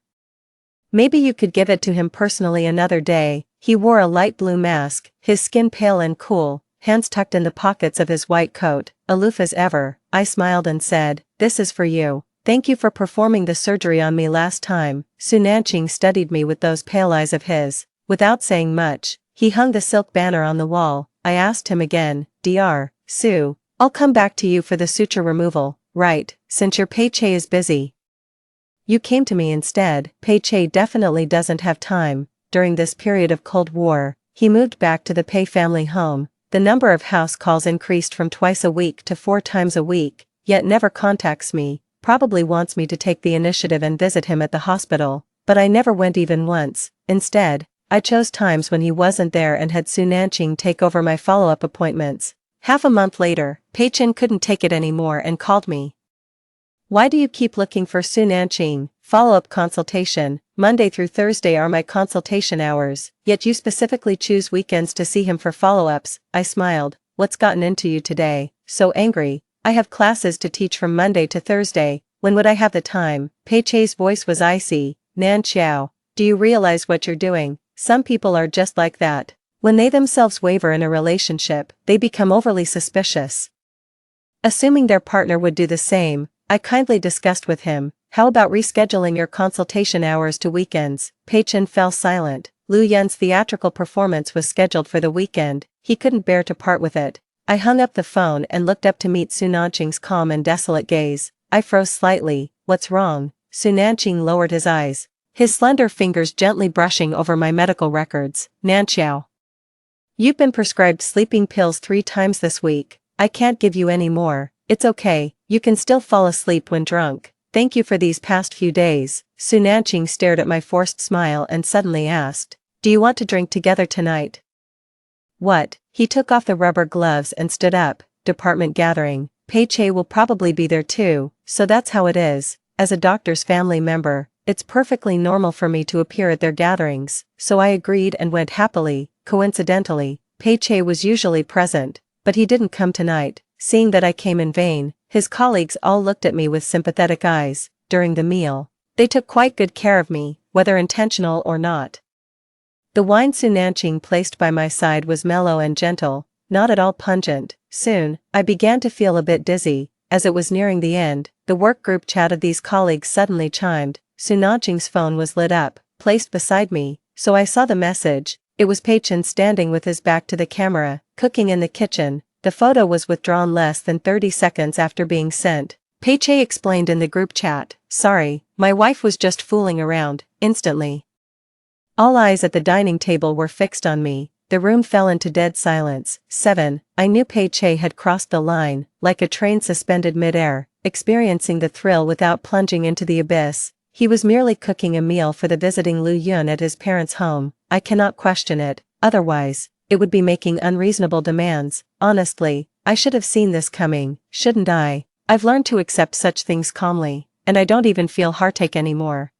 Maybe you could give it to him personally another day. He wore a light blue mask, his skin pale and cool, hands tucked in the pockets of his white coat, aloof as ever. I smiled and said, this is for you. Thank you for performing the surgery on me last time. Su Nanqing studied me with those pale eyes of his. Without saying much, he hung the silk banner on the wall. I asked him again, Dr. Su, I'll come back to you for the suture removal, right, since your Pei Che is busy. You came to me instead. Pei Che definitely doesn't have time. During this period of Cold War, he moved back to the Pei family home. The number of house calls increased from twice a week to 4 times a week, yet never contacts me, probably wants me to take the initiative and visit him at the hospital, but I never went even once. Instead, I chose times when he wasn't there and had Su Nanqing take over my follow-up appointments. Half a month later, Pei Chen couldn't take it anymore and called me. Why do you keep looking for Su Nanqing? Follow-up consultation. Monday through Thursday are my consultation hours, yet you specifically choose weekends to see him for follow-ups. I smiled. What's gotten into you today? So angry. I have classes to teach from Monday to Thursday. When would I have the time? Pei Che's voice was icy. Nan Xiao, do you realize what you're doing? Some people are just like that. When they themselves waver in a relationship, they become overly suspicious. Assuming their partner would do the same, I kindly discussed with him, how about rescheduling your consultation hours to weekends? Pei Chen fell silent. Lu Yun's theatrical performance was scheduled for the weekend. He couldn't bear to part with it. I hung up the phone and looked up to meet Su Nanqing's calm and desolate gaze. I froze slightly. What's wrong? Su Nanqing lowered his eyes, his slender fingers gently brushing over my medical records. Nan Xiao, you've been prescribed sleeping pills 3 times this week. I can't give you any more. It's okay, you can still fall asleep when drunk. Thank you for these past few days. Su Nanqing stared at my forced smile and suddenly asked, do you want to drink together tonight? What? He took off the rubber gloves and stood up. Department gathering. Pei Che will probably be there too, so that's how it is. As a doctor's family member, it's perfectly normal for me to appear at their gatherings, so I agreed and went happily. Coincidentally, Pei Che was usually present, but he didn't come tonight. Seeing that I came in vain, his colleagues all looked at me with sympathetic eyes. During the meal, they took quite good care of me, whether intentional or not. The wine Su Nanqing placed by my side was mellow and gentle, not at all pungent. Soon, I began to feel a bit dizzy. As it was nearing the end, the work group chat of these colleagues suddenly chimed. Su Nanqing's phone was lit up, placed beside me, so I saw the message. It was Pei Chen standing with his back to the camera, cooking in the kitchen. The photo was withdrawn less than 30 seconds after being sent. Pei Che explained in the group chat, sorry, my wife was just fooling around. Instantly, all eyes at the dining table were fixed on me. The room fell into dead silence. 7. I knew Pei Che had crossed the line, like a train suspended mid-air, experiencing the thrill without plunging into the abyss. He was merely cooking a meal for the visiting Lu Yun at his parents' home. I cannot question it, otherwise, it would be making unreasonable demands. Honestly, I should have seen this coming, shouldn't I? I've learned to accept such things calmly, and I don't even feel heartache anymore.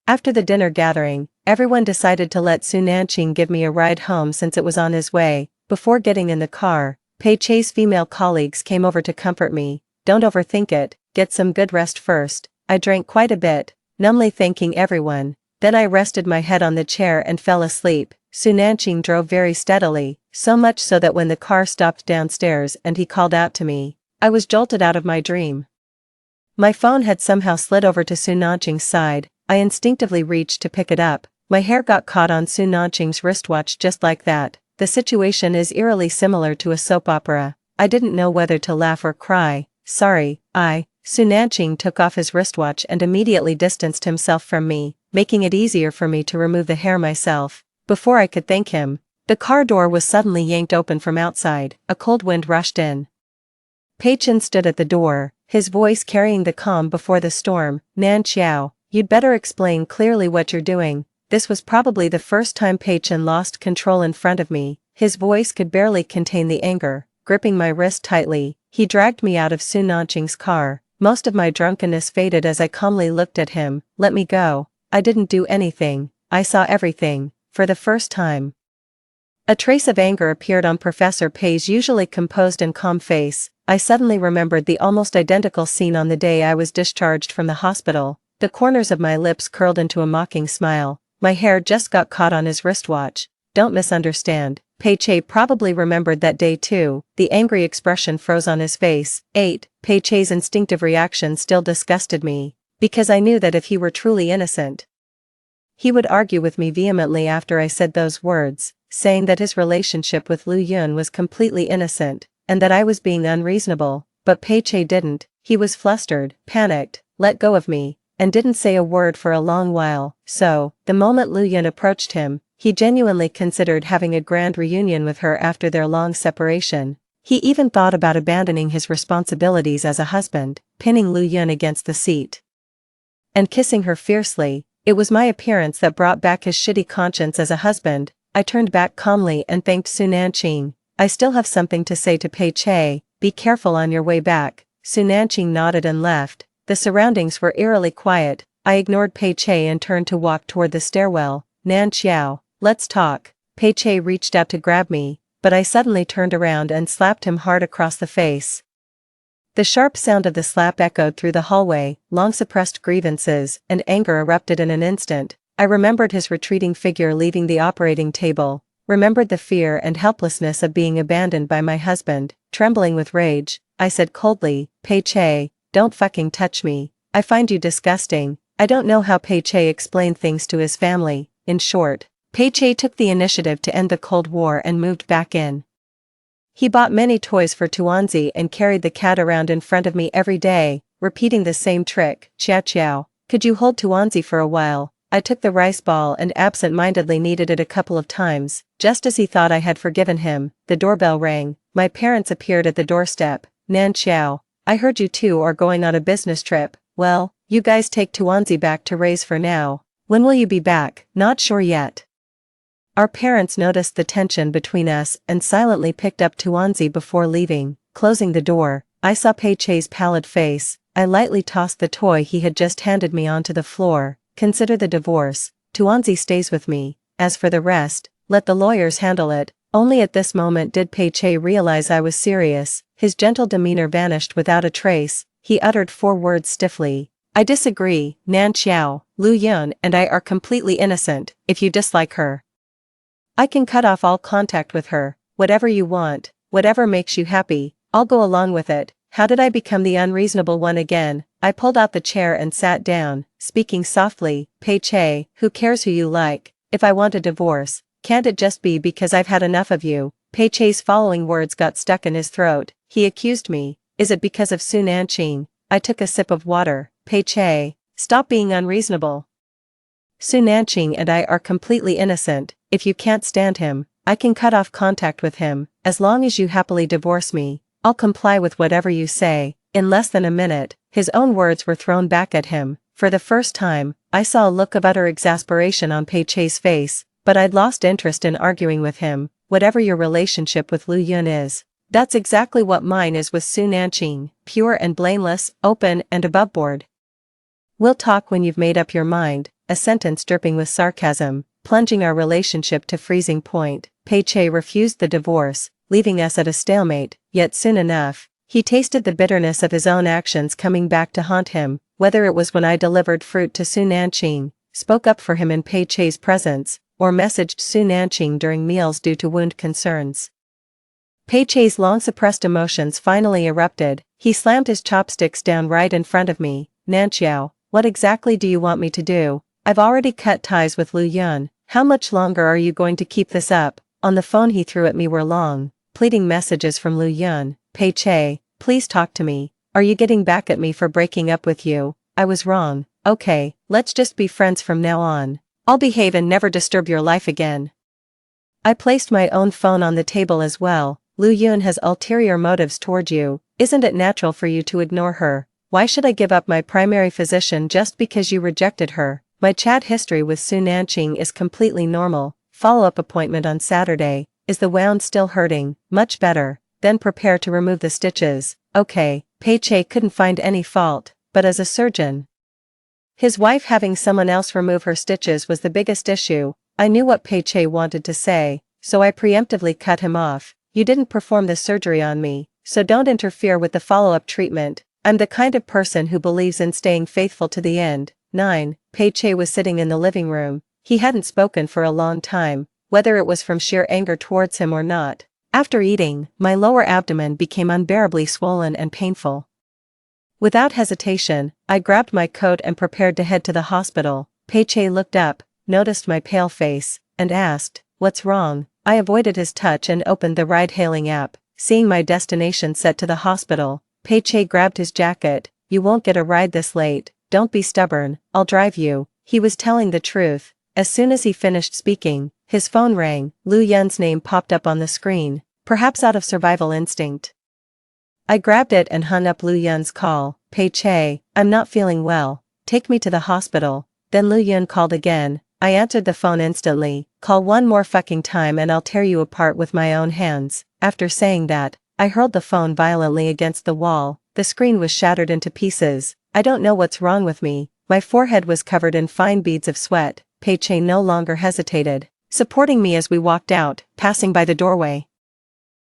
After the dinner gathering, everyone decided to let Su Nanqing give me a ride home since it was on his way. Before getting in the car, Pei Che's female colleagues came over to comfort me. Don't overthink it, get some good rest first. I drank quite a bit, numbly thanking everyone. Then I rested my head on the chair and fell asleep. Su Nanqing drove very steadily, so much so that when the car stopped downstairs and he called out to me, I was jolted out of my dream. My phone had somehow slid over to Su Nanqing's side. I instinctively reached to pick it up. My hair got caught on Su Nanqing's wristwatch just like that. The situation is eerily similar to a soap opera. I didn't know whether to laugh or cry. Sorry, Su Nanqing took off his wristwatch and immediately distanced himself from me, making it easier for me to remove the hair myself. Before I could thank him, the car door was suddenly yanked open from outside. A cold wind rushed in. Pei Chen stood at the door, his voice carrying the calm before the storm. Nan Xiao, you'd better explain clearly what you're doing. This was probably the first time Pei Chen lost control in front of me. His voice could barely contain the anger. Gripping my wrist tightly, he dragged me out of Su Nanqing's car. Most of my drunkenness faded as I calmly looked at him. Let me go. I didn't do anything. I saw everything, for the first time. A trace of anger appeared on Professor Pei's usually composed and calm face. I suddenly remembered the almost identical scene on the day I was discharged from the hospital. The corners of my lips curled into a mocking smile. My hair just got caught on his wristwatch. Don't misunderstand. Pei Che probably remembered that day too. The angry expression froze on his face. 8. Pei Che's instinctive reaction still disgusted me, because I knew that if he were truly innocent, he would argue with me vehemently after I said those words, saying that his relationship with Lu Yun was completely innocent, and that I was being unreasonable. But Pei Che didn't. He was flustered, panicked, let go of me, and didn't say a word for a long while. So, the moment Lu Yun approached him, he genuinely considered having a grand reunion with her after their long separation. He even thought about abandoning his responsibilities as a husband, pinning Lu Yun against the seat, and kissing her fiercely. It was my appearance that brought back his shitty conscience as a husband. I turned back calmly and thanked Su Nanqing. I still have something to say to Pei Che. Be careful on your way back. Su Nanqing nodded and left. The surroundings were eerily quiet. I ignored Pei Che and turned to walk toward the stairwell. Nan Xiao, let's talk. Pei Che reached out to grab me, but I suddenly turned around and slapped him hard across the face. The sharp sound of the slap echoed through the hallway. Long-suppressed grievances and anger erupted in an instant. I remembered his retreating figure leaving the operating table, remembered the fear and helplessness of being abandoned by my husband. Trembling with rage, I said coldly, Pei Che, don't fucking touch me. I find you disgusting. I don't know how Pei Che explained things to his family. In short, Pei Che took the initiative to end the Cold War and moved back in. He bought many toys for Tuanzi and carried the cat around in front of me every day, repeating the same trick. Xiao Xiao, could you hold Tuanzi for a while? I took the rice ball and absent-mindedly kneaded it a couple of times. Just as he thought I had forgiven him, the doorbell rang. My parents appeared at the doorstep. Nan Xiao, I heard you two are going on a business trip. Well, you guys take Tuanzi back to raise for now. When will you be back? Not sure yet. Our parents noticed the tension between us and silently picked up Tuanzi before leaving. Closing the door, I saw Pei Che's pallid face. I lightly tossed the toy he had just handed me onto the floor. Consider the divorce. Tuanzi stays with me. As for the rest, let the lawyers handle it. Only at this moment did Pei Che realize I was serious. His gentle demeanor vanished without a trace. He uttered 4 words stiffly. I disagree, Nan Xiao. Lu Yun and I are completely innocent. If you dislike her, I can cut off all contact with her. Whatever you want, whatever makes you happy, I'll go along with it. How did I become the unreasonable one again? I pulled out the chair and sat down, speaking softly. Pei Che, who cares who you like? If I want a divorce, can't it just be because I've had enough of you? Pei Che's following words got stuck in his throat. He accused me. Is it because of Su Nanqing? I took a sip of water. Pei Che, stop being unreasonable. Su Nanqing and I are completely innocent. If you can't stand him, I can cut off contact with him, as long as you happily divorce me, I'll comply with whatever you say. In less than a minute, his own words were thrown back at him. For the first time, I saw a look of utter exasperation on Pei Chei's face, but I'd lost interest in arguing with him. Whatever your relationship with Lu Yun is, that's exactly what mine is with Su Nanqing, pure and blameless, open and aboveboard. We'll talk when you've made up your mind, a sentence dripping with sarcasm, plunging our relationship to freezing point. Pei Chei refused the divorce, leaving us at a stalemate, yet soon enough, he tasted the bitterness of his own actions coming back to haunt him, whether it was when I delivered fruit to Su Nanqing, spoke up for him in Pei Chei's presence, or messaged Su Nanqing during meals due to wound concerns. Pei Chei's long-suppressed emotions finally erupted. He slammed his chopsticks down right in front of me. Nanqiao, what exactly do you want me to do? I've already cut ties with Lu Yun. How much longer are you going to keep this up? On the phone he threw at me were long, pleading messages from Lu Yun. Pei Chei, please talk to me. Are you getting back at me for breaking up with you? I was wrong. Okay, let's just be friends from now on. I'll behave and never disturb your life again. I placed my own phone on the table as well. Lu Yun has ulterior motives toward you. Isn't it natural for you to ignore her? Why should I give up my primary physician just because you rejected her? My chat history with Su Nanqing is completely normal. Follow-up appointment on Saturday. Is the wound still hurting? Much better. Then prepare to remove the stitches. Okay. Pei Chei couldn't find any fault, but as a surgeon, his wife having someone else remove her stitches was the biggest issue. I knew what Pei Chei wanted to say, so I preemptively cut him off. You didn't perform the surgery on me, so don't interfere with the follow-up treatment. I'm the kind of person who believes in staying faithful to the end. 9. Pei Chei was sitting in the living room. He hadn't spoken for a long time, whether it was from sheer anger towards him or not. After eating, my lower abdomen became unbearably swollen and painful. Without hesitation, I grabbed my coat and prepared to head to the hospital. Pei Chei looked up, noticed my pale face, and asked, "What's wrong?" I avoided his touch and opened the ride-hailing app. Seeing my destination set to the hospital, Pei Chei grabbed his jacket. "You won't get a ride this late. Don't be stubborn, I'll drive you." He was telling the truth. As soon as he finished speaking, his phone rang. Lu Yun's name popped up on the screen, perhaps out of survival instinct. I grabbed it and hung up Lu Yun's call. "Pei Chei, I'm not feeling well. Take me to the hospital." Then Lu Yun called again. I answered the phone instantly. "Call one more fucking time and I'll tear you apart with my own hands." After saying that, I hurled the phone violently against the wall. The screen was shattered into pieces. I don't know what's wrong with me. My forehead was covered in fine beads of sweat. Pei Chei no longer hesitated, supporting me as we walked out, passing by the doorway.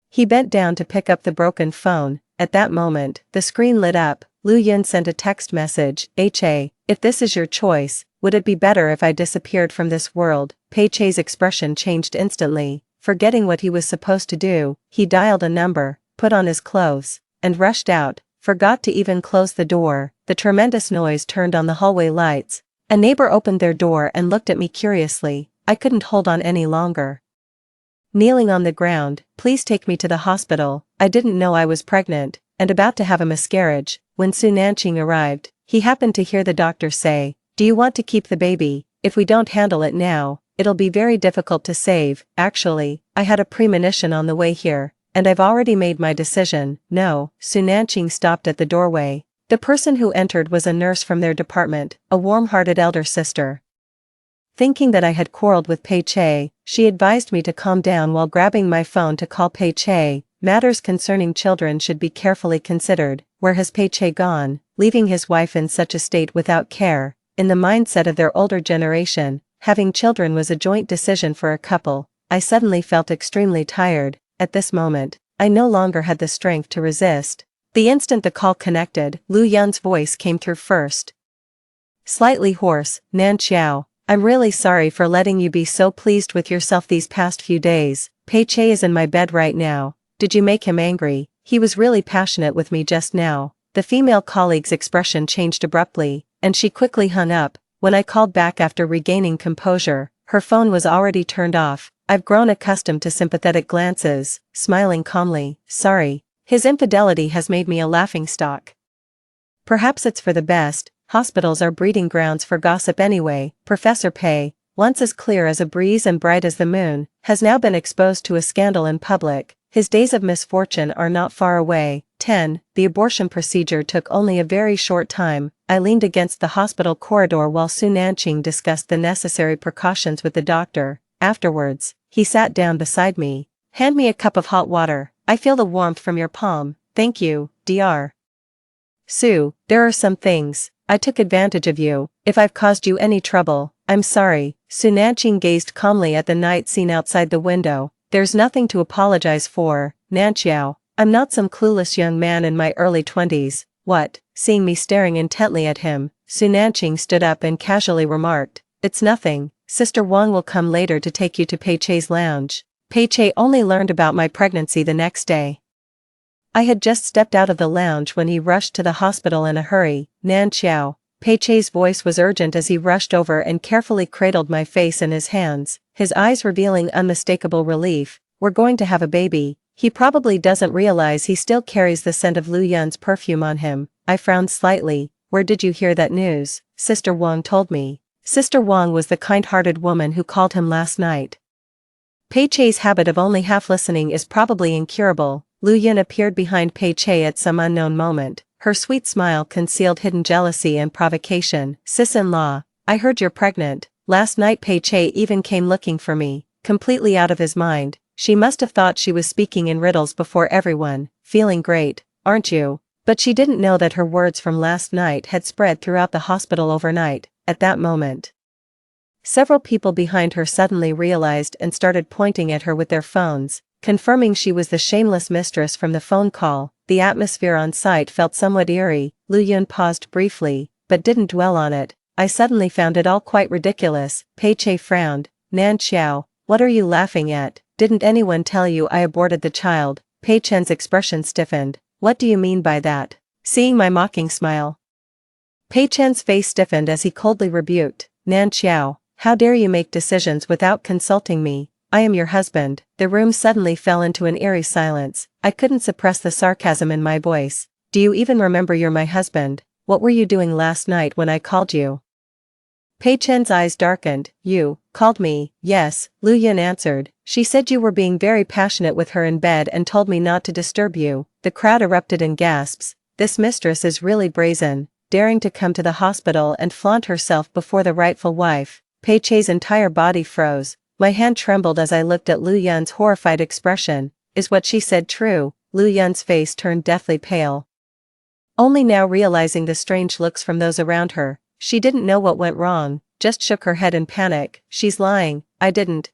He bent down to pick up the broken phone. At that moment, the screen lit up. Lu Yun sent a text message. "Chei, if this is your choice, would it be better if I disappeared from this world?" Pei Chei's expression changed instantly. Forgetting what he was supposed to do, he dialed a number, put on his clothes, and rushed out. Forgot to even close the door. The tremendous noise turned on the hallway lights. A neighbor opened their door and looked at me curiously. I couldn't hold on any longer. Kneeling on the ground, "Please take me to the hospital. I didn't know I was pregnant, and about to have a miscarriage." When Su Nanqing arrived, he happened to hear the doctor say, "Do you want to keep the baby? If we don't handle it now, it'll be very difficult to save." Actually, I had a premonition on the way here, and I've already made my decision. "No." Su Nanqing stopped at the doorway. The person who entered was a nurse from their department, a warm-hearted elder sister. Thinking that I had quarreled with Pei Chei, she advised me to calm down while grabbing my phone to call Pei Chei. Matters concerning children should be carefully considered. Where has Pei Chei gone, leaving his wife in such a state without care? In the mindset of their older generation, having children was a joint decision for a couple. I suddenly felt extremely tired. At this moment, I no longer had the strength to resist. The instant the call connected, Lu Yun's voice came through first. Slightly hoarse, "Nanqiao, I'm really sorry for letting you be so pleased with yourself these past few days. Pei Chei is in my bed right now. Did you make him angry? He was really passionate with me just now." The female colleague's expression changed abruptly, and she quickly hung up. When I called back after regaining composure, her phone was already turned off. I've grown accustomed to sympathetic glances, smiling calmly. "Sorry. His infidelity has made me a laughingstock. Perhaps it's for the best. Hospitals are breeding grounds for gossip anyway." Professor Pei, once as clear as a breeze and bright as the moon, has now been exposed to a scandal in public. His days of misfortune are not far away. 10. The abortion procedure took only a very short time. I leaned against the hospital corridor while Su Nanqing discussed the necessary precautions with the doctor. Afterwards, he sat down beside me. Hand me a cup of hot water. I feel the warmth from your palm. Thank you, Dr. Su, there are some things. I took advantage of you. If I've caused you any trouble, I'm sorry. Su Nanqing gazed calmly at the night scene outside the window. There's nothing to apologize for, Nanqiao. I'm not some clueless young man in my early 20s. What? Seeing me staring intently at him, Su Nanqing stood up and casually remarked, "It's nothing. Sister Wang will come later to take you to Pei Chei's lounge." Pei Chei only learned about my pregnancy the next day. I had just stepped out of the lounge when he rushed to the hospital in a hurry. Nanqiao. Pei Chei's voice was urgent as he rushed over and carefully cradled my face in his hands, his eyes revealing unmistakable relief. "We're going to have a baby. He probably doesn't realize he still carries the scent of Lu Yun's perfume on him." I frowned slightly. "Where did you hear that news?" "Sister Wang told me." Sister Wang was the kind-hearted woman who called him last night. Pei Chei's habit of only half listening is probably incurable. Lu Yun appeared behind Pei Chei at some unknown moment. Her sweet smile concealed hidden jealousy and provocation. "Sis-in-law, I heard you're pregnant." Last night Pei Chei even came looking for me, completely out of his mind. She must have thought she was speaking in riddles before everyone. "Feeling great, aren't you?" But she didn't know that her words from last night had spread throughout the hospital overnight. At that moment, several people behind her suddenly realized and started pointing at her with their phones, confirming she was the shameless mistress from the phone call. The atmosphere on site felt somewhat eerie. Lu Yun paused briefly, but didn't dwell on it. I suddenly found it all quite ridiculous. Pei Chei frowned. "Nanqiao, what are you laughing at? Didn't anyone tell you I aborted the child?" Pei Chen's expression stiffened. "What do you mean by that?" Seeing my mocking smile, Pei Chen's face stiffened as he coldly rebuked. "Nanqiao, how dare you make decisions without consulting me? I am your husband." The room suddenly fell into an eerie silence. I couldn't suppress the sarcasm in my voice. "Do you even remember you're my husband? What were you doing last night when I called you?" Pei Chen's eyes darkened. "You called me?" "Yes," Lu Yun answered. "She said you were being very passionate with her in bed and told me not to disturb you." The crowd erupted in gasps. This mistress is really brazen, daring to come to the hospital and flaunt herself before the rightful wife. Pei Chei's entire body froze. My hand trembled as I looked at Lu Yun's horrified expression. Is what she said true? Lu Yun's face turned deathly pale. Only now realizing the strange looks from those around her, she didn't know what went wrong, just shook her head in panic. "She's lying. I didn't.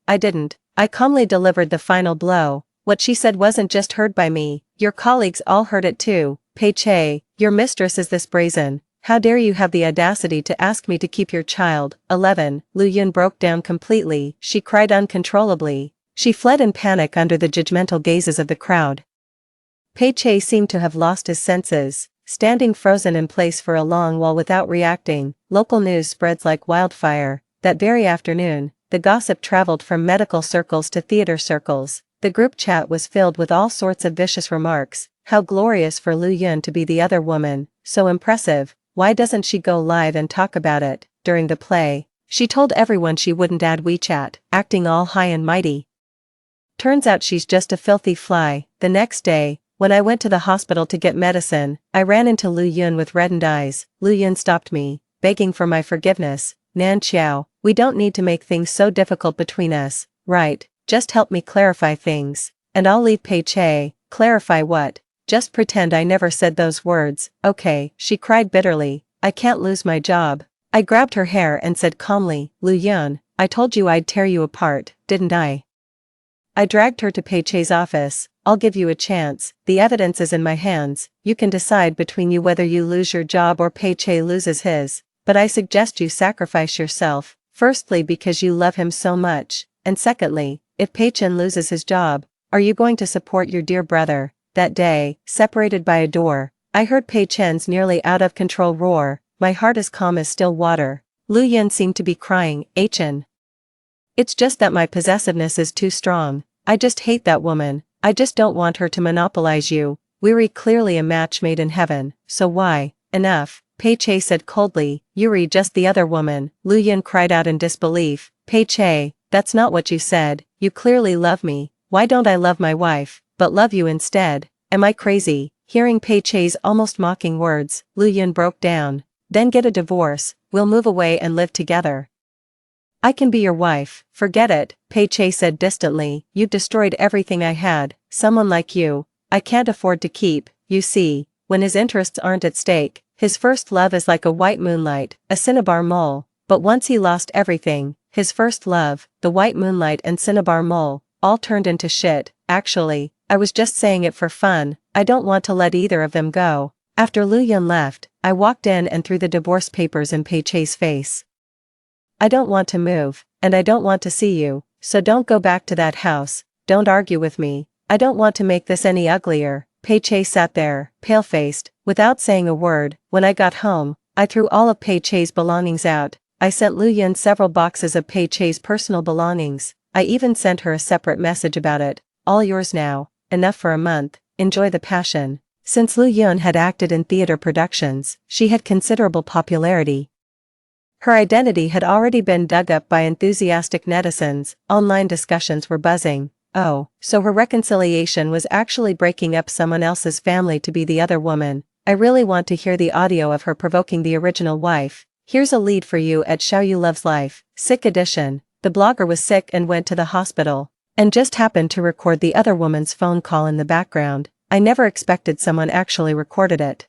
I didn't." I calmly delivered the final blow. "What she said wasn't just heard by me, your colleagues all heard it too. Pei Chei, your mistress is this brazen. How dare you have the audacity to ask me to keep your child?" 11. Lu Yun broke down completely. She cried uncontrollably. She fled in panic under the judgmental gazes of the crowd. Pei Chei seemed to have lost his senses, standing frozen in place for a long while without reacting. Local news spreads like wildfire. That very afternoon, the gossip traveled from medical circles to theater circles. The group chat was filled with all sorts of vicious remarks. How glorious for Lu Yun to be the other woman, so impressive. Why doesn't she go live and talk about it? During the play, she told everyone she wouldn't add WeChat, acting all high and mighty. Turns out she's just a filthy fly. The next day, when I went to the hospital to get medicine, I ran into Lu Yun with reddened eyes. Lu Yun stopped me, begging for my forgiveness. "Nanqiao, we don't need to make things so difficult between us, right? Just help me clarify things, and I'll leave Pei Chei." "Clarify what? Just pretend I never said those words, okay?" She cried bitterly. "I can't lose my job." I grabbed her hair and said calmly, "Lu Yun, I told you I'd tear you apart, didn't I?" I dragged her to Pei Chei's office. "I'll give you a chance. The evidence is in my hands. You can decide between you whether you lose your job or Pei Chei loses his. But I suggest you sacrifice yourself, firstly because you love him so much, and secondly, if Pei Chen loses his job, are you going to support your dear brother?" That day, separated by a door, I heard Pei Chen's nearly out-of-control roar. My heart as calm as still water. Lu Yun seemed to be crying. "Chen. It's just that my possessiveness is too strong. I just hate that woman. I just don't want her to monopolize you. We're clearly a match made in heaven, so why?" "Enough." Pei-Che said coldly. Yuri, just the other woman. Lu Yun cried out in disbelief. Pei-Che, that's not what you said. You clearly love me. Why don't I love my wife, but love you instead? Am I crazy? Hearing Pei-Che's almost mocking words, Lu Yun broke down. Then get a divorce, we'll move away and live together. I can be your wife. Forget it, Pei-Che said distantly. You've destroyed everything I had. Someone like you, I can't afford to keep. You see, when his interests aren't at stake, his first love is like a white moonlight, a cinnabar mole. But once he lost everything, his first love, the white moonlight and cinnabar mole, all turned into shit. Actually, I was just saying it for fun. I don't want to let either of them go. After Lu Yun left, I walked in and threw the divorce papers in Pei-Che's face. I don't want to move, and I don't want to see you, so don't go back to that house. Don't argue with me. I don't want to make this any uglier. Pei-Che sat there, pale-faced, without saying a word. When I got home, I threw all of Pei-Che's belongings out. I sent Lu Yun several boxes of Pei-Che's personal belongings. I even sent her a separate message about it. All yours now. Enough for a month. Enjoy the passion. Since Lu Yun had acted in theater productions, she had considerable popularity. Her identity had already been dug up by enthusiastic netizens. Online discussions were buzzing. Oh, so her reconciliation was actually breaking up someone else's family to be the other woman. I really want to hear the audio of her provoking the original wife. Here's a lead for you at Xiaoyu Loves Life, Sick Edition. The blogger was sick and went to the hospital, and just happened to record the other woman's phone call in the background. I never expected someone actually recorded it.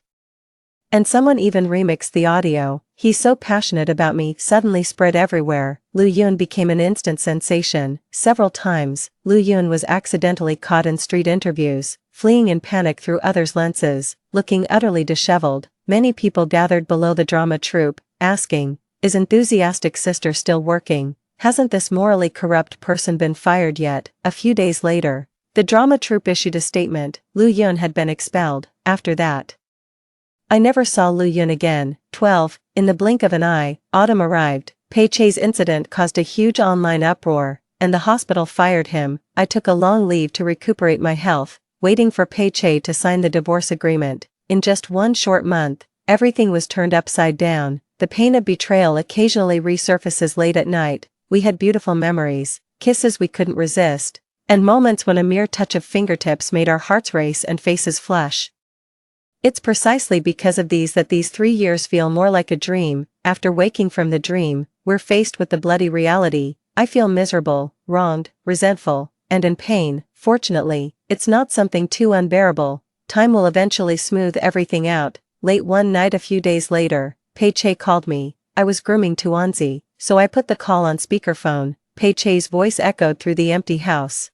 And someone even remixed the audio. He's so passionate about me suddenly spread everywhere. Lu Yun became an instant sensation. Several times, Lu Yun was accidentally caught in street interviews, fleeing in panic through others' lenses, looking utterly disheveled. Many people gathered below the drama troupe, asking, is enthusiastic sister still working? Hasn't this morally corrupt person been fired yet? A few days later, the drama troupe issued a statement. Lu Yun had been expelled. After that, I never saw Lu Yun again. 12. In the blink of an eye, autumn arrived. Pei-Che's incident caused a huge online uproar, and the hospital fired him. I took a long leave to recuperate my health, waiting for Pei-Che to sign the divorce agreement. In just one short month, everything was turned upside down. The pain of betrayal occasionally resurfaces late at night. We had beautiful memories, kisses we couldn't resist, and moments when a mere touch of fingertips made our hearts race and faces flush. It's precisely because of these that these 3 years feel more like a dream. After waking from the dream, we're faced with the bloody reality. I feel miserable, wronged, resentful, and in pain. Fortunately, it's not something too unbearable. Time will eventually smooth everything out. Late one night a few days later, Pei-Che called me. I was grooming Tuanzi, so I put the call on speakerphone. Pei-Che's voice echoed through the empty house.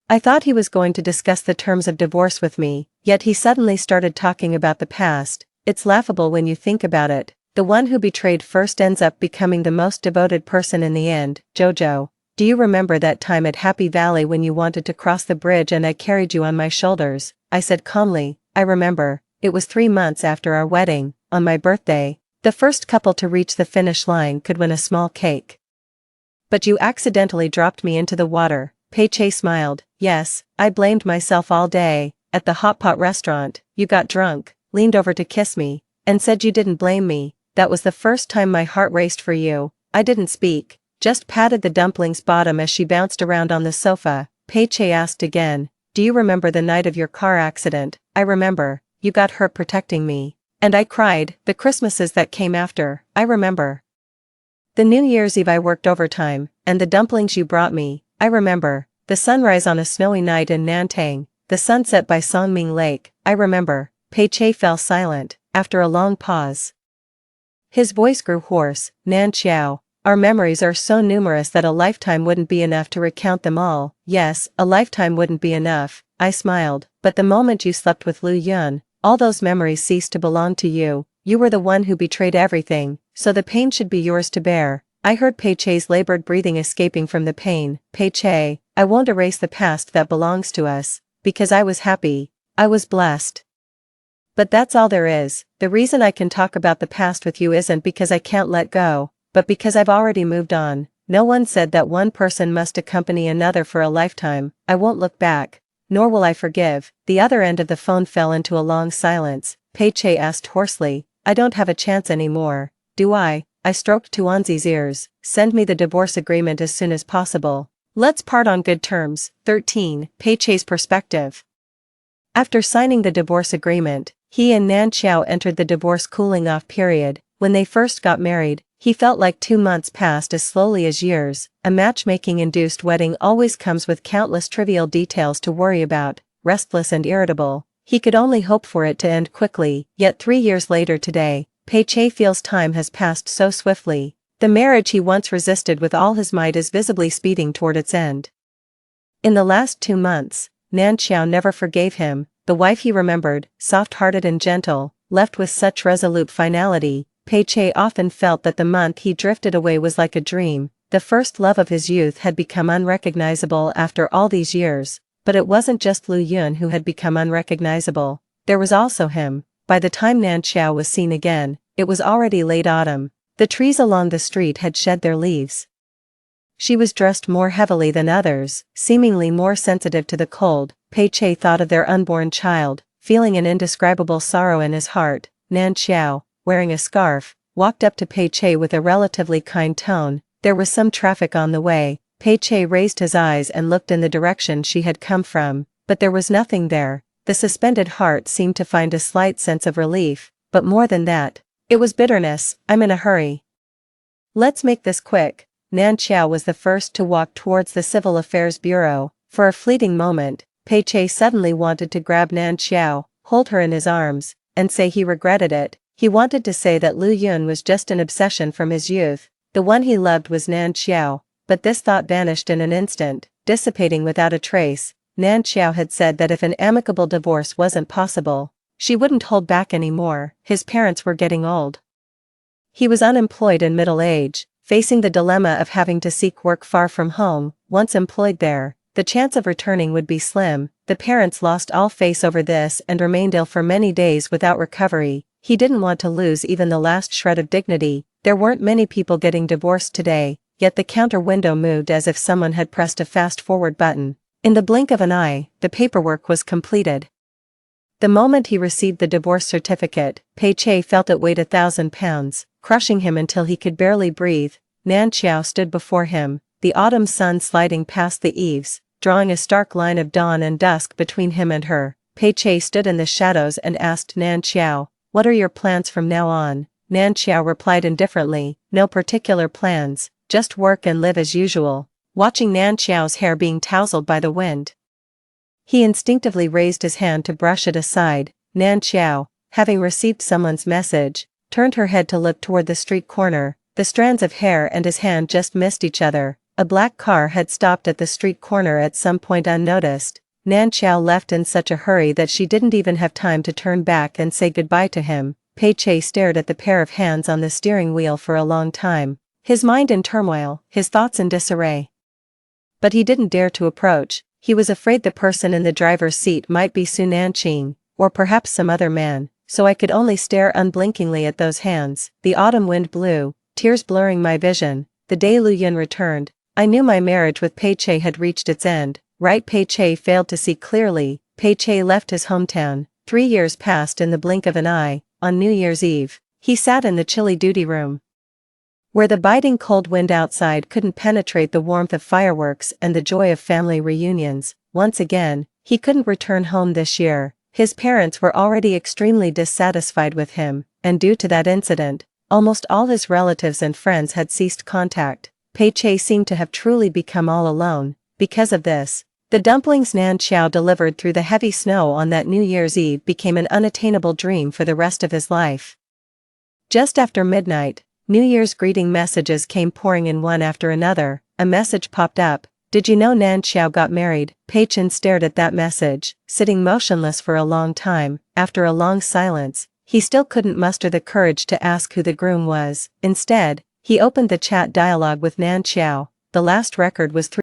I thought he was going to discuss the terms of divorce with me, yet he suddenly started talking about the past. It's laughable when you think about it. The one who betrayed first ends up becoming the most devoted person in the end. Jojo, do you remember that time at Happy Valley when you wanted to cross the bridge and I carried you on my shoulders? I said calmly, I remember. It was 3 months after our wedding, on my birthday. The first couple to reach the finish line could win a small cake. But you accidentally dropped me into the water. Pei-Che smiled. Yes, I blamed myself all day. At the hot pot restaurant, you got drunk, leaned over to kiss me, and said you didn't blame me. That was the first time my heart raced for you. I didn't speak, just patted the dumpling's bottom as she bounced around on the sofa. Pei-Che asked again, do you remember the night of your car accident? I remember. You got hurt protecting me. And I cried. The Christmases that came after, I remember. The New Year's Eve I worked overtime, and the dumplings you brought me, I remember. The sunrise on a snowy night in Nantang, the sunset by Songming Lake, I remember. Pei-Che fell silent, after a long pause. His voice grew hoarse. Nan Xiao, our memories are so numerous that a lifetime wouldn't be enough to recount them all. Yes, a lifetime wouldn't be enough. I smiled. But the moment you slept with Lu Yun, all those memories ceased to belong to you. You were the one who betrayed everything, so the pain should be yours to bear. I heard Pei-Che's labored breathing escaping from the pain. Pei-Che, I won't erase the past that belongs to us, because I was happy. I was blessed. But that's all there is. The reason I can talk about the past with you isn't because I can't let go, but because I've already moved on. No one said that one person must accompany another for a lifetime. I won't look back, nor will I forgive. The other end of the phone fell into a long silence. Pei-Che asked hoarsely, I don't have a chance anymore, do I? I stroked Tuanzi's ears. Send me the divorce agreement as soon as possible. Let's part on good terms. 13. Pei Chei's perspective. After signing the divorce agreement, he and Nan Xiao entered the divorce cooling-off period. When they first got married, he felt like 2 months passed as slowly as years. A matchmaking-induced wedding always comes with countless trivial details to worry about. Restless and irritable, he could only hope for it to end quickly. Yet 3 years later today, Pei Chei feels time has passed so swiftly. The marriage he once resisted with all his might is visibly speeding toward its end. In the last 2 months, Nan Xiao never forgave him. The wife he remembered, soft-hearted and gentle, left with such resolute finality. Pei Chei often felt that the month he drifted away was like a dream. The first love of his youth had become unrecognizable after all these years. But it wasn't just Lu Yun who had become unrecognizable. There was also him. By the time Nan Xiao was seen again, it was already late autumn. The trees along the street had shed their leaves. She was dressed more heavily than others, seemingly more sensitive to the cold. Pei Chei thought of their unborn child, feeling an indescribable sorrow in his heart. Nan Xiao, wearing a scarf, walked up to Pei Chei with a relatively kind tone. There was some traffic on the way. Pei Chei raised his eyes and looked in the direction she had come from, but there was nothing there. The suspended heart seemed to find a slight sense of relief, but more than that, it was bitterness. I'm in a hurry. Let's make this quick. Nan Xiao was the first to walk towards the Civil Affairs Bureau. For a fleeting moment, Pei Chei suddenly wanted to grab Nan Xiao, hold her in his arms, and say he regretted it. He wanted to say that Lu Yun was just an obsession from his youth. The one he loved was Nan Xiao. But this thought vanished in an instant, dissipating without a trace. Nan Xiao had said that if an amicable divorce wasn't possible, she wouldn't hold back anymore. His parents were getting old. He was unemployed in middle age, facing the dilemma of having to seek work far from home. Once employed there, the chance of returning would be slim. The parents lost all face over this and remained ill for many days without recovery. He didn't want to lose even the last shred of dignity. There weren't many people getting divorced today. Yet the counter window moved as if someone had pressed a fast-forward button. In the blink of an eye, the paperwork was completed. The moment he received the divorce certificate, Pei Chei felt it weighed 1,000 pounds, crushing him until he could barely breathe. Nan Xiao stood before him, the autumn sun sliding past the eaves, drawing a stark line of dawn and dusk between him and her. Pei Chei stood in the shadows and asked Nan Xiao, "What are your plans from now on?" Nan Xiao replied indifferently, "No particular plans. Just work and live as usual." Watching Nan Xiao's hair being tousled by the wind, he instinctively raised his hand to brush it aside. Nan Xiao, having received someone's message, turned her head to look toward the street corner. The strands of hair and his hand just missed each other. A black car had stopped at the street corner at some point unnoticed. Nan Xiao left in such a hurry that she didn't even have time to turn back and say goodbye to him. Pei Chei stared at the pair of hands on the steering wheel for a long time. His mind in turmoil, his thoughts in disarray. But he didn't dare to approach. He was afraid the person in the driver's seat might be Su Nanqing, or perhaps some other man, so I could only stare unblinkingly at those hands. The autumn wind blew, tears blurring my vision. The day Lu Yun returned, I knew my marriage with Pei Chei had reached its end. Right? Pei Chei failed to see clearly. Pei Chei left his hometown. 3 years passed in the blink of an eye. On New Year's Eve, he sat in the chilly duty room, where the biting cold wind outside couldn't penetrate the warmth of fireworks and the joy of family reunions. Once again, he couldn't return home this year. His parents were already extremely dissatisfied with him, and due to that incident, almost all his relatives and friends had ceased contact. Pei Chei seemed to have truly become all alone. Because of this, the dumplings Nan Xiao delivered through the heavy snow on that New Year's Eve became an unattainable dream for the rest of his life. Just after midnight, New Year's greeting messages came pouring in one after another. A message popped up. "Did you know Nan Xiao got married?" Pei Chen stared at that message, sitting motionless for a long time. After a long silence, he still couldn't muster the courage to ask who the groom was. Instead, he opened the chat dialogue with Nan Xiao. The last record was 3